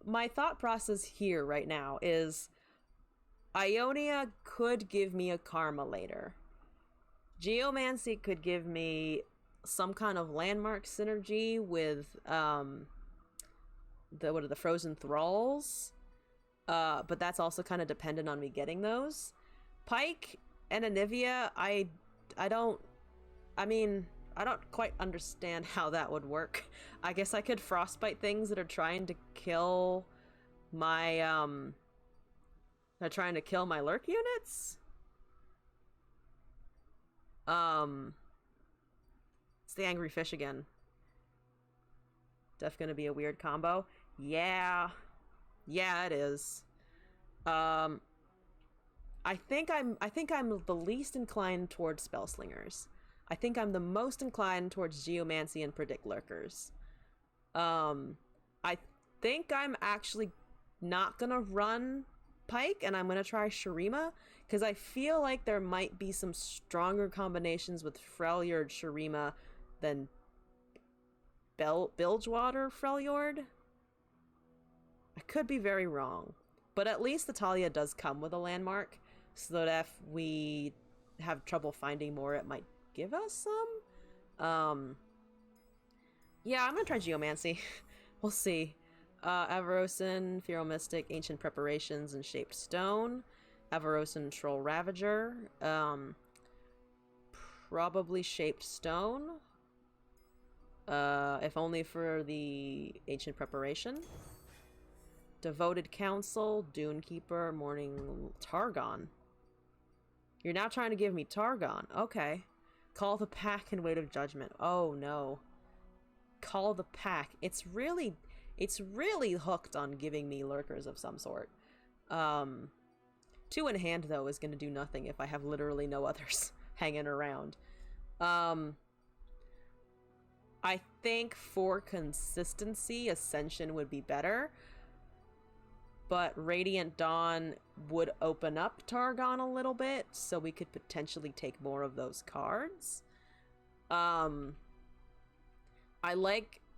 my thought process here right now is Ionia could give me a karma later. Geomancy could give me some kind of landmark synergy with the Frozen Thralls. But that's also kind of dependent on me getting those. Pike and Anivia, I don't quite understand how that would work. I guess I could frostbite things that are trying to kill my lurk units. It's the angry fish again. Def gonna be a weird combo. Yeah, it is. I think I'm the least inclined towards spellslingers. I think I'm the most inclined towards geomancy and predict lurkers. I think I'm actually not gonna run Pike and I'm gonna try Shurima because I feel like there might be some stronger combinations with Freljord Shurima than Bilgewater Freljord. I could be very wrong, but at least the Talia does come with a landmark, so that if we have trouble finding more, it might give us some. Yeah, I'm gonna try Geomancy. We'll see. Avarosan, Feral Mystic, Ancient Preparations, and Shaped Stone. Avarosan, Troll Ravager. Probably Shaped Stone. If only for the Ancient Preparation. Devoted Council, Dune Keeper, Morning Targon. You're now trying to give me Targon. Okay. Call the Pack and Weight of Judgment. Oh no. Call the Pack. It's really hooked on giving me lurkers of some sort. 2 in hand though is gonna do nothing if I have literally no others hanging around. I think for consistency, Ascension would be better. But Radiant Dawn would open up Targon a little bit, so we could potentially take more of those cards. I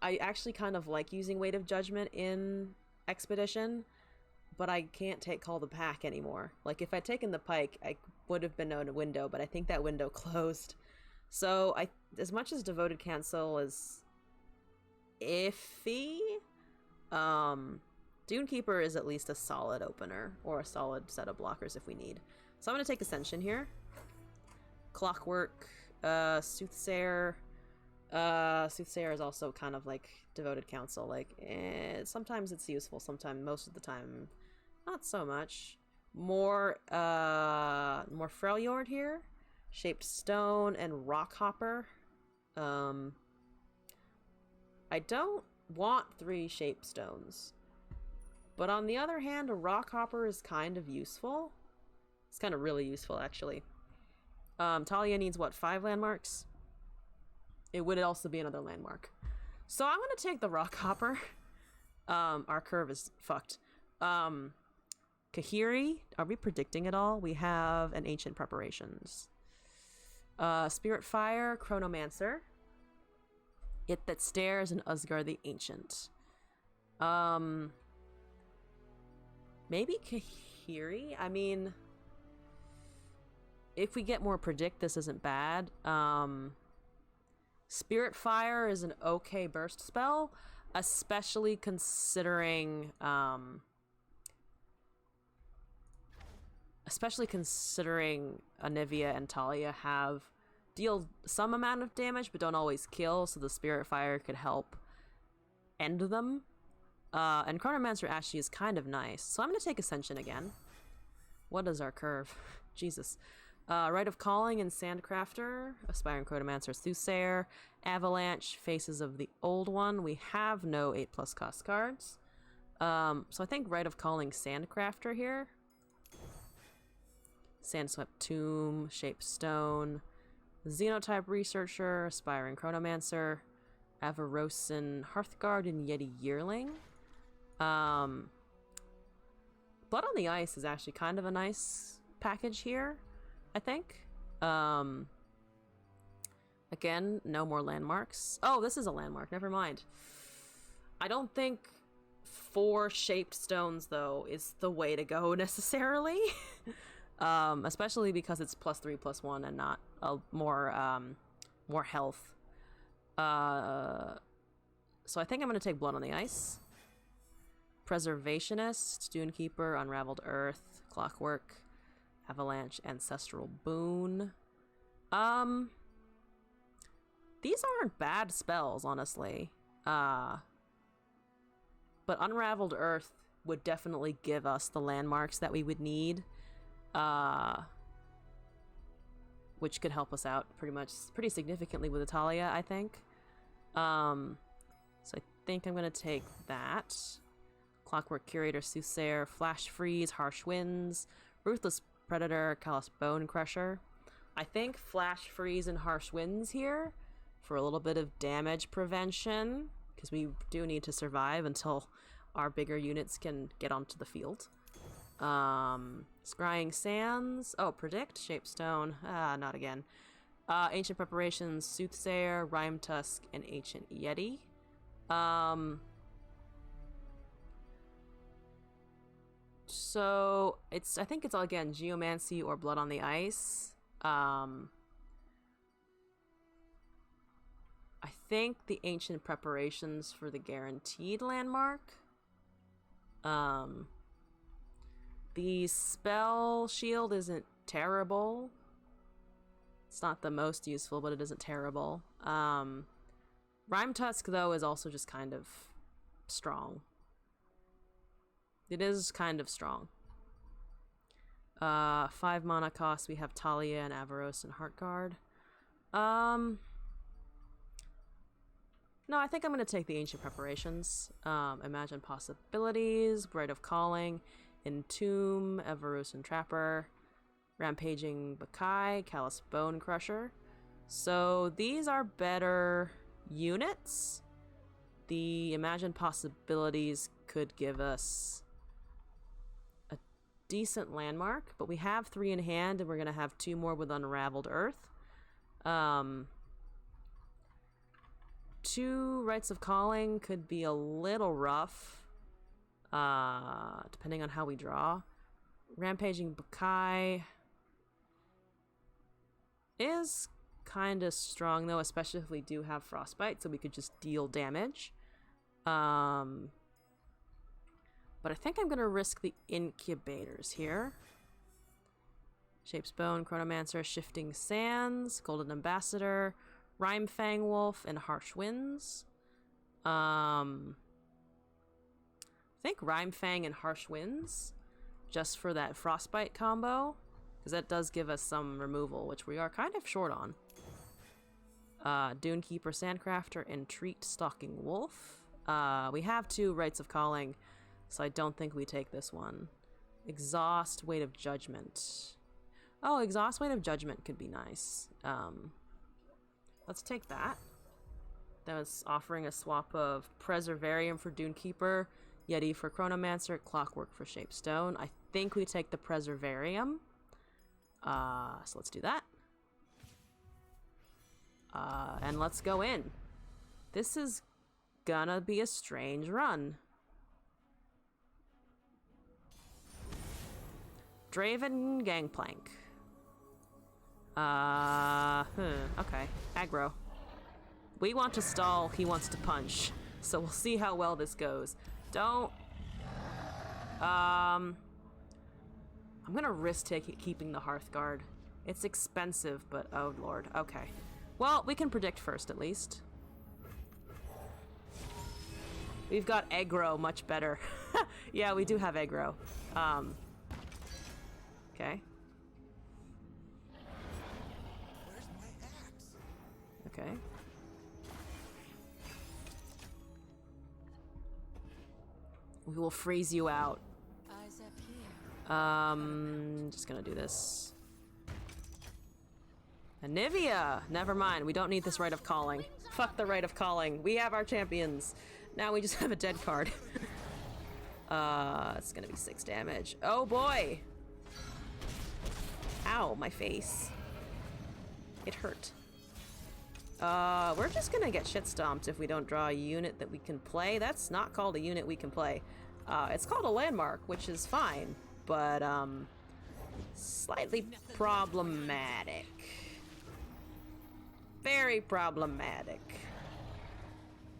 actually kind of like using Weight of Judgment in Expedition, but I can't take Call the Pack anymore. Like, if I'd taken the Pike, I would have been in a window, but I think that window closed. So, as much as Devoted Cancel is iffy, Dune Keeper is at least a solid opener, or a solid set of blockers if we need. So I'm going to take Ascension here. Clockwork, Soothsayer. Soothsayer is also kind of like Devoted Council. Like, sometimes it's useful, sometimes, most of the time, not so much. More Freljord here. Shaped Stone and Rockhopper. I don't want 3 Shaped Stones. But on the other hand, a Rockhopper is kind of useful. It's kind of really useful, actually. Talia needs, what, 5 landmarks? It would also be another landmark. So I'm going to take the Rockhopper. Our curve is fucked. Kahiri, are we predicting it all? We have an Ancient Preparations. Spirit Fire, Chronomancer. It That Stares, and Usgar the Ancient. Maybe Kahiri? I mean, if we get more predict, this isn't bad. Spirit Fire is an okay burst spell, especially considering especially considering Anivia and Talia deal some amount of damage but don't always kill, so the Spirit Fire could help end them. And Chronomancer actually is kind of nice, so I'm going to take Ascension again. What is our curve? Jesus. Rite of Calling and Sandcrafter, Aspiring Chronomancer, Soothsayer, Avalanche, Faces of the Old One. We have no 8+ cost cards. So I think Rite of Calling, Sandcrafter here. Sandswept Tomb, Shaped Stone, Xenotype Researcher, Aspiring Chronomancer, Avarosan Hearthguard, and Yeti Yearling. Blood on the Ice is actually kind of a nice package here, I think. Again, no more landmarks. Oh, this is a landmark. Never mind. I don't think 4 shaped stones, though, is the way to go necessarily. Especially because it's +3/+1 and not more health. So I think I'm going to take Blood on the Ice. Preservationist, Dunekeeper, Unraveled Earth, Clockwork, Avalanche, Ancestral Boon. These aren't bad spells, honestly. But Unraveled Earth would definitely give us the landmarks that we would need. Which could help us out pretty significantly with Italia, I think. So I think I'm going to take that. Clockwork Curator, Soothsayer, Flash Freeze, Harsh Winds, Ruthless Predator, Callous Bone Crusher. I think Flash Freeze and Harsh Winds here for a little bit of damage prevention, because we do need to survive until our bigger units can get onto the field. Scrying Sands. Oh, Predict, Shapestone. Not again. Ancient Preparations, Soothsayer, Rime Tusk, and Ancient Yeti. So I think it's all, again, Geomancy or Blood on the Ice. I think the Ancient Preparations for the guaranteed landmark. The Spell Shield isn't terrible. It's not the most useful, but it isn't terrible. Rime Tusk, though, is also just kind of strong. It is kind of strong. 5 mana cost, we have Talia and Avaros and Heartguard. No, I think I'm going to take the Ancient Preparations. Imagine Possibilities, Rite of Calling, Entomb, Avarosan Trapper, Rampaging Bakai, Callous Bone Crusher. So these are better units. The Imagine Possibilities could give us a decent landmark, but we have 3 in hand, and we're going to have 2 more with Unraveled Earth. 2 Rites of Calling could be a little rough, depending on how we draw. Rampaging Bakai is kind of strong, though, especially if we do have Frostbite, so we could just deal damage. But I think I'm going to risk the Incubators here. Shapes Bone, Chronomancer, Shifting Sands, Golden Ambassador, Rime Fang Wolf, and Harsh Winds. I think Rime Fang and Harsh Winds, just for that Frostbite combo, because that does give us some removal, which we are kind of short on. Dunekeeper, Sandcrafter, and Treat Stalking Wolf. We have 2 Rites of Calling, so I don't think we take this one. Exhaust, Weight of Judgment. Oh, Exhaust, Weight of Judgment could be nice. Let's take that. That was offering a swap of Preservarium for Dunekeeper, Yeti for Chronomancer, Clockwork for Shapestone. I think we take the Preservarium. So let's do that. And let's go in. This is gonna be a strange run. Draven Gangplank. Okay. Aggro. We want to stall, he wants to punch. So we'll see how well this goes. Don't... I'm gonna risk keeping the Hearthguard. It's expensive, but oh lord. Okay. Well, we can predict first at least. We've got aggro much better. Yeah, we do have aggro. Okay. Where's my axe? Okay. We will freeze you out. Eyes up here. Just gonna do this. Anivia! Never mind, we don't need this Rite of Calling. Fuck the Rite of Calling. We have our champions. Now we just have a dead card. It's gonna be 6 damage. Oh boy! Ow, my face. It hurt. We're just gonna get shit stomped if we don't draw a unit that we can play. That's not called a unit we can play. It's called a landmark, which is fine, but, slightly problematic. Very problematic.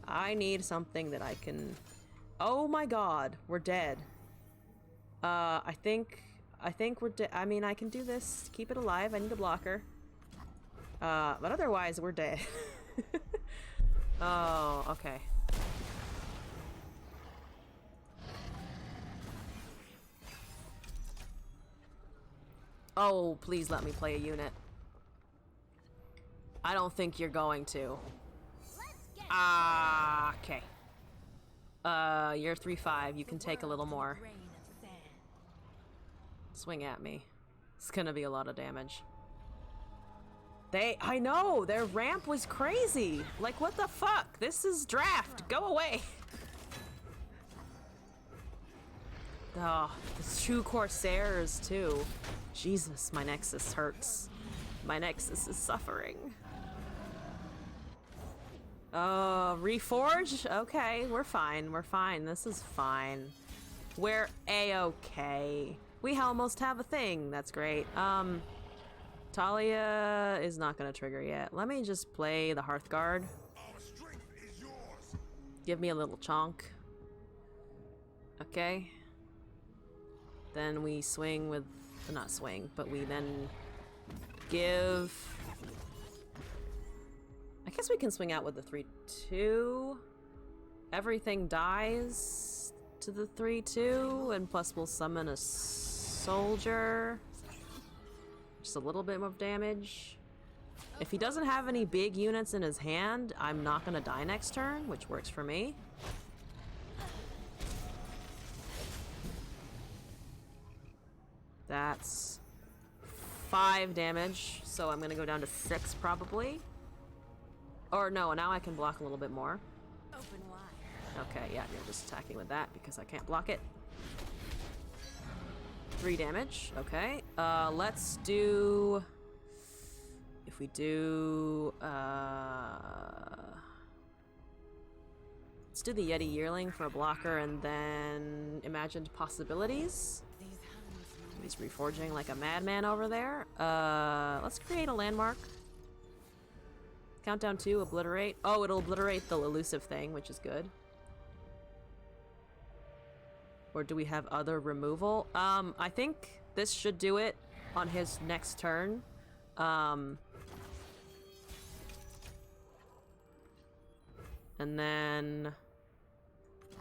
I need something that I can... Oh my god, we're dead. I think we're dead. I mean, I can do this to keep it alive. I need a blocker. But otherwise, we're dead. Oh, okay. Oh, please let me play a unit. I don't think you're going to. Okay. You're 3-5. You can take a little more. Swing at me. It's gonna be a lot of damage. I know! Their ramp was crazy! Like, what the fuck? This is draft! Go away! Oh, the 2 Corsairs, too. Jesus, my Nexus hurts. My Nexus is suffering. Reforge? Okay, we're fine. We're fine. This is fine. We're A-okay. We almost have a thing. That's great. Talia is not gonna trigger yet. Let me just play the Hearthguard. Our strength is yours. Give me a little chonk. Okay. Then we swing with... Not swing, but we then give... I guess we can swing out with the 3-2. Everything dies to the 3-2, and plus we'll summon a soldier. Just a little bit of damage. If he doesn't have any big units in his hand, I'm not gonna die next turn, which works for me. That's 5 damage, so I'm gonna go down to 6 probably. Or no, now I can block a little bit more. Open wide. Okay, yeah, you're just attacking with that because I can't block it. 3 damage, okay. Let's do... If we do... Let's do the Yeti Yearling for a blocker and then Imagined Possibilities. He's reforging like a madman over there. Let's create a landmark. Countdown 2, obliterate. Oh, it'll obliterate the elusive thing, which is good. Or do we have other removal? I think this should do it on his next turn. And then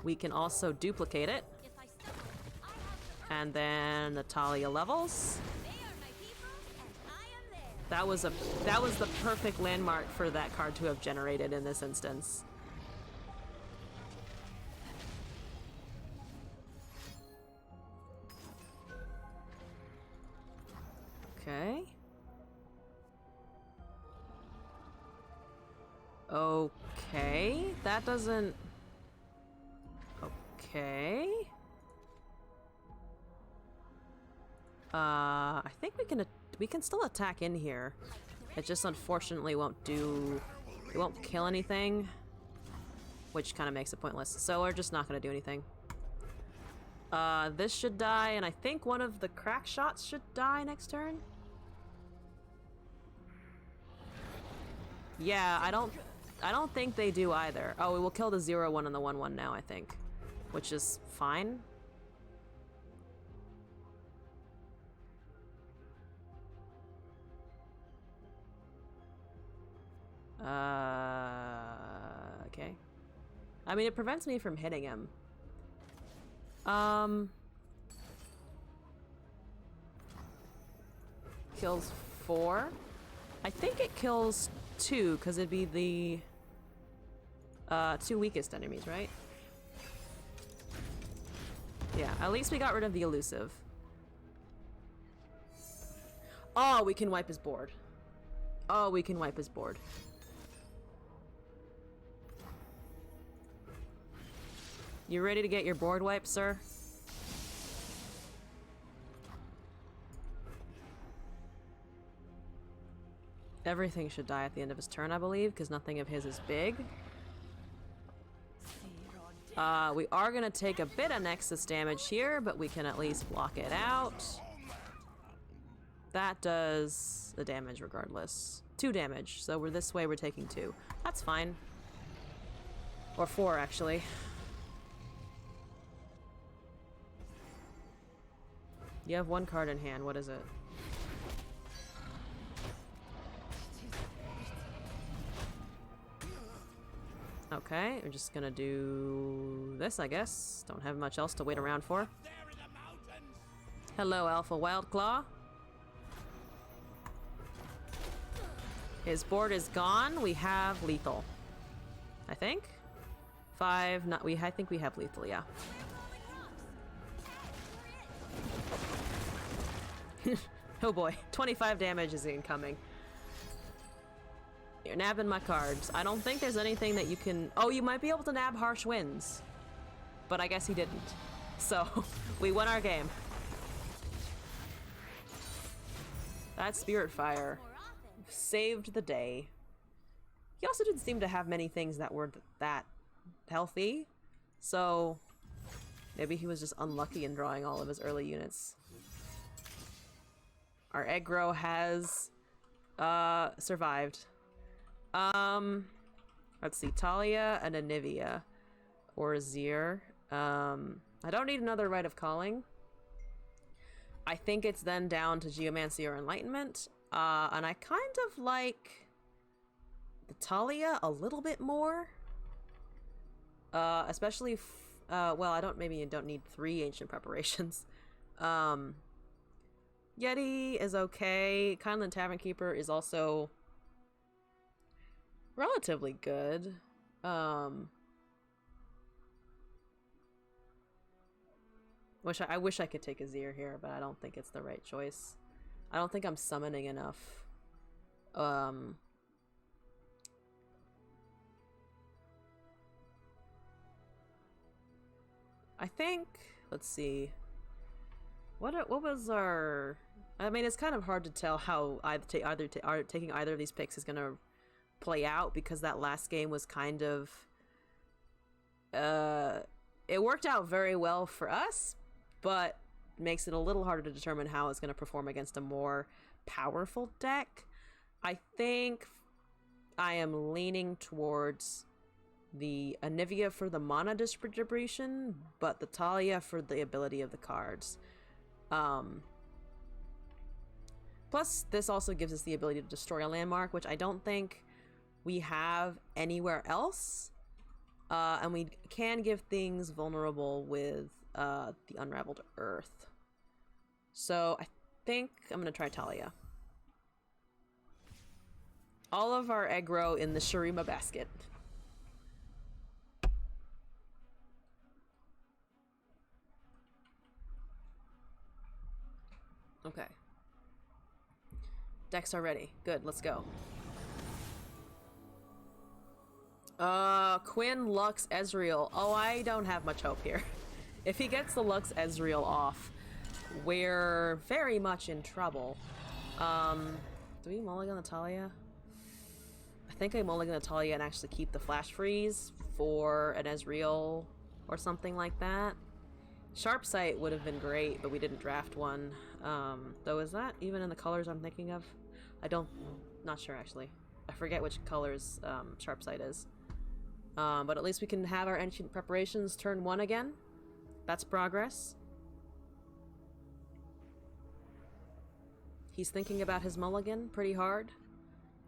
we can also duplicate it. If I stumble, I have the And then Natalia levels. They are my people, and I am theirs. That was the perfect landmark for that card to have generated in this instance. Okay. Okay. That doesn't... Okay. I think we can still attack in here. It just unfortunately won't do... It won't kill anything. Which kind of makes it pointless. So we're just not going to do anything. This should die, and I think one of the crack shots should die next turn. Yeah, I don't think they do either. Oh, we will kill the 0-1 and the 1-1 now, I think. Which is fine. Okay. I mean, it prevents me from hitting him. Kills 4. I think it kills 2, because it'd be the 2 weakest enemies, right? Yeah, at least we got rid of the elusive. Oh, we can wipe his board. Oh, we can wipe his board. You ready to get your board wiped, sir? Everything should die at the end of his turn, I believe, because nothing of his is big. We are gonna take a bit of Nexus damage here, but we can at least block it out. That does the damage regardless. 2 damage, so we're this way, we're taking 2. That's fine. Or 4, actually. You have 1 card in hand, what is it? Okay, we're just gonna do this, I guess. Don't have much else to wait around for. Hello, Alpha Wildclaw. His board is gone. We have lethal. I think? 5, not I think we have lethal, yeah. Oh boy, 25 damage is incoming. You're nabbing my cards. I don't think there's anything that you can... Oh, you might be able to nab Harsh Winds. But I guess he didn't. So, we won our game. That Spirit Fire saved the day. He also didn't seem to have many things that were that healthy. So, maybe he was just unlucky in drawing all of his early units. Our aggro has survived. Let's see, Talia and Anivia. Or Azir. I don't need another Rite of Calling. I think it's then down to Geomancy or Enlightenment. And I kind of like the Talia a little bit more. Especially, well, maybe you don't need 3 Ancient Preparations. Yeti is okay. Kindland Tavern Keeper is also relatively good. I wish I could take Azir here, but I don't think it's the right choice. I don't think I'm summoning enough. I think, let's see. What was our... I mean, it's kind of hard to tell how taking either of these picks is going to play out, because that last game was kind of... it worked out very well for us, but makes it a little harder to determine how it's going to perform against a more powerful deck. I think I am leaning towards the Anivia for the mana distribution, but the Talia for the ability of the cards. Plus, this also gives us the ability to destroy a landmark, which I don't think we have anywhere else. And we can give things vulnerable with the Unraveled Earth. So I think I'm going to try Talia. All of our aggro in the Shurima basket. Okay. Decks are ready. Good, let's go. Quinn, Lux, Ezreal. Oh, I don't have much hope here. If he gets the Lux Ezreal off, we're very much in trouble. Do we mulligan the Talia? I think I mulligan the Talia and actually keep the Flash Freeze for an Ezreal or something like that. Sharp Sight would have been great, but we didn't draft one. Though, is that even in the colors I'm thinking of? Not sure actually. I forget which colors Sharp Sight is. But at least we can have our Ancient Preparations turn 1 again. That's progress. He's thinking about his mulligan pretty hard.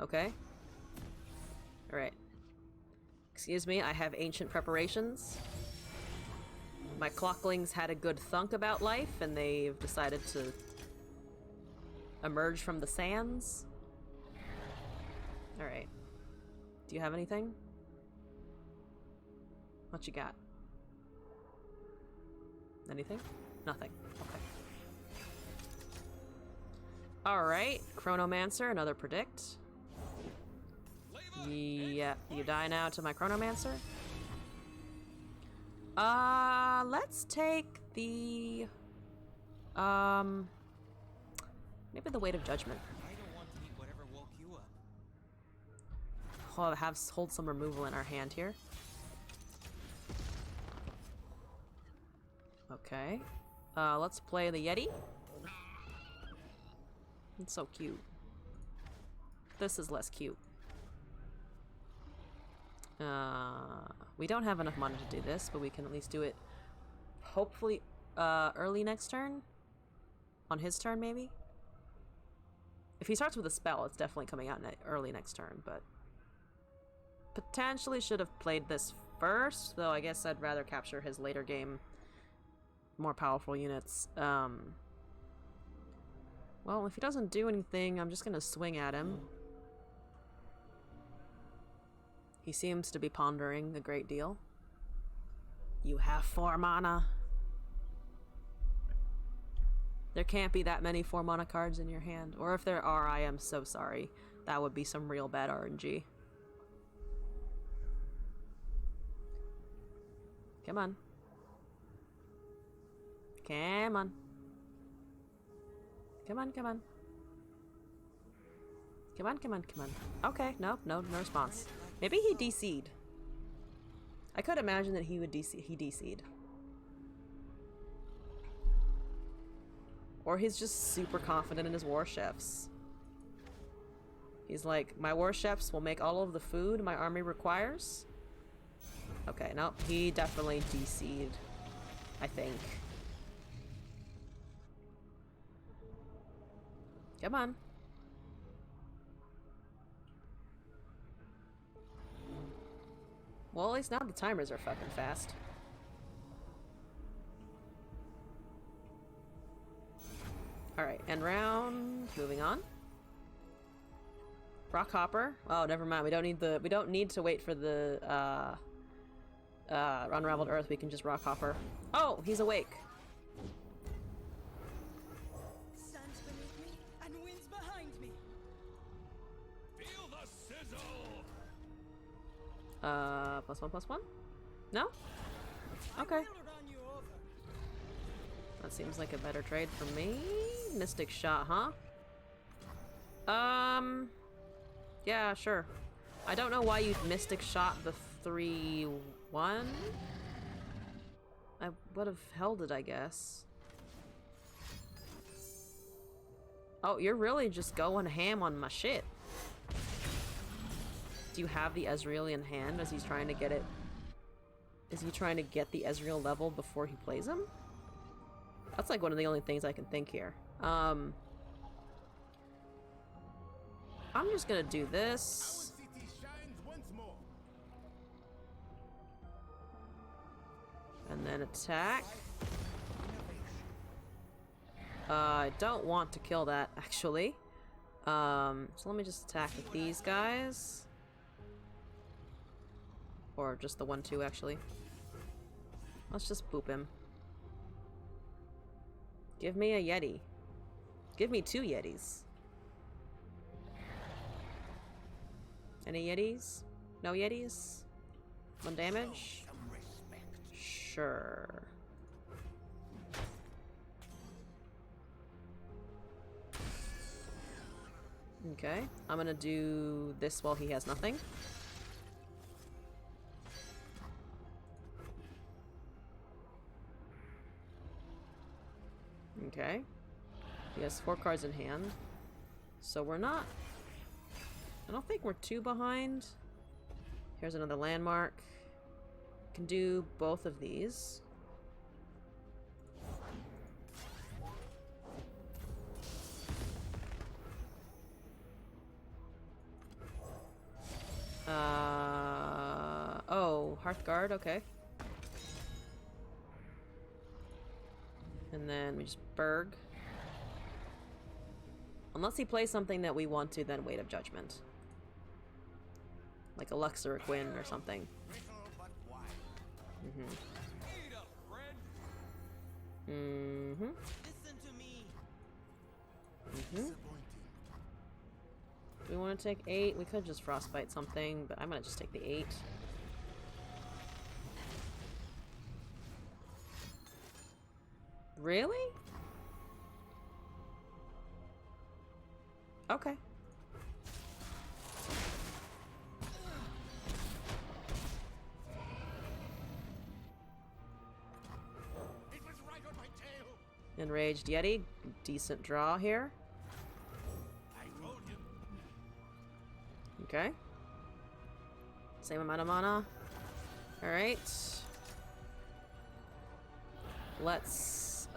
Okay. Alright. Excuse me, I have ancient preparations. My clocklings had a good thunk about life, and they've decided to emerge from the sands. Alright. Do you have anything? What you got? Anything? Nothing. Okay. Alright. Chronomancer, another predict. Yeah, you die now to my Chronomancer. Let's take the... maybe the Weight of Judgment. I don't want to eat whatever woke you up. Oh, hold some removal in our hand here. Okay. Let's play the Yeti. It's so cute. This is less cute. We don't have enough mana to do this, but we can at least do it hopefully early next turn. On his turn, maybe? If he starts with a spell, it's definitely coming out early next turn, but potentially should have played this first, though I guess I'd rather capture his later game more powerful units. Well, if he doesn't do anything, I'm just gonna swing at him. He seems to be pondering a great deal. You have 4 mana. There can't be that many 4 mana cards in your hand. Or if there are, I am so sorry. That would be some real bad RNG. Come on. Come on. Come on, come on. Come on, come on, come on. Okay, no response. Maybe he DC'd. I could imagine that he would DC. He DC'd. Or he's just super confident in his war chefs. He's like, my war chefs will make all of the food my army requires. Okay, no, he definitely DC'd, I think. Come on. Well, at least now the timers are fucking fast. Alright, end round. Moving on. Rock Hopper. Oh, never mind. We don't need to wait for the Unraveled Earth. We can just Rock Hopper. Oh, he's awake. Sands beneath me and winds behind me. Feel the sizzle. +1/+1? No? Okay. We'll run you over. That seems like a better trade for me. Mystic Shot, huh? Yeah, sure. I don't know why you'd Mystic Shot the 3/1. I would have held it, I guess. Oh, you're really just going ham on my shit. Do you have the Ezreal in hand as he's trying to get it? Is he trying to get the Ezreal level before he plays him? That's like one of the only things I can think here. I'm just gonna do this. Our city shines once more. And then attack. I don't want to kill that, actually. So let me just attack with these guys. Or just the 1/2, actually. Let's just boop him. Give me a Yeti. Give me 2 Yetis. Any Yetis? No Yetis? 1 damage? Some respect. Sure. Okay, I'm gonna do this while he has nothing. Okay. He has 4 cards in hand. So we're not... I don't think we're too behind. Here's another landmark. Can do both of these. Oh, Hearthguard, okay. And then we just Berg. Unless he plays something that we want to, then Weight of Judgment. Like a Luxor Quinn or something. Eat up, friend. Listen to me. Do we want to take 8? We could just Frostbite something, but I'm gonna just take the 8. Really? Okay. It was right on my tail. Enraged Yeti. Decent draw here. I told him. Okay. Same amount of mana. Alright. Let's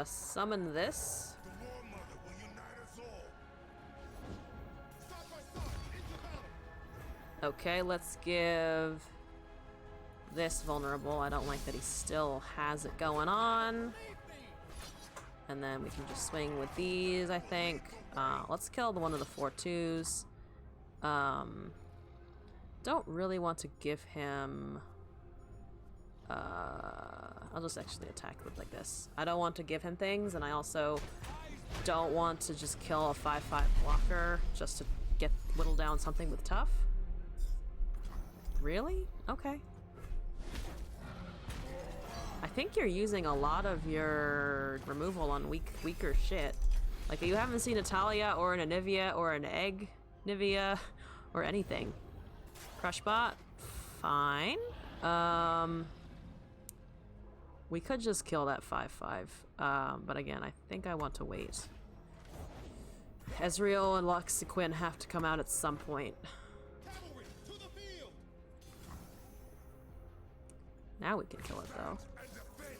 summon this. The War Mother will unite us all. Side by side, into battle. Okay, let's give this vulnerable. I don't like that he still has it going on. And then we can just swing with these, I think. Let's kill the one of the 4/2s. Don't really want to give him... I'll just actually attack with like this. I don't want to give him things, and I also don't want to just kill a 5/5 blocker just to whittle down something with tough. Really? Okay. I think you're using a lot of your removal on weaker shit. Like, you haven't seen a Talia or an Anivia or an Egg Nivea or anything. Crushbot? Fine. We could just kill that 5/5. But again, I think I want to wait. Ezreal and Luxaquin have to come out at some point. Cavalry, to the field. Now we can kill it, though. And defend.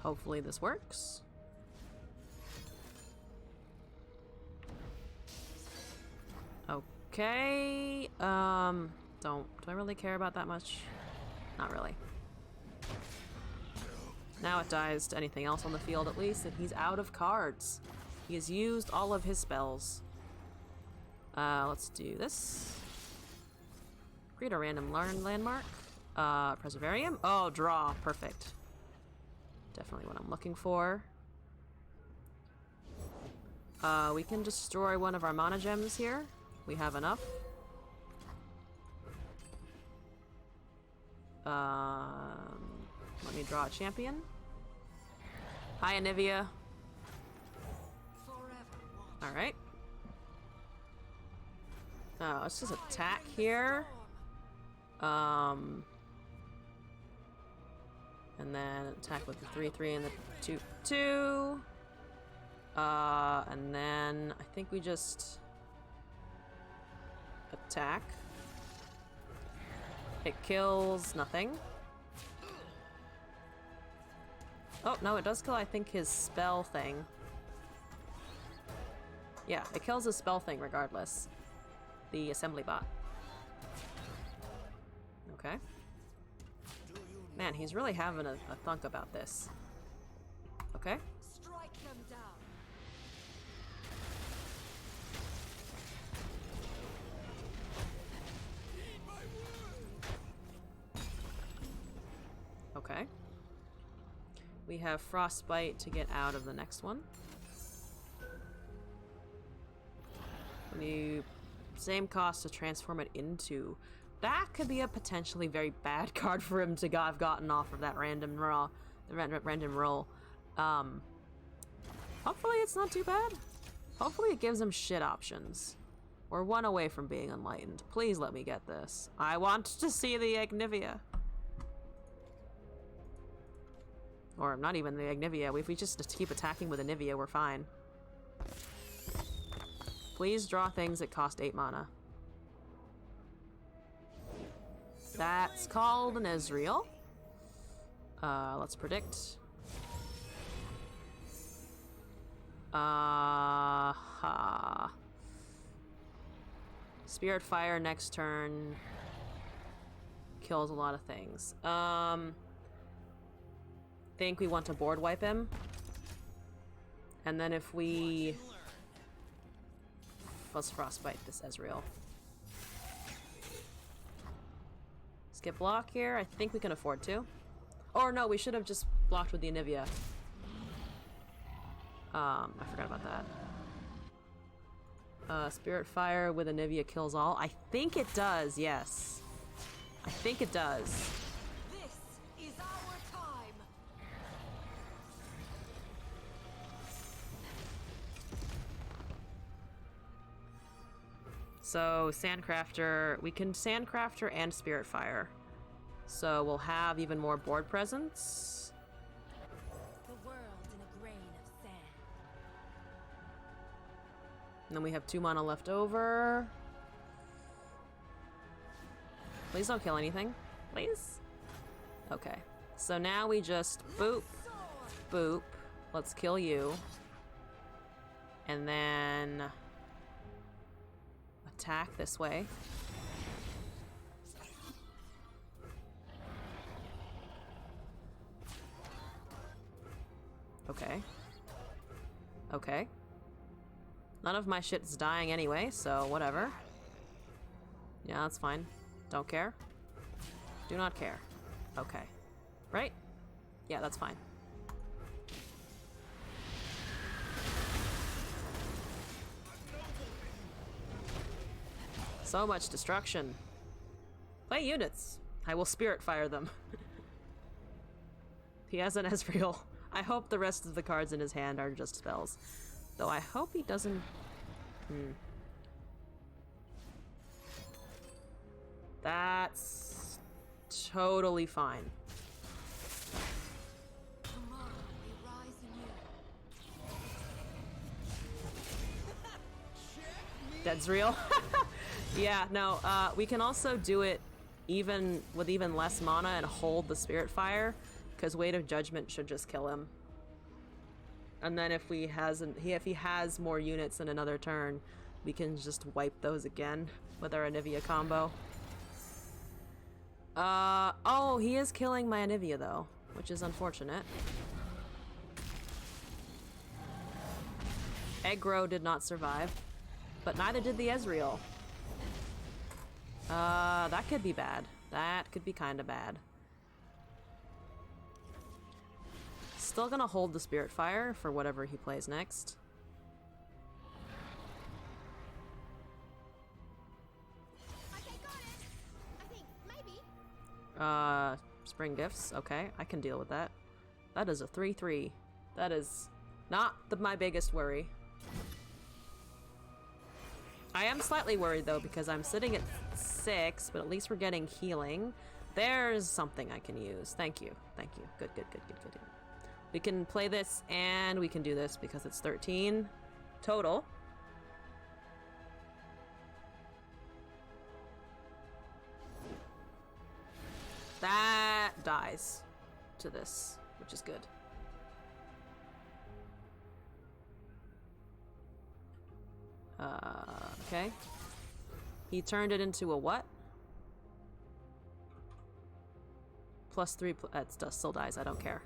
Hopefully this works. Okay. Do I really care about that much? Not really. Now it dies to anything else on the field at least, and he's out of cards. He has used all of his spells. Let's do this. Create a random landmark. Preservarium. Oh, draw. Perfect. Definitely what I'm looking for. We can destroy one of our mana gems here. We have enough. Let me draw a champion. Hi, Anivia. Alright. Let's just attack here. And then attack with the 3/3 and the 2/2. And then I think we just attack. It kills nothing. Oh, no, it does kill, I think, his spell thing. Yeah, it kills his spell thing regardless. The assembly bot. Okay. Man, he's really having a thunk about this. Okay. Strike them down. Okay. We have Frostbite to get out of the next one. The same cost to transform it into. That could be a potentially very bad card for him to have gotten off of that random roll. Hopefully it's not too bad. Hopefully it gives him shit options. We're one away from being enlightened. Please let me get this. I want to see the Agnivia. Or not even the Agnivia. If we just keep attacking with Anivia, we're fine. Please draw things that cost 8 mana. That's called an Ezreal. Let's predict. Ha. Spirit Fire next turn kills a lot of things. Think we want to board wipe him. And then if we... Let's frostbite this Ezreal. Skip block here. I think we can afford to. Or no, we should have just blocked with the Anivia. I forgot about that. Spirit Fire with Anivia kills all. I think it does, yes. I think it does. This is our time. So, Sandcrafter, we can Sandcrafter and Spirit Fire. So we'll have even more board presence. The world in a grain of sand. And then we have 2 mana left over. Please don't kill anything. Please? Okay. So now we just boop, boop. Let's kill you. And then attack this way. Okay. Okay. None of my shit's dying anyway, so whatever. Yeah, that's fine. Don't care. Do not care. Okay. Right? Yeah, that's fine. So much destruction. Play units. I will Spirit Fire them. He has an Ezreal. I hope the rest of the cards in his hand are just spells. Though I hope he doesn't... That's totally fine. Tomorrow we rise anew. Dead's real. Yeah, no, we can also do it even with even less mana and hold the Spirit Fire, because Weight of Judgment should just kill him. And then if he has more units in another turn, we can just wipe those again with our Anivia combo. Oh, he is killing my Anivia though, which is unfortunate. Aggro did not survive, but neither did the Ezreal. That could be bad. That could be kind of bad. Still gonna hold the Spirit Fire for whatever he plays next. Okay, got it. I think maybe. Spring Gifts. Okay, I can deal with that. That is a 3/3. That is not my biggest worry. I am slightly worried though because I'm sitting at 6, but at least we're getting healing. There's something I can use. Thank you. Thank you. Good, good, good, good, good. We can play this and we can do this because it's 13 total. That dies to this, which is good. Okay. He turned it into a what? +3, it still dies, I don't care.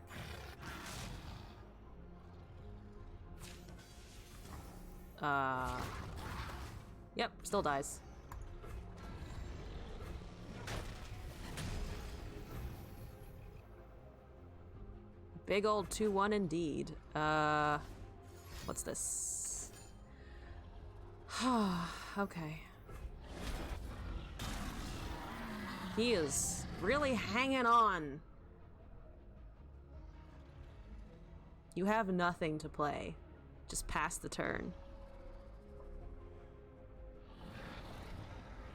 Yep, still dies. Big old 2-1 indeed. What's this? Okay. He is really hanging on. You have nothing to play. Just pass the turn.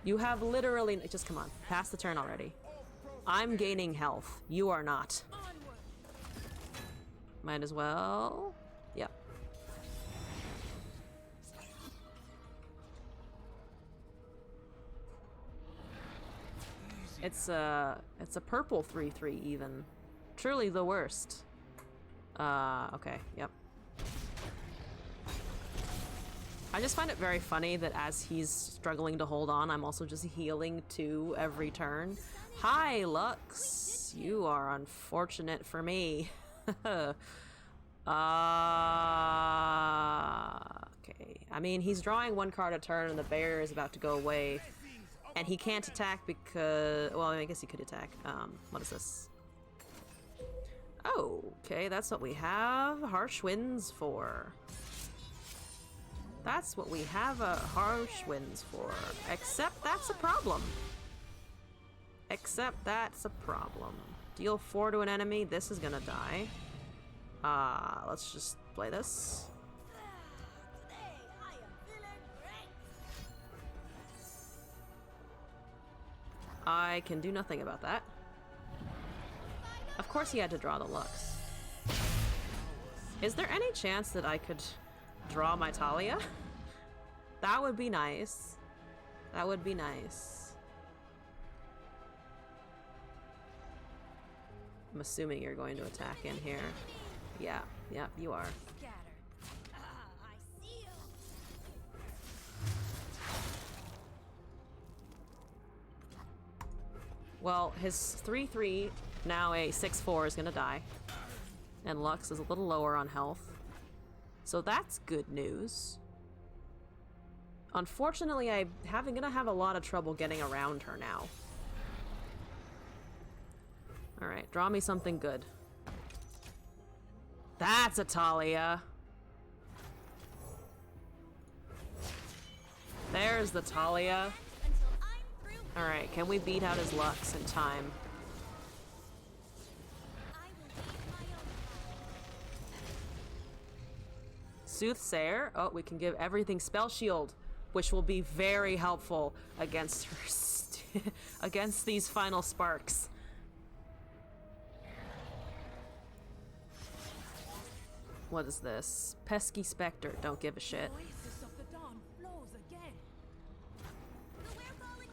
You have literally... Just come on. Pass the turn already. I'm gaining health. You are not. Might as well... Yep. It's a purple 3/3 even. Truly the worst. Okay, yep. I just find it very funny that as he's struggling to hold on, I'm also just healing too every turn. Hi, Lux. You are unfortunate for me. Okay. I mean, he's drawing one card a turn and the barrier is about to go away. And he can't attack because... Well, I guess he could attack. What is this? Oh, okay, that's what we have harsh winds for. That's what we have harsh winds for. Except that's a problem. Except that's a problem. Deal 4 to an enemy. This is gonna die. Let's just play this. Today I am feeling great. I can do nothing about that. Of course he had to draw the Lux. Is there any chance that I could draw my Talia? That would be nice. That would be nice. I'm assuming you're going to attack in here. Yeah, you are. Scatter. I see you. Well, his 3/3, now a 6/4 is gonna die. And Lux is a little lower on health. So that's good news. Unfortunately, I'm gonna have a lot of trouble getting around her now. Alright, draw me something good. That's a Talia. There's the Talia. Until I'm through. Alright, can we beat out his Lux in time? I will lead my own Soothsayer. Oh, we can give everything Spell Shield, which will be very helpful against her against these final sparks. What is this? Pesky Spectre. Don't give a shit. Oasis of the dawn flows again.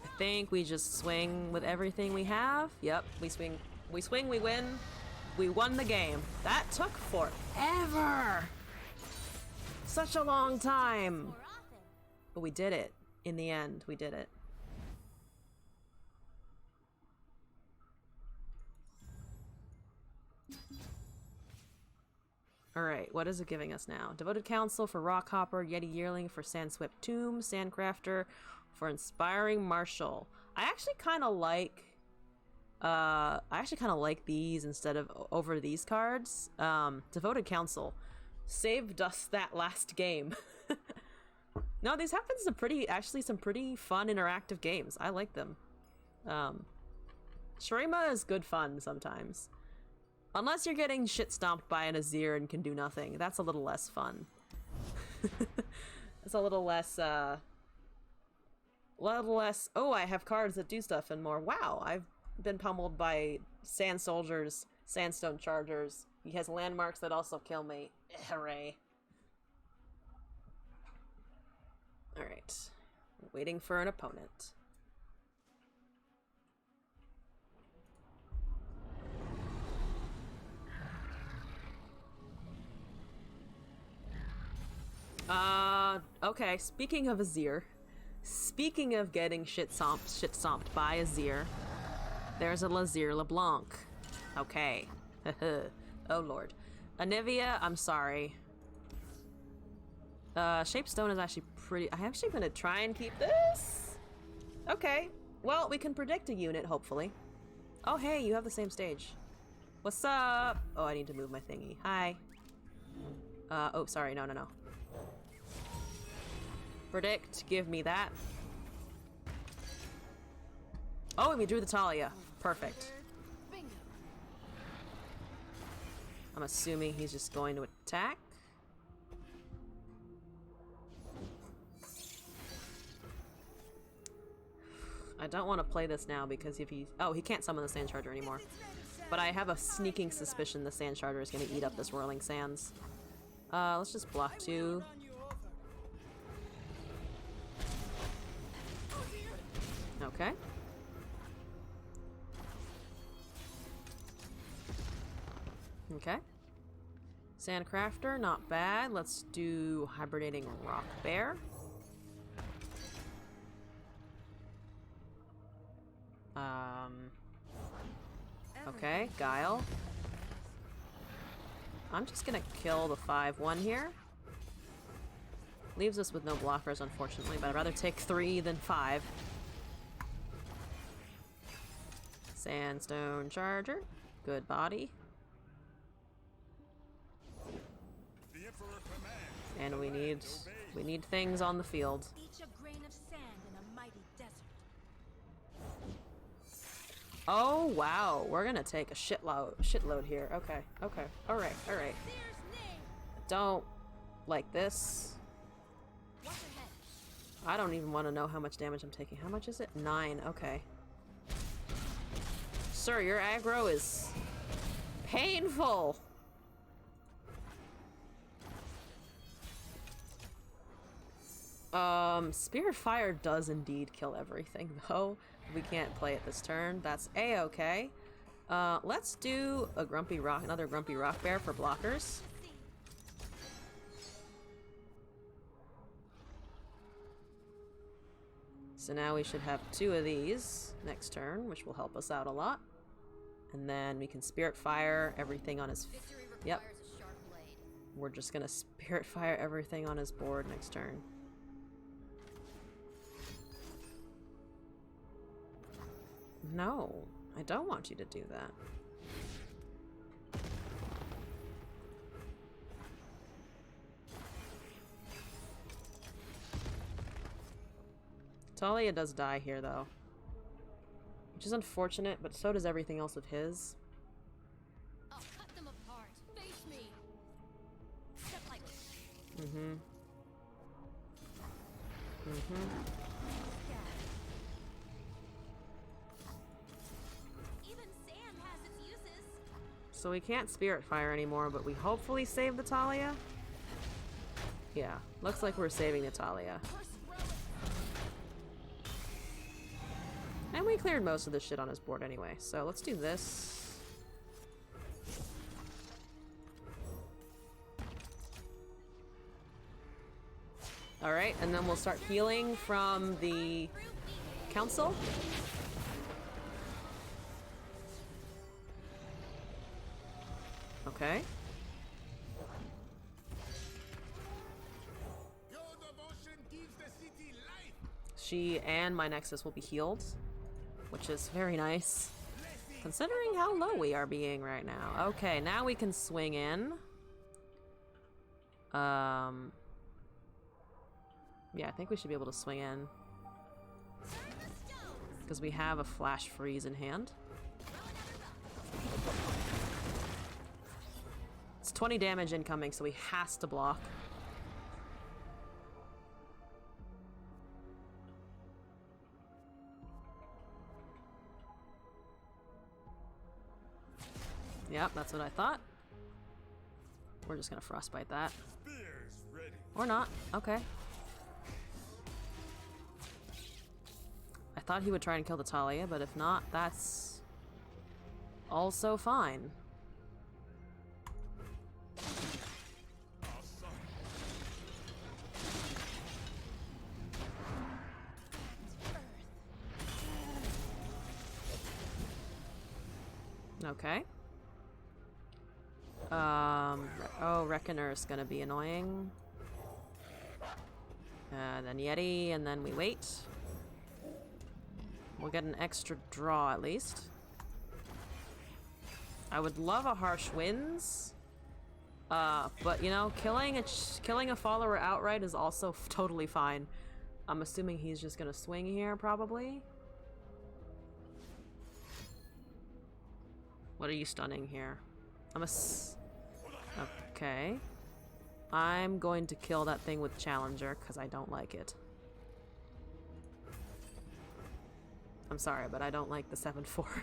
I think we just swing with everything we have. Yep, we swing, we win. We won the game. That took forever. Such a long time. more often. But we did it. In the end, we did it. Alright, what is it giving us now? Devoted Counsel for Rockhopper, Yeti Yearling for Sandswept Tomb, Sandcrafter for Inspiring Marshal. I actually kind of like these instead of over these cards. Devoted Counsel saved us that last game. No, these have been some pretty fun interactive games. I like them. Shurima is good fun sometimes. Unless you're getting shit stomped by an Azir and can do nothing. That's a little less fun. It's a little less, oh, I have cards that do stuff and more. Wow, I've been pummeled by sand soldiers, sandstone chargers. He has landmarks that also kill me. Hooray. Alright. Waiting for an opponent. Okay, speaking of Azir, speaking of getting shit stomped by Azir, there's a Lazir LeBlanc. Okay. Oh lord. Anivia, I'm sorry. Shapestone is actually pretty... I'm actually gonna try and keep this? Okay. Well, we can predict a unit, hopefully. Oh, hey, you have the same stage. What's up? Oh, I need to move my thingy. Hi. Oh, sorry, no. Predict, give me that. Oh, and we drew the Talia. Perfect. Bingo. I'm assuming he's just going to attack. I don't want to play this now because if he... Oh, he can't summon the Sand Charger anymore. But I have a sneaking suspicion the Sand Charger is going to eat up this Whirling Sands. Let's just block 2. Okay. Okay. Sandcrafter, not bad. Let's do hibernating rock bear. Okay, Guile. I'm just gonna kill the 5-1 here. Leaves us with no blockers, unfortunately, but I'd rather take 3 than 5. Sandstone Charger. Good body. The Emperor commands. And we need things on the field. Each a grain of sand in a mighty desert. Oh wow, we're gonna take a shitload here. Okay, okay, alright. Seer's name. Don't like this. Watch ahead. I don't even want to know how much damage I'm taking. How much is it? 9, okay. Sir, your aggro is painful. Spirit Fire does indeed kill everything, though. We can't play it this turn. That's a-okay. Let's do a another Grumpy Rock Bear for blockers. So now we should have 2 of these next turn, which will help us out a lot. And then we can Spirit Fire everything on his... Victory requires Yep. a sharp blade. We're just gonna Spirit Fire everything on his board next turn. No, I don't want you to do that. Talia does die here, though. Which is unfortunate, but so does everything else of his. I'll cut them apart. Face me. Step lightly. Mm-hmm. Even sand has its uses. So we can't Spirit Fire anymore, but we hopefully save the Talia. Yeah, looks like we're saving the Talia. And we cleared most of the shit on his board anyway, so let's do this. Alright, and then we'll start healing from the council. Okay. Your devotion gives the city life. She and my Nexus will be healed, which is very nice, considering how low we are being right now. Okay, now we can swing in. Yeah, I think we should be able to swing in. Because we have a Flash Freeze in hand. It's 20 damage incoming, so he has to block. Yep, that's what I thought. We're just gonna Frostbite that. Spears ready. Or not. Okay. I thought he would try and kill the Talia, but if not, that's also fine. Okay. Oh, Reckoner is gonna be annoying. And then Yeti, and then we wait. We'll get an extra draw at least. I would love a Harsh Winds. But you know, killing a follower outright is also totally fine. I'm assuming he's just gonna swing here, probably. What are you stunning here? Okay. I'm going to kill that thing with Challenger, because I don't like it. I'm sorry, but I don't like the 7-4.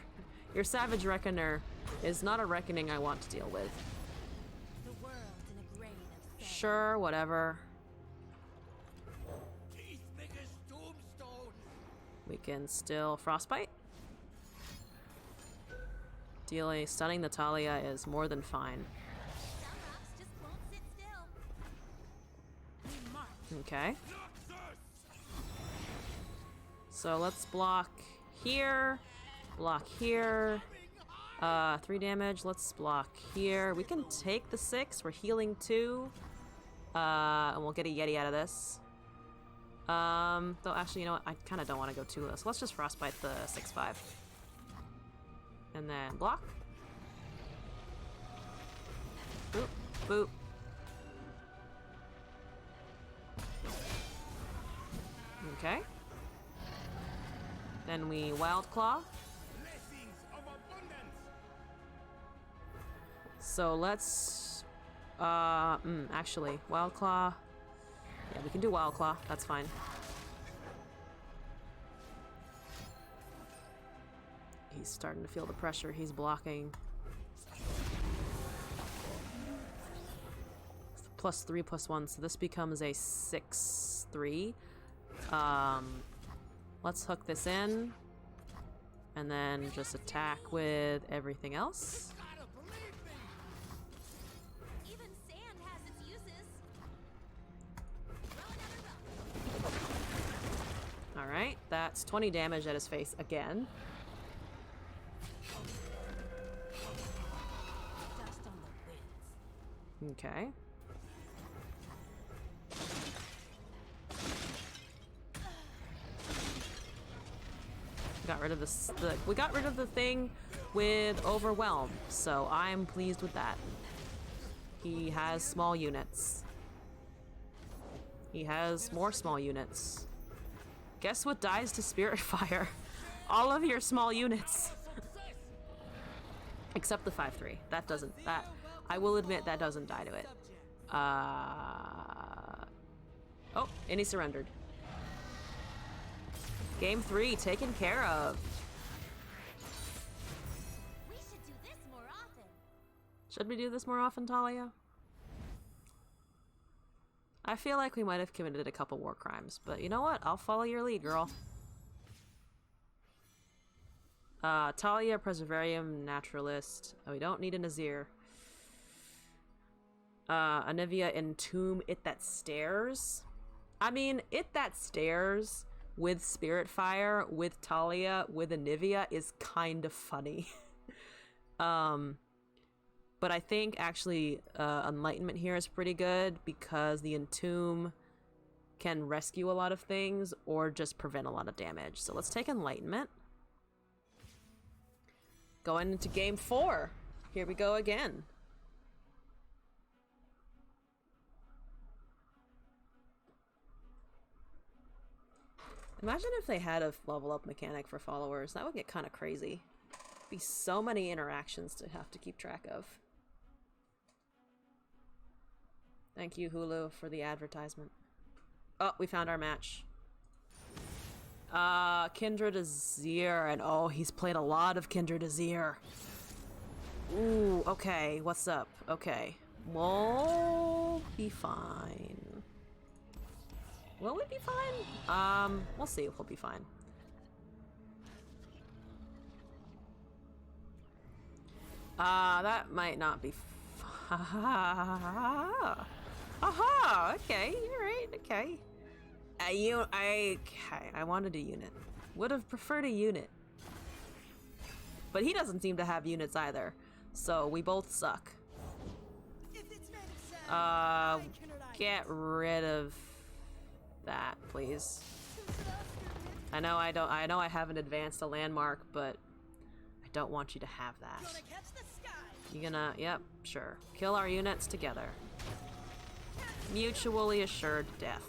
Your Savage Reckoner is not a reckoning I want to deal with. The world in a grain of sand. Sure, whatever. Teeth big as tombstones. We can still Frostbite. Stunning the Talia is more than fine. Some rocks just Okay. So let's block here. Block here. 3 damage. Let's block here. We can take the 6. We're healing 2. And we'll get a Yeti out of this. Though actually, you know what? I kind of don't want to go too low. So let's just frostbite the 6/5. And then block. Boop. Boop. Okay. Then we Wild Claw. Blessings of abundance. So let's actually Wild Claw. Yeah, we can do Wild Claw. That's fine. He's starting to feel the pressure. He's blocking. +3/+1, so this becomes a 6/3. Let's hook this in, and then just attack with everything else. Gotta believe me. Even sand has its uses. Throw another rock. Alright, that's 20 damage at his face again. Dust on the winds. Okay. Got rid of this. We got rid of the thing with Overwhelm, so I'm pleased with that. He has small units. He has more small units. Guess what dies to Spirit Fire? All of your small units. Except the 5/3. That doesn't. That I will admit that doesn't die to it. Oh, and he surrendered. Game 3 taken care of. We should do this more often. Should we do this more often, Talia? I feel like we might have committed a couple war crimes, but you know what? I'll follow your lead, girl. Talia, Preservarium, Naturalist. Oh, we don't need a Nazir. Anivia, Entomb, It That Stares. I mean, It That Stares with Spirit Fire, with Talia, with Anivia is kind of funny. But I think actually Enlightenment here is pretty good because the Entomb can rescue a lot of things or just prevent a lot of damage. So let's take Enlightenment. Going into game 4. Here we go again. Imagine if they had a level up mechanic for followers. That would get kind of crazy. Be so many interactions to have to keep track of. Thank you, Hulu, for the advertisement. Oh, we found our match. Kindred Azir, and oh, he's played a lot of Kindred Azir. Ooh, okay, what's up? Okay. We'll be fine. Will we be fine? We'll see if we'll be fine. That might not be Aha! Okay, you're right, okay. I wanted a unit. Would have preferred a unit. But he doesn't seem to have units either. So we both suck. Get rid of that, please. I know I haven't advanced a landmark, but I don't want you to have that. You gonna, yep, sure. Kill our units together. Mutually assured death.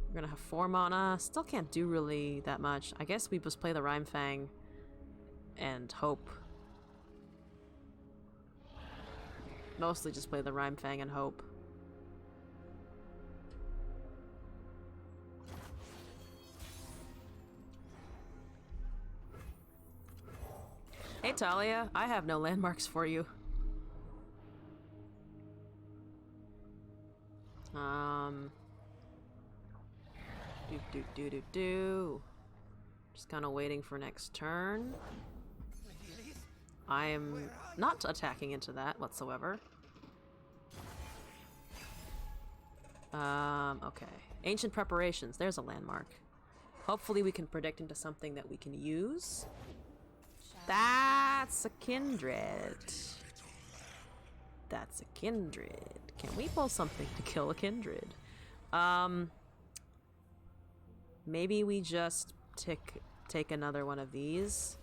We're gonna have 4 mana. Still can't do really that much. I guess we just play the Rhyme Fang and hope. Mostly just play the Rhyme Fang and hope. Hey Talia, I have no landmarks for you. Just kind of waiting for next turn. I am not attacking into that whatsoever. Okay. Ancient preparations. There's a landmark. Hopefully we can predict into something that we can use. That's a kindred. That's a kindred. Can we pull something to kill a kindred? Maybe we just take another one of these.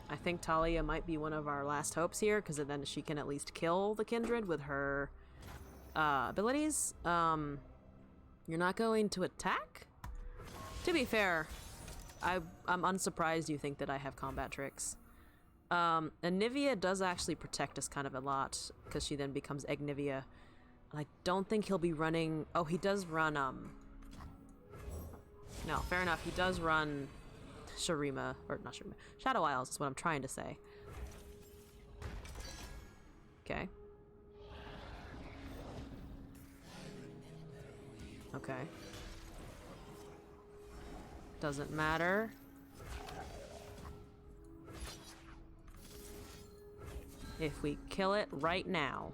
I think Talia might be one of our last hopes here, because then she can at least kill the kindred with her abilities. You're not going to attack? To be fair, I'm unsurprised you think that I have combat tricks. Anivia does actually protect us kind of a lot, because she then becomes Egnivia. I don't think he'll be running... Oh, he does run, No, fair enough. He does run Shurima, or not Shurima, Shadow Isles is what I'm trying to say. Okay. Okay. Doesn't matter. If we kill it right now.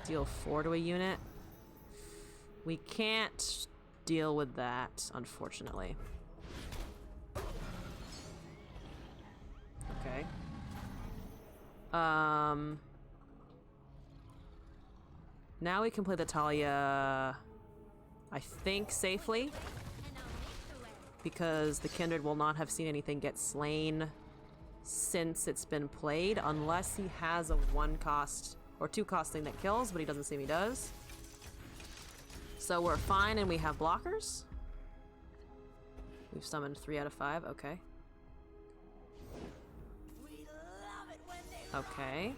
Deal 4 to a unit. We can't deal with that, unfortunately. Okay. Now we can play the Talia, I think, safely. Because the Kindred will not have seen anything get slain since it's been played, unless he has a 1-cost or 2-cost thing that kills, but he doesn't seem he does. So we're fine, and we have blockers. We've summoned 3 out of 5, okay. Okay.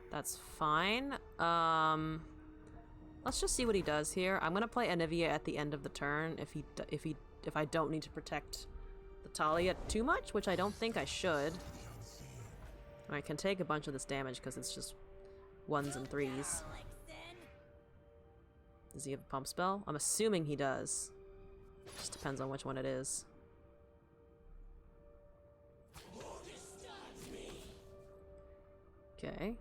That's fine. Let's just see what he does here. I'm gonna play Anivia at the end of the turn if I don't need to protect the Talia too much, which I don't think I should. I can take a bunch of this damage because it's just 1s and 3s. Does he have a pump spell? I'm assuming he does. Just depends on which one it is. Okay.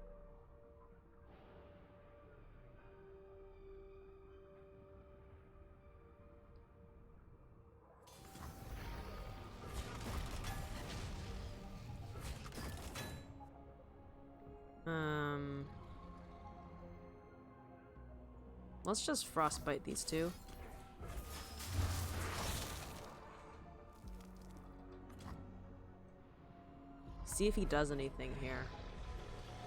Let's just frostbite these two. See if he does anything here.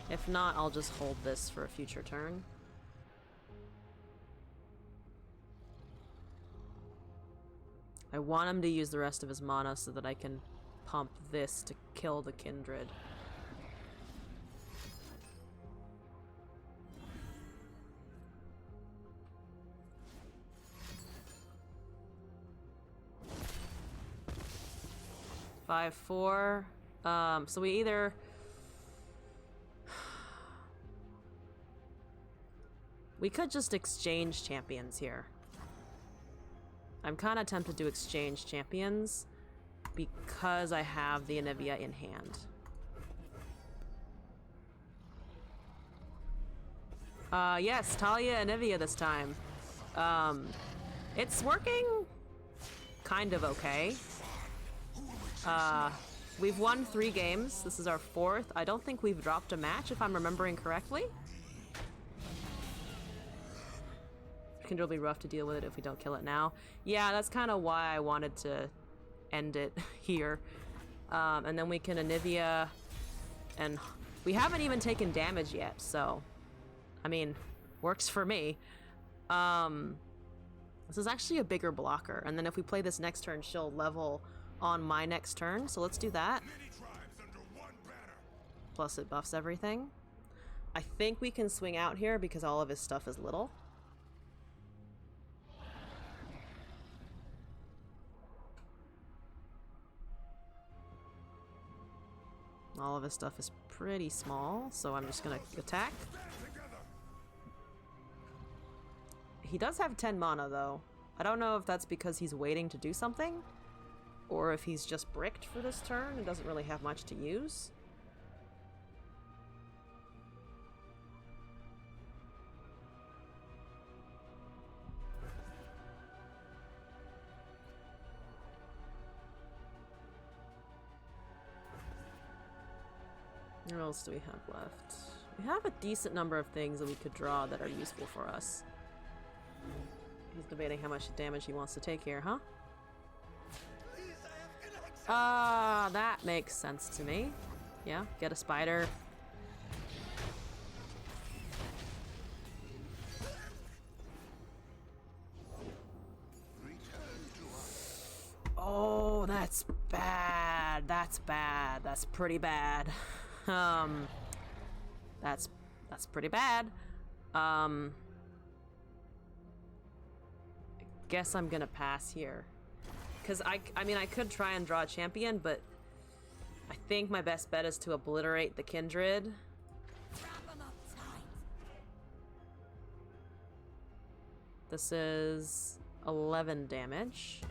If not, I'll just hold this for a future turn. I want him to use the rest of his mana so that I can pump this to kill the Kindred. Five, 4. So we either... We could just exchange champions here. I'm kind of tempted to exchange champions because I have the Anivia in hand. Yes, Talia Anivia this time. It's working kind of okay. We've won 3 games. This is our 4th. I don't think we've dropped a match, if I'm remembering correctly. It can really be rough to deal with it if we don't kill it now. Yeah, that's kind of why I wanted to end it here. And then we can Anivia, and we haven't even taken damage yet, so I mean, works for me. This is actually a bigger blocker, and then if we play this next turn, she'll level on my next turn, so let's do that. Plus it buffs everything. I think we can swing out here because all of his stuff is little. All of his stuff is pretty small, so I'm just gonna attack. He does have 10 mana though. I don't know if that's because he's waiting to do something. or if he's just bricked for this turn and doesn't really have much to use. What else do we have left? We have a decent number of things that we could draw that are useful for us. He's debating how much damage he wants to take here, huh? That makes sense to me. Yeah, get a spider. Oh, that's bad. That's bad. That's pretty bad. That's pretty bad. Guess I'm gonna pass here. Because I mean, I could try and draw a champion, but I think my best bet is to obliterate the kindred. This is 11 damage.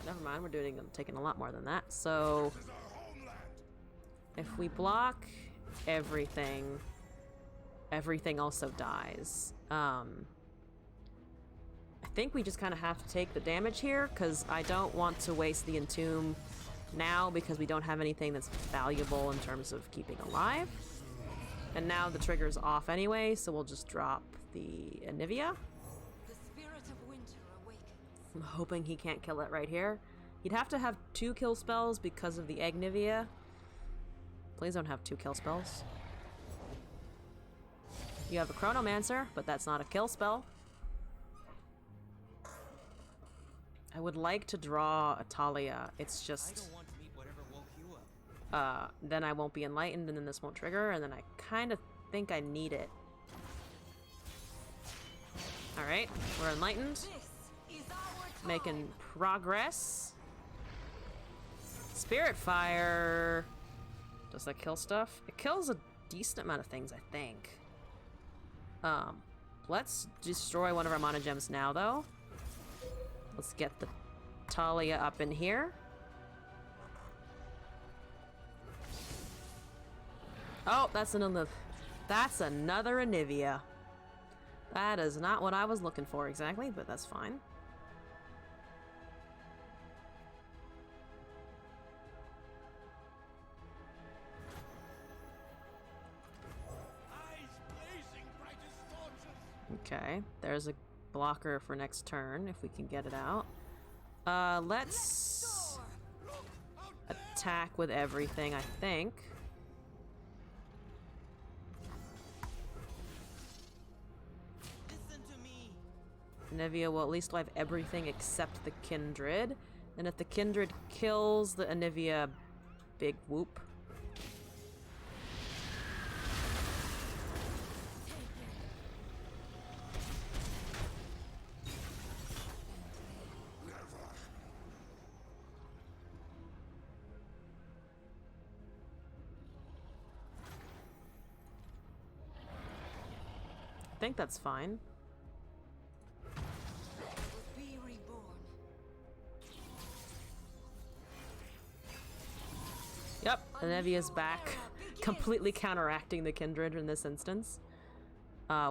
Never mind, we're taking a lot more than that. So if we block everything also dies. I think we just kind of have to take the damage here, because I don't want to waste the entomb now, because we don't have anything that's valuable in terms of keeping alive. And now the trigger's off anyway, so we'll just drop the Anivia. I'm hoping he can't kill it right here. He'd have to have 2 kill spells because of the Agnivia. Please don't have 2 kill spells. You have a Chronomancer, but that's not a kill spell. I would like to draw a Talia. It's just... then I won't be enlightened, and then this won't trigger, and then I kind of think I need it. Alright, we're enlightened. Making progress. Spirit Fire. Does that kill stuff? It kills a decent amount of things, I think. Let's destroy one of our mana gems now, though. Let's get the Talia up in here. Oh, that's another Anivia. That is not what I was looking for exactly, but that's fine. Okay, there's a blocker for next turn, if we can get it out. Let's attack with everything, I think. Anivia will at least have everything except the Kindred. And if the Kindred kills the Anivia, big whoop. I think that's fine. Yep, Anivia's back, completely counteracting the Kindred in this instance.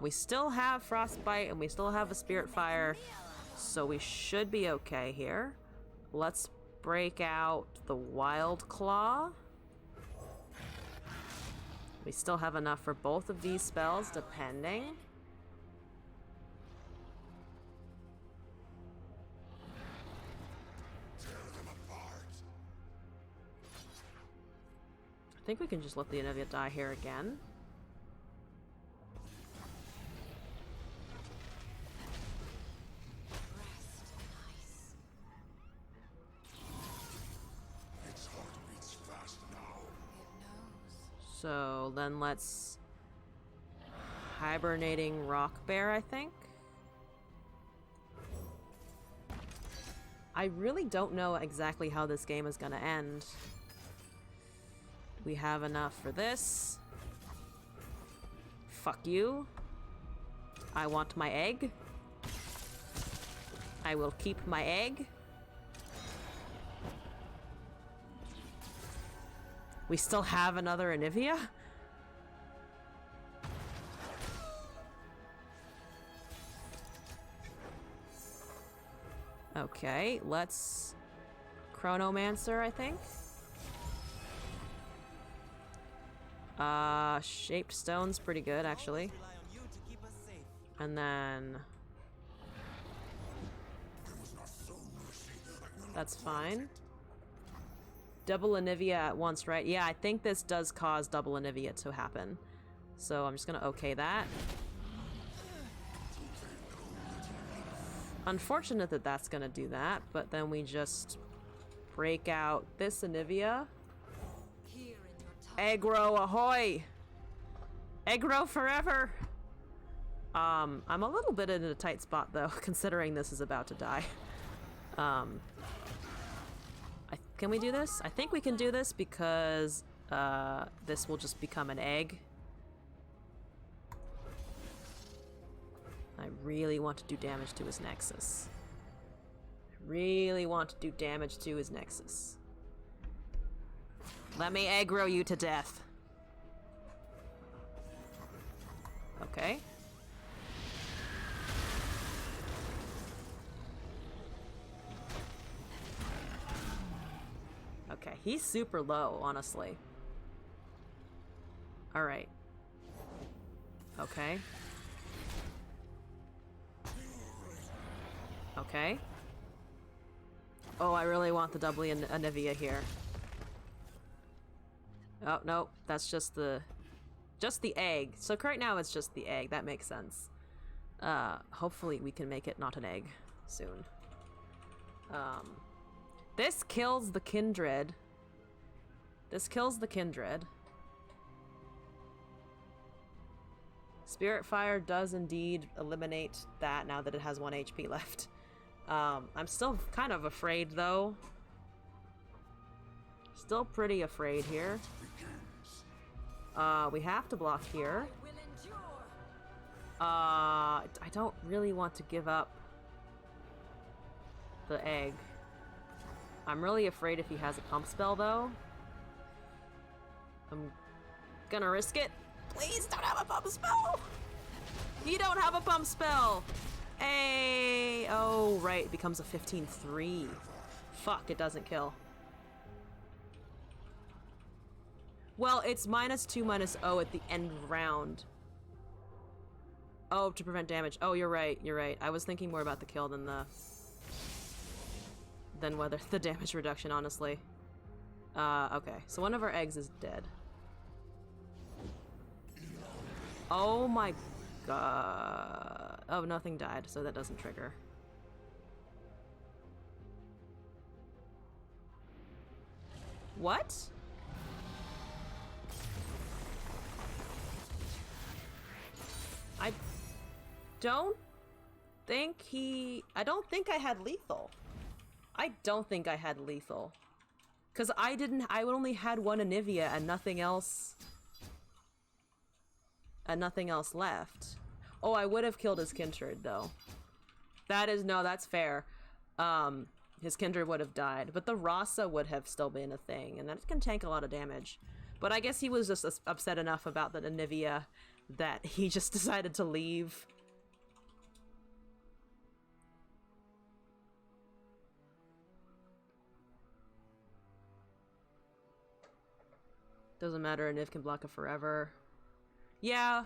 We still have Frostbite and we still have a Spirit Fire, so we should be okay here. Let's break out the Wild Claw. We still have enough for both of these spells, depending. I think we can just let the Anivia die here again. Its heart beats fast now. So then let's hibernating rock bear, I think. I really don't know exactly how this game is gonna end. We have enough for this. Fuck you. I want my egg. I will keep my egg. We still have another Anivia? Okay, let's... Chronomancer, I think. Shaped stone's pretty good, actually. And then... That's fine. Double Anivia at once, right? Yeah, I think this does cause double Anivia to happen. So I'm just gonna okay that. Unfortunate that that's gonna do that, but then we just break out this Anivia. Aggro ahoy! Aggro forever! I'm a little bit in a tight spot though, considering this is about to die. Can we do this? I think we can do this because this will just become an egg. I really want to do damage to his Nexus. I really want to do damage to his Nexus. Let me aggro you to death. Okay. Okay, he's super low, honestly. Alright. Okay. Okay. Oh, I really want the doubly Anivia here. Oh, no, that's just the egg. So right now it's just the egg. That makes sense. Hopefully we can make it not an egg soon. This kills the Kindred. This kills the Kindred. Spirit Fire does indeed eliminate that now that it has 1 HP left. I'm still kind of afraid though. Still pretty afraid here. We have to block here. I don't really want to give up the egg. I'm really afraid if he has a pump spell though. I'm gonna risk it. Please don't have a pump spell! You don't have a pump spell! Hey! Oh, right, it becomes a 15-3. Fuck, it doesn't kill. Well, it's -2/-0 at the end of round. Oh, to prevent damage. Oh, you're right, you're right. I was thinking more about the kill than whether the damage reduction, honestly. Okay, so one of our eggs is dead. Oh my god. Oh, nothing died, so that doesn't trigger. What? I don't think I had lethal. I don't think I had lethal. Cause I only had 1 Anivia and nothing else. And nothing else left. Oh, I would have killed his Kindred though. That's fair. His Kindred would have died, but the Rasa would have still been a thing, and that can tank a lot of damage. But I guess he was just upset enough about the Anivia that he just decided to leave. Doesn't matter, Aniv can block it forever. Yeah,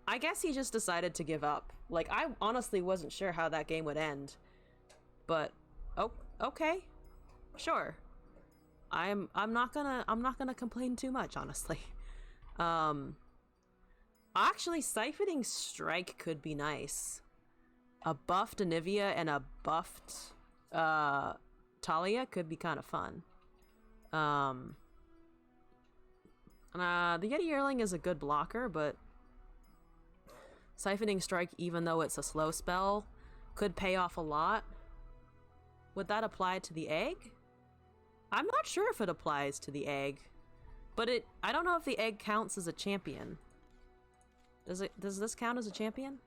I guess he just decided to give up. Like, I honestly wasn't sure how that game would end. But, oh, okay. Sure. I'm not gonna complain too much, honestly. Actually, Siphoning Strike could be nice. A buffed Anivia and a buffed Talia could be kind of fun. The Yeti Yearling is a good blocker, but Siphoning Strike, even though it's a slow spell, could pay off a lot. Would that apply to the egg? I'm not sure if it applies to the egg, but I don't know if the egg counts as a champion. Does this count as a champion?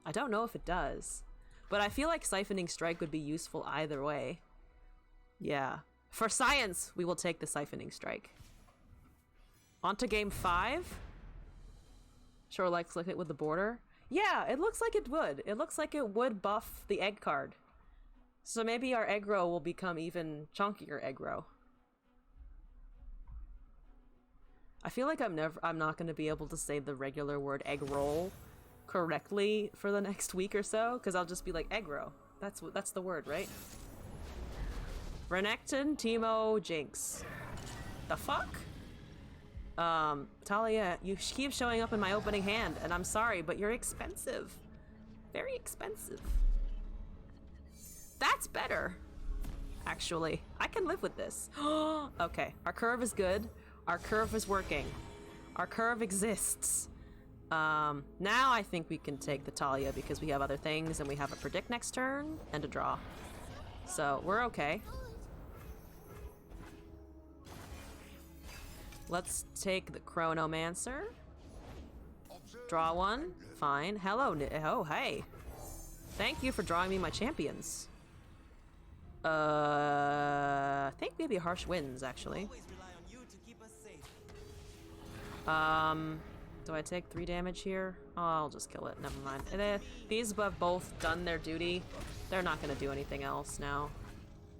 I don't know if it does. But I feel like Siphoning Strike would be useful either way. Yeah. For science, we will take the Siphoning Strike. On to game 5. Sure, like it with the border. Yeah, it looks like it would. It looks like it would buff the egg card. So maybe our aggro will become even chunkier aggro. I feel like I'm not going to be able to say the regular word egg roll correctly for the next week or so, because I'll just be like aggro. That's the word, right? Renekton, Teemo, Jinx. The fuck? Talia, you keep showing up in my opening hand, and I'm sorry, but you're expensive. Very expensive. That's better. Actually, I can live with this. Okay, our curve is good. Our curve is working. Our curve exists. Now I think we can take the Talia because we have other things and we have a predict next turn and a draw. So we're okay. Let's take the Chronomancer. Draw one. Fine. Hello. Oh, hey. Thank you for drawing me my champions. I think maybe Harsh Winds, actually. Do I take 3 damage here? Oh, I'll just kill it. Never mind. These have both done their duty. They're not going to do anything else now.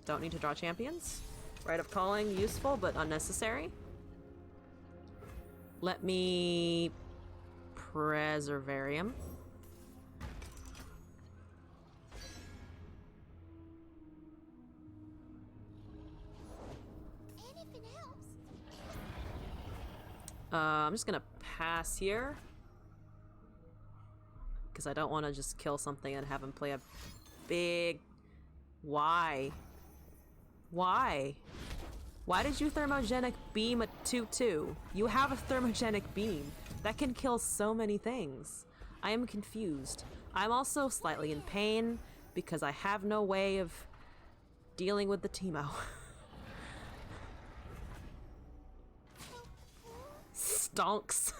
Don't need to draw champions. Rite of Calling, useful, but unnecessary. Let me Preservarium. Anything else? I'm just gonna pass here because I don't want to just kill something and have him play a big... Why? Why? Why did you thermogenic beam a 2/2? You have a thermogenic beam that can kill so many things. I am confused. I'm also slightly in pain because I have no way of dealing with the Teemo. Stonks.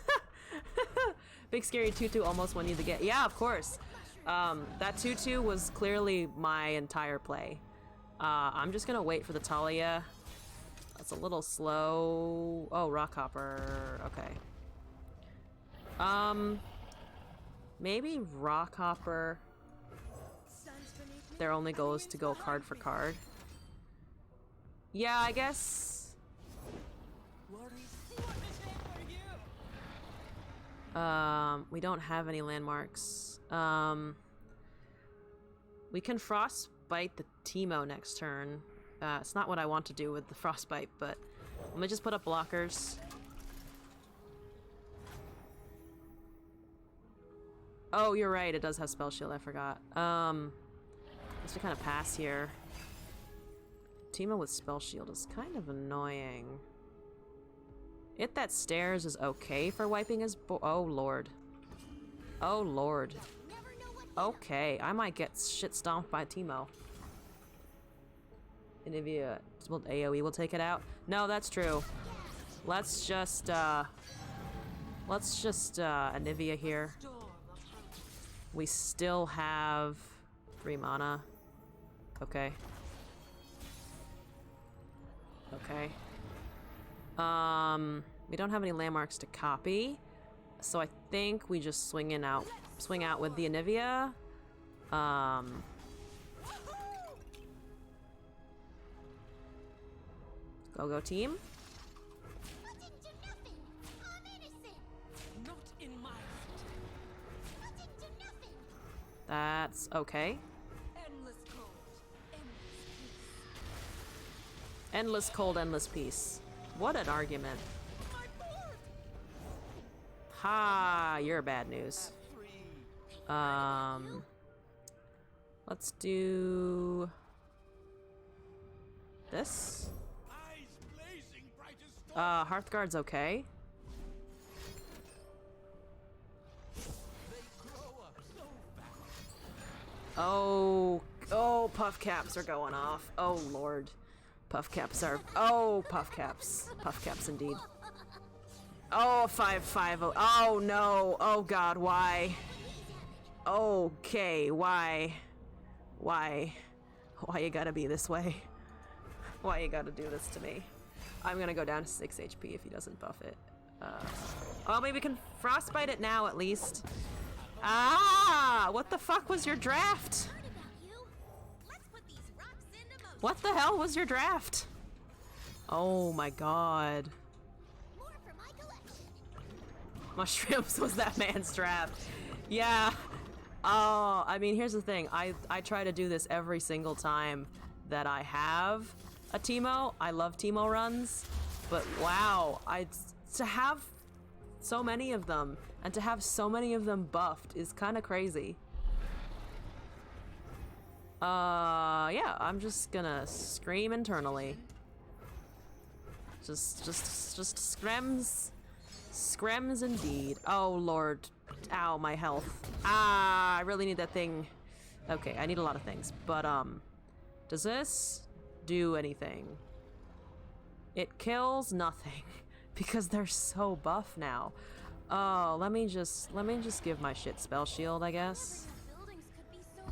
Big scary 2/2 almost won you the game. Yeah, of course. That 2/2 was clearly my entire play. I'm just gonna wait for the Talia. That's a little slow. Oh, Rockhopper. Okay. Maybe Rockhopper. Their only goal is to go card for card. Yeah, I guess. We don't have any landmarks. We can Frostbite the Teemo next turn. It's not what I want to do with the Frostbite, but let me just put up blockers. Oh, you're right, it does have Spell Shield, I forgot. Let's kind of pass here. Teemo with Spell Shield is kind of annoying. It that stairs is okay for wiping his oh lord. Oh lord. Okay, I might get shit stomped by Teemo. Anivia, well, AoE will take it out. No, that's true. Let's just Anivia here. We still have 3 mana. Okay. Okay. We don't have any landmarks to copy, so I think we just swing out with the Anivia. Go team. I didn't do nothing. I'm innocent. Not in my I didn't do nothing. That's okay. endless cold, Endless cold, endless peace. What an argument. Ha, you're bad news. Let's do this. Hearthguard's okay. Oh, puff caps are going off. Oh lord. Puff caps indeed. Oh, 5-5. Oh no. Oh god, why? Okay, why? Why? Why you gotta be this way? Why you gotta do this to me? I'm gonna go down to 6 HP if he doesn't buff it. Oh, maybe we can frostbite it now at least. Ah! What the fuck was your draft? Heard about you. Let's put these rocks into motion. What the hell was your draft? Oh my god. More for my collection. Mushrooms was that man's draft. Yeah. Oh, I mean, here's the thing. I try to do this every single time that I have a Teemo. I love Teemo runs, but wow, to have so many of them and to have so many of them buffed is kind of crazy. Yeah, I'm just gonna scream internally. Just screms indeed. Oh lord. Ow, my health. Ah, I really need that thing. Okay, I need a lot of things, but does this do anything? It kills nothing because they're so buff now. Oh, let me just give my shit spell shield, I guess. Buildings could be so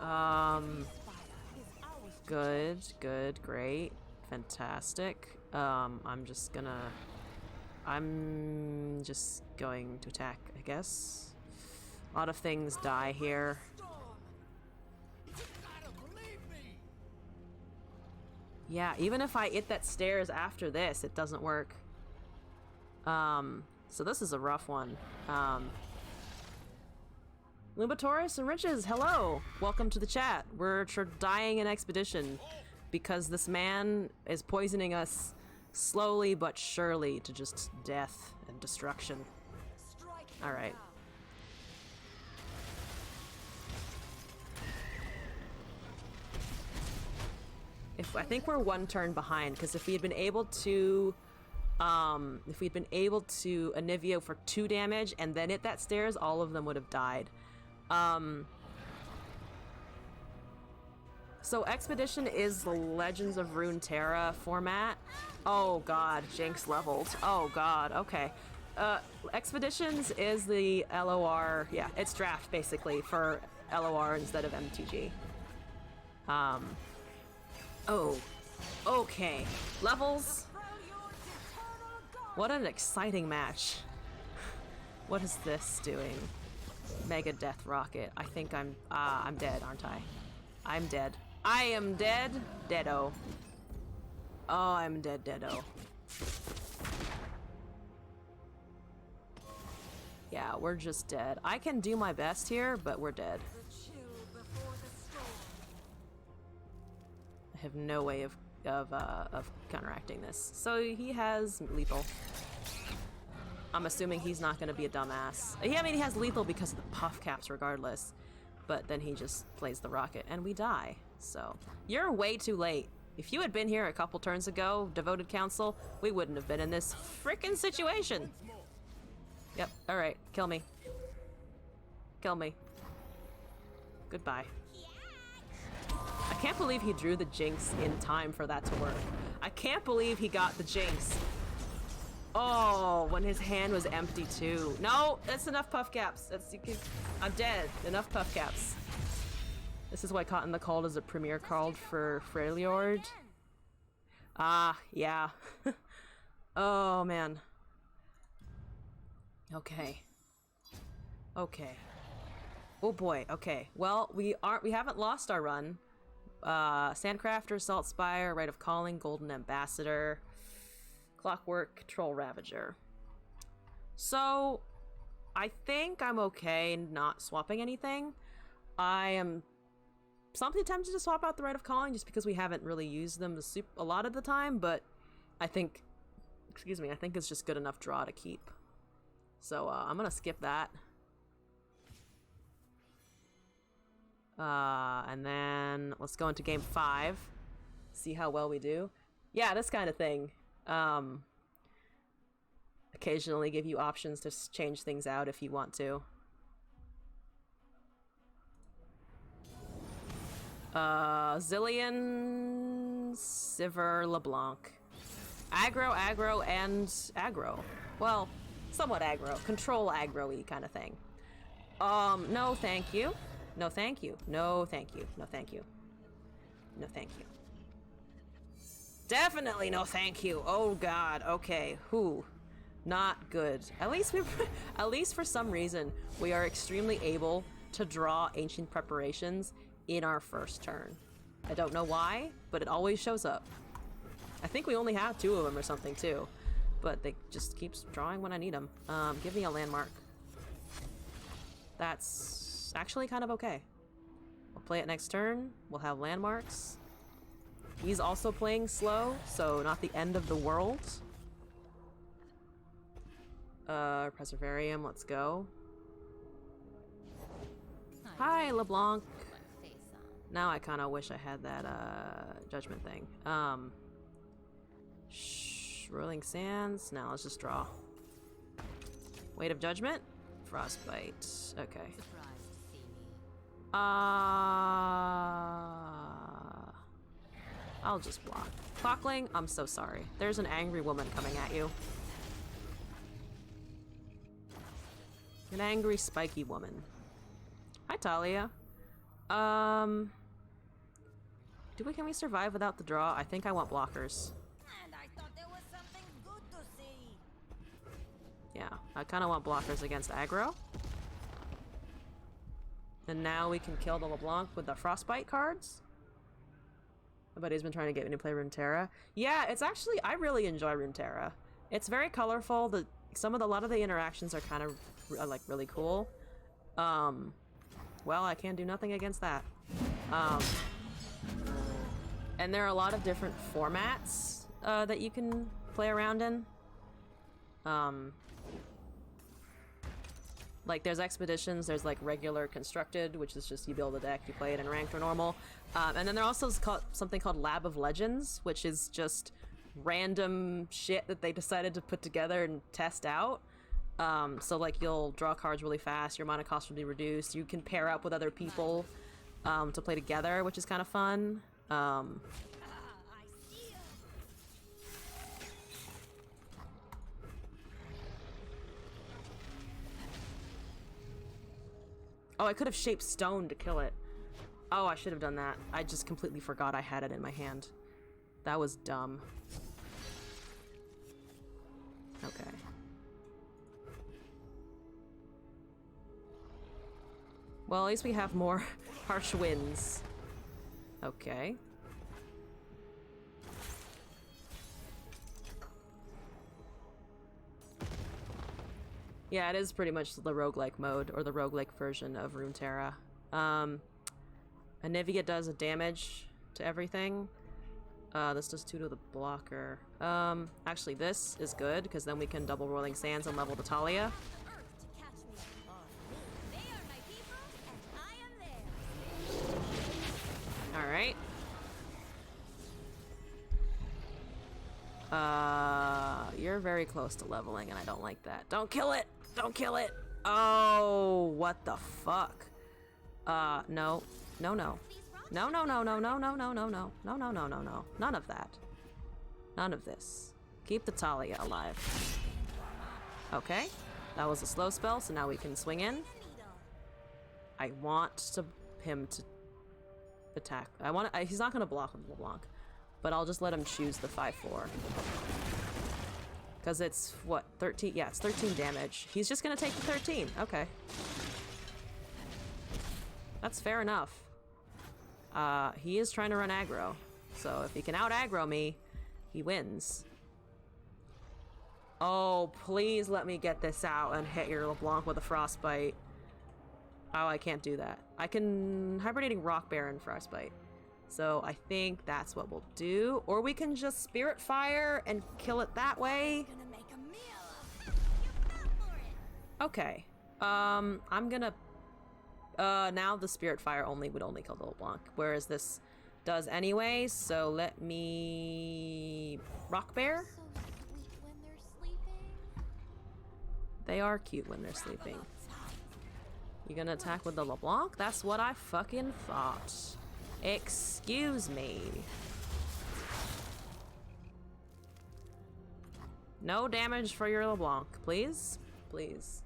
tall. Good, great, fantastic. I'm just going to attack, I guess. A lot of things die here. Yeah, even if I hit that stairs after this, it doesn't work. So this is a rough one. Lumbatorus and Riches, hello! Welcome to the chat. We're dying in expedition because this man is poisoning us slowly but surely to just death and destruction. Alright. I think we're one turn behind, because if we had been able to Anivio for 2 damage and then hit that stairs, all of them would have died. So Expedition is the Legends of Runeterra format. Oh god, Jinx leveled. Oh god, okay. Expeditions is the LOR, yeah, it's draft basically for LOR instead of MTG. Oh, okay. Levels. What an exciting match. What is this doing? Mega Death Rocket. I think I'm dead, aren't I? I'm dead. I am dead. Deado. Oh, I'm dead, deado. Yeah, we're just dead. I can do my best here, but we're dead. I have no way of counteracting this. So he has lethal. I'm assuming he's not going to be a dumbass. Yeah, I mean, he has lethal because of the puff caps regardless. But then he just plays the rocket and we die. So, you're way too late. If you had been here a couple turns ago, Devoted Council, we wouldn't have been in this frickin' situation. Yep, alright, kill me. Kill me. Goodbye. I can't believe he drew the Jinx in time for that to work. I can't believe he got the Jinx. Oh, when his hand was empty too. No, that's enough puff caps. I'm dead. Enough puff caps. This is why Caught in the Cold is a premier card for Freljord. Ah, yeah. Oh man. Okay. Okay. Oh boy. Okay. Well, we haven't lost our run. Sandcrafter, Salt Spire, Rite of Calling, Golden Ambassador, Clockwork, Control Ravager. So, I think I'm okay not swapping anything. I am something tempted to swap out the Rite of Calling just because we haven't really used them a lot of the time, but I think, excuse me, I think it's just good enough draw to keep. So, I'm gonna skip that. And then let's go into game 5. See how well we do. Yeah, this kind of thing. Occasionally give you options to change things out if you want to. Zillion, Sivir, LeBlanc. Aggro, and aggro. Well, somewhat aggro. Control aggro-y kind of thing. No thank you. No thank you. No thank you. No thank you. No thank you. Definitely no thank you. Oh god. Okay. Who? Not good. At least we at least for some reason we are extremely able to draw ancient preparations in our first turn. I don't know why, but it always shows up. I think we only have 2 of them or something too, but they just keeps drawing when I need them. Give me a landmark. That's actually kind of okay. We'll play it next turn. We'll have landmarks. He's also playing slow, so not the end of the world. Preservarium, let's go. Hi, LeBlanc. Now I kind of wish I had that, judgment thing. Rolling Sands. Now let's just draw. Weight of Judgment. Frostbite. Okay. I'll just block. Clockling, I'm so sorry. There's an angry woman coming at you. An angry, spiky woman. Hi, Talia. Can we survive without the draw? I think I want blockers. And I thought there was something good to see. Yeah, I kind of want blockers against aggro. And now we can kill the LeBlanc with the Frostbite cards. My buddy's been trying to get me to play RUNETERRA. Yeah, it's actually, I really enjoy RUNETERRA. It's very colorful. A lot of the interactions are kind of like really cool. Well, I can do nothing against that. And there are a lot of different formats that you can play around in. Like there's expeditions, there's like regular constructed, which is just you build a deck, you play it in ranked or normal. And then there also is something called Lab of Legends, which is just random shit that they decided to put together and test out. So like you'll draw cards really fast, your mana cost will be reduced, you can pair up with other people to play together, which is kind of fun. I see you. Oh, I could have shaped stone to kill it. Oh, I should have done that. I just completely forgot I had it in my hand. That was dumb. Okay. Well, at least we have more harsh winds. Okay. Yeah, it is pretty much the roguelike mode, or the roguelike version of RUNETERRA. Anivia does a damage to everything. This does 2 to the blocker. Actually this is good, because then we can double Rolling Sands and level the Talia. Earth to catch me. They are my people, and I am theirs. Alright. You're very close to leveling, and I don't like that. Don't kill it! Don't kill it! Oh, what the fuck? No. No, no. No, no, no, no, no, no, no, no, no. No, no, no, no, no. None of that. None of this. Keep the Talia alive. Okay. That was a slow spell, so now we can swing in. I want him to attack. He's not gonna block with LeBlanc, but I'll just let him choose the 5/4. Because it's, what, 13? Yeah, it's 13 damage. He's just gonna take the 13. Okay. That's fair enough. He is trying to run aggro. So if he can out-aggro me, he wins. Oh, please let me get this out and hit your LeBlanc with a Frostbite. Oh, I can't do that. I can Hibernating Rock Baron Frostbite. So I think that's what we'll do. Or we can just Spirit Fire and kill it that way. Gonna make a meal of. You fell for it. Okay. I'm gonna... now the Spirit Fire would only kill the LeBlanc, whereas this does anyway, so let me... Rock Bear? So sweet when they're sleeping. They are cute when they're sleeping. You gonna attack with the LeBlanc? That's what I fucking thought. Excuse me. No damage for your LeBlanc, please? Please.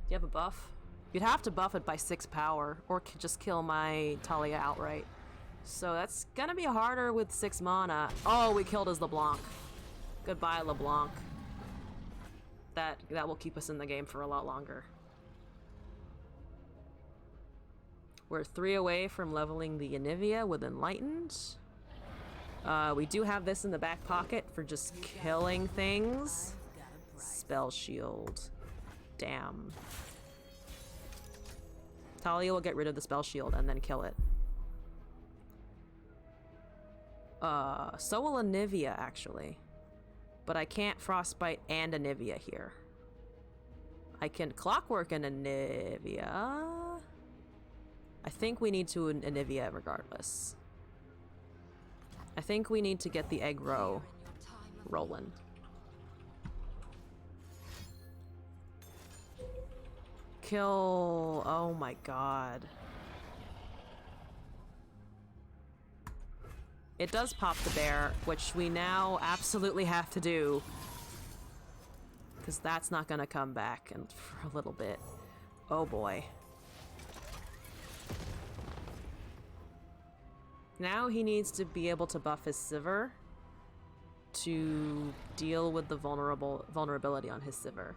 Do you have a buff? You'd have to buff it by 6 power, or just kill my Talia outright. So that's gonna be harder with 6 mana. Oh, we killed his LeBlanc. Goodbye, LeBlanc. That will keep us in the game for a lot longer. We're 3 away from leveling the Anivia with Enlightened. We do have this in the back pocket for just killing things. Spell Shield. Damn. Talia will get rid of the Spell Shield and then kill it. So will Anivia, actually. But I can't Frostbite and Anivia here. I can Clockwork and Anivia. I think we need to Anivia regardless. I think we need to get the egg row rolling. Kill... Oh my god. It does pop the bear, which we now absolutely have to do. Because that's not gonna come back for a little bit. Oh boy. Now he needs to be able to buff his Sivir to deal with the vulnerability on his Sivir.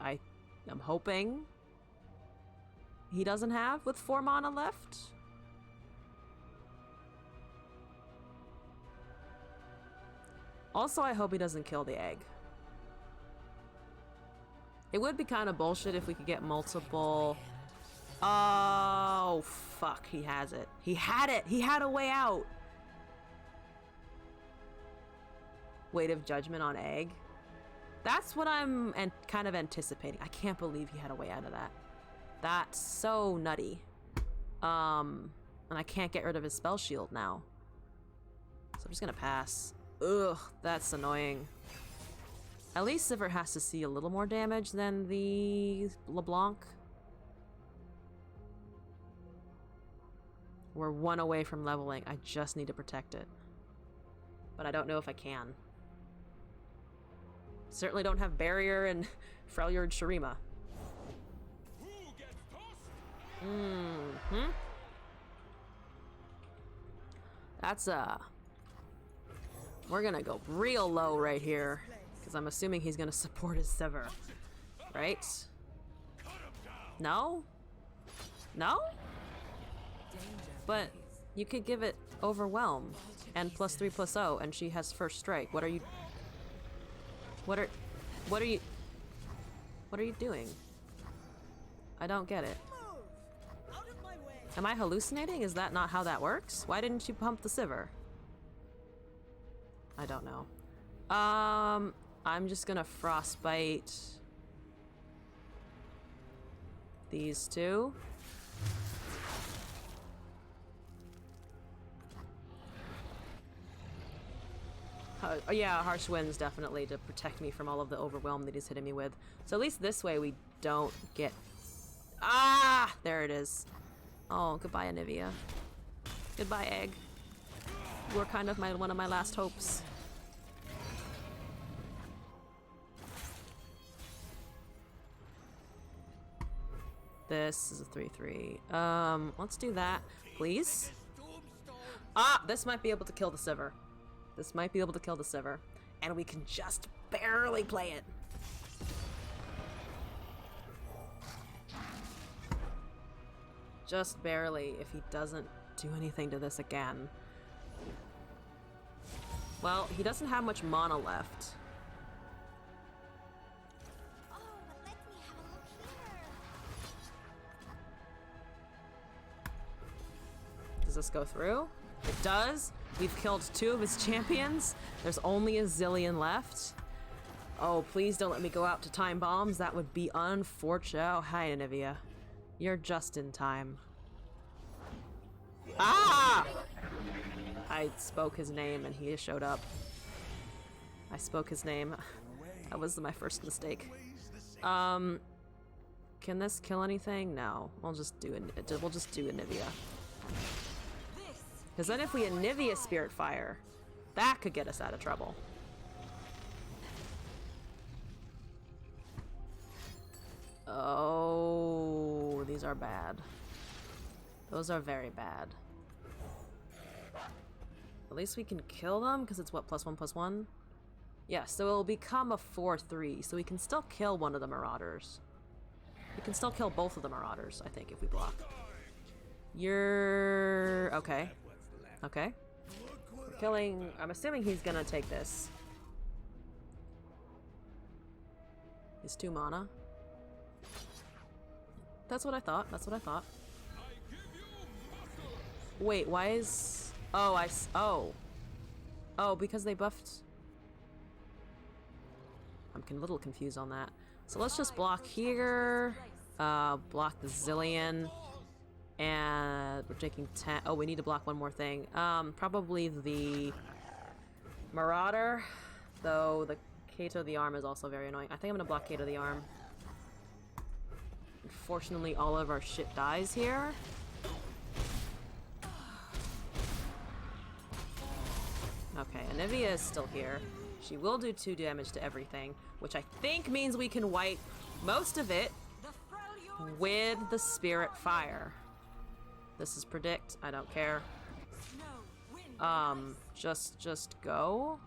I am hoping he doesn't have with 4 mana left. Also, I hope he doesn't kill the egg. It would be kind of bullshit if we could get multiple... Oh, fuck. He has it. He had it! He had a way out! Weight of Judgment on egg. That's what I'm kind of anticipating. I can't believe he had a way out of that. That's so nutty. And I can't get rid of his Spell Shield now. So I'm just gonna pass. Ugh, that's annoying. At least Sivir has to see a little more damage than the LeBlanc. We're 1 away from leveling. I just need to protect it. But I don't know if I can. Certainly don't have Barrier and Freljord Shurima. Mm-hmm. That's we're gonna go real low right here. Because I'm assuming he's gonna support his Sivir. Right? No? No? But you could give it Overwhelm and +3/+0 and she has First Strike. What are you... What are you doing? I don't get it. Am I hallucinating? Is that not how that works? Why didn't you pump the Sivir? I don't know. I'm just gonna Frostbite these two. Yeah, Harsh Winds definitely to protect me from all of the overwhelm that he's hitting me with. So at least this way we don't get... Ah! There it is. Oh, goodbye, Anivia. Goodbye, Egg. You were kind of one of my last hopes. This is a 3/3. Let's do that, please. Ah! This might be able to kill the Sivir. This might be able to kill the Sivir. And we can just barely play it. Just barely, if he doesn't do anything to this again. Well, he doesn't have much mana left. Oh, but let me have a look here. Does this go through? It does. We've killed 2 of his champions. There's only a zillion left. Oh, please don't let me go out to time bombs. That would be unfortunate. Oh, hi, Anivia. You're just in time. Ah! I spoke his name and he showed up. I spoke his name. That was my first mistake. Can this kill anything? No. We'll just do Anivia. Because then if we Anivia Spirit Fire, that could get us out of trouble. Oh, these are bad. Those are very bad. At least we can kill them, because it's what, +1/+1? Yeah, so it'll become a 4/3, so we can still kill one of the Marauders. We can still kill both of the Marauders, I think, if we block. You're... okay. Okay. We're killing... I'm assuming he's gonna take this. He's 2 mana. That's what I thought. That's what I thought. Wait, why is... oh, oh. Oh, because they buffed... I'm a little confused on that. So let's just block here. Block the Zillion. And we're taking 10... oh, we need to block one more thing. Probably the Marauder. Though the Kato the Arm is also very annoying. I think I'm gonna block Kato the Arm. Unfortunately, all of our shit dies here. Okay, Anivia is still here. She will do 2 damage to everything, which I think means we can wipe most of it with the Spirit Fire. This is predict. I don't care. Just go.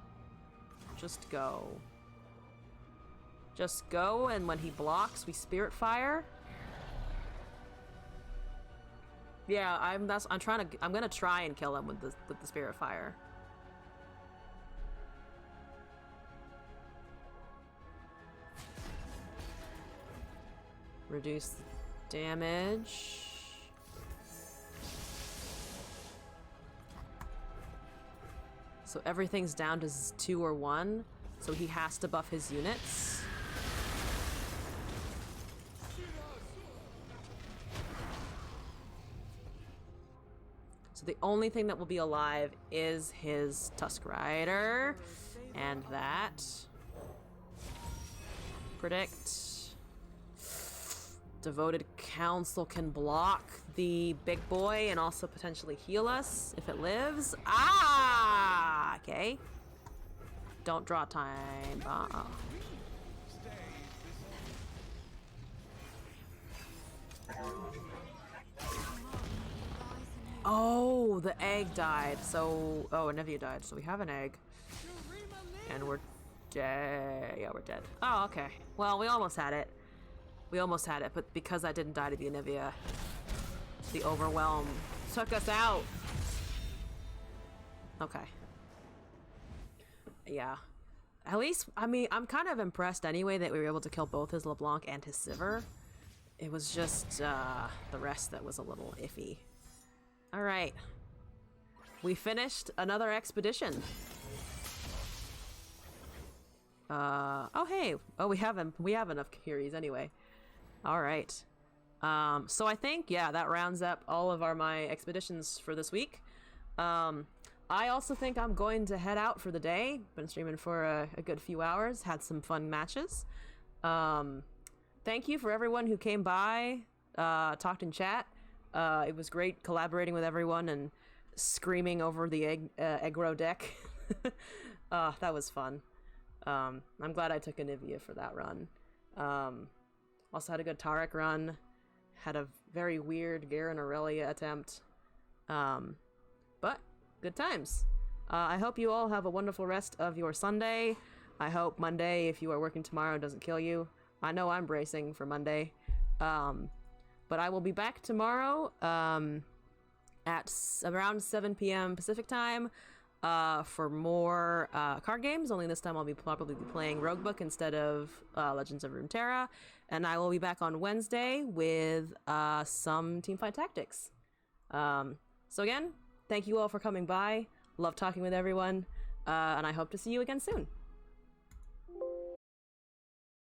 Just go. Just go, and when he blocks, we Spirit Fire. Yeah, I'm gonna try and kill him with the Spirit Fire. Reduce the damage. So everything's down to 2 or 1, so he has to buff his units. So the only thing that will be alive is his Tusk Rider, and that. Predict. Devoted Council can block the big boy and also potentially heal us if it lives. Ah! Okay. Don't draw time. Oh, the egg died. So, oh, Anivia died. So we have an egg. And we're dead. Yeah, we're dead. Oh, okay. Well, we almost had it. We almost had it, but because I didn't die to the Anivia, the overwhelm took us out. Okay. Yeah. At least, I mean, I'm kind of impressed anyway that we were able to kill both his LeBlanc and his Sivir. It was just the rest that was a little iffy. All right. We finished another expedition. Oh hey. Oh, we have enough Kiris anyway. All right. So I think, yeah, that rounds up all of my expeditions for this week. I also think I'm going to head out for the day. Been streaming for a good few hours. Had some fun matches. Thank you for everyone who came by, talked in chat. It was great collaborating with everyone and screaming over the aggro deck. That was fun. I'm glad I took Anivia for that run. Also had a good Tarek run. Had a very weird Garen Aurelia attempt. But good times. I hope you all have a wonderful rest of your Sunday. I hope Monday, if you are working tomorrow, doesn't kill you. I know I'm bracing for Monday. But I will be back tomorrow at around 7 p.m. Pacific time for more card games. Only this time I'll probably be playing Roguebook instead of Legends of Runeterra. And I will be back on Wednesday with some Teamfight Tactics. So again, thank you all for coming by. Love talking with everyone. And I hope to see you again soon.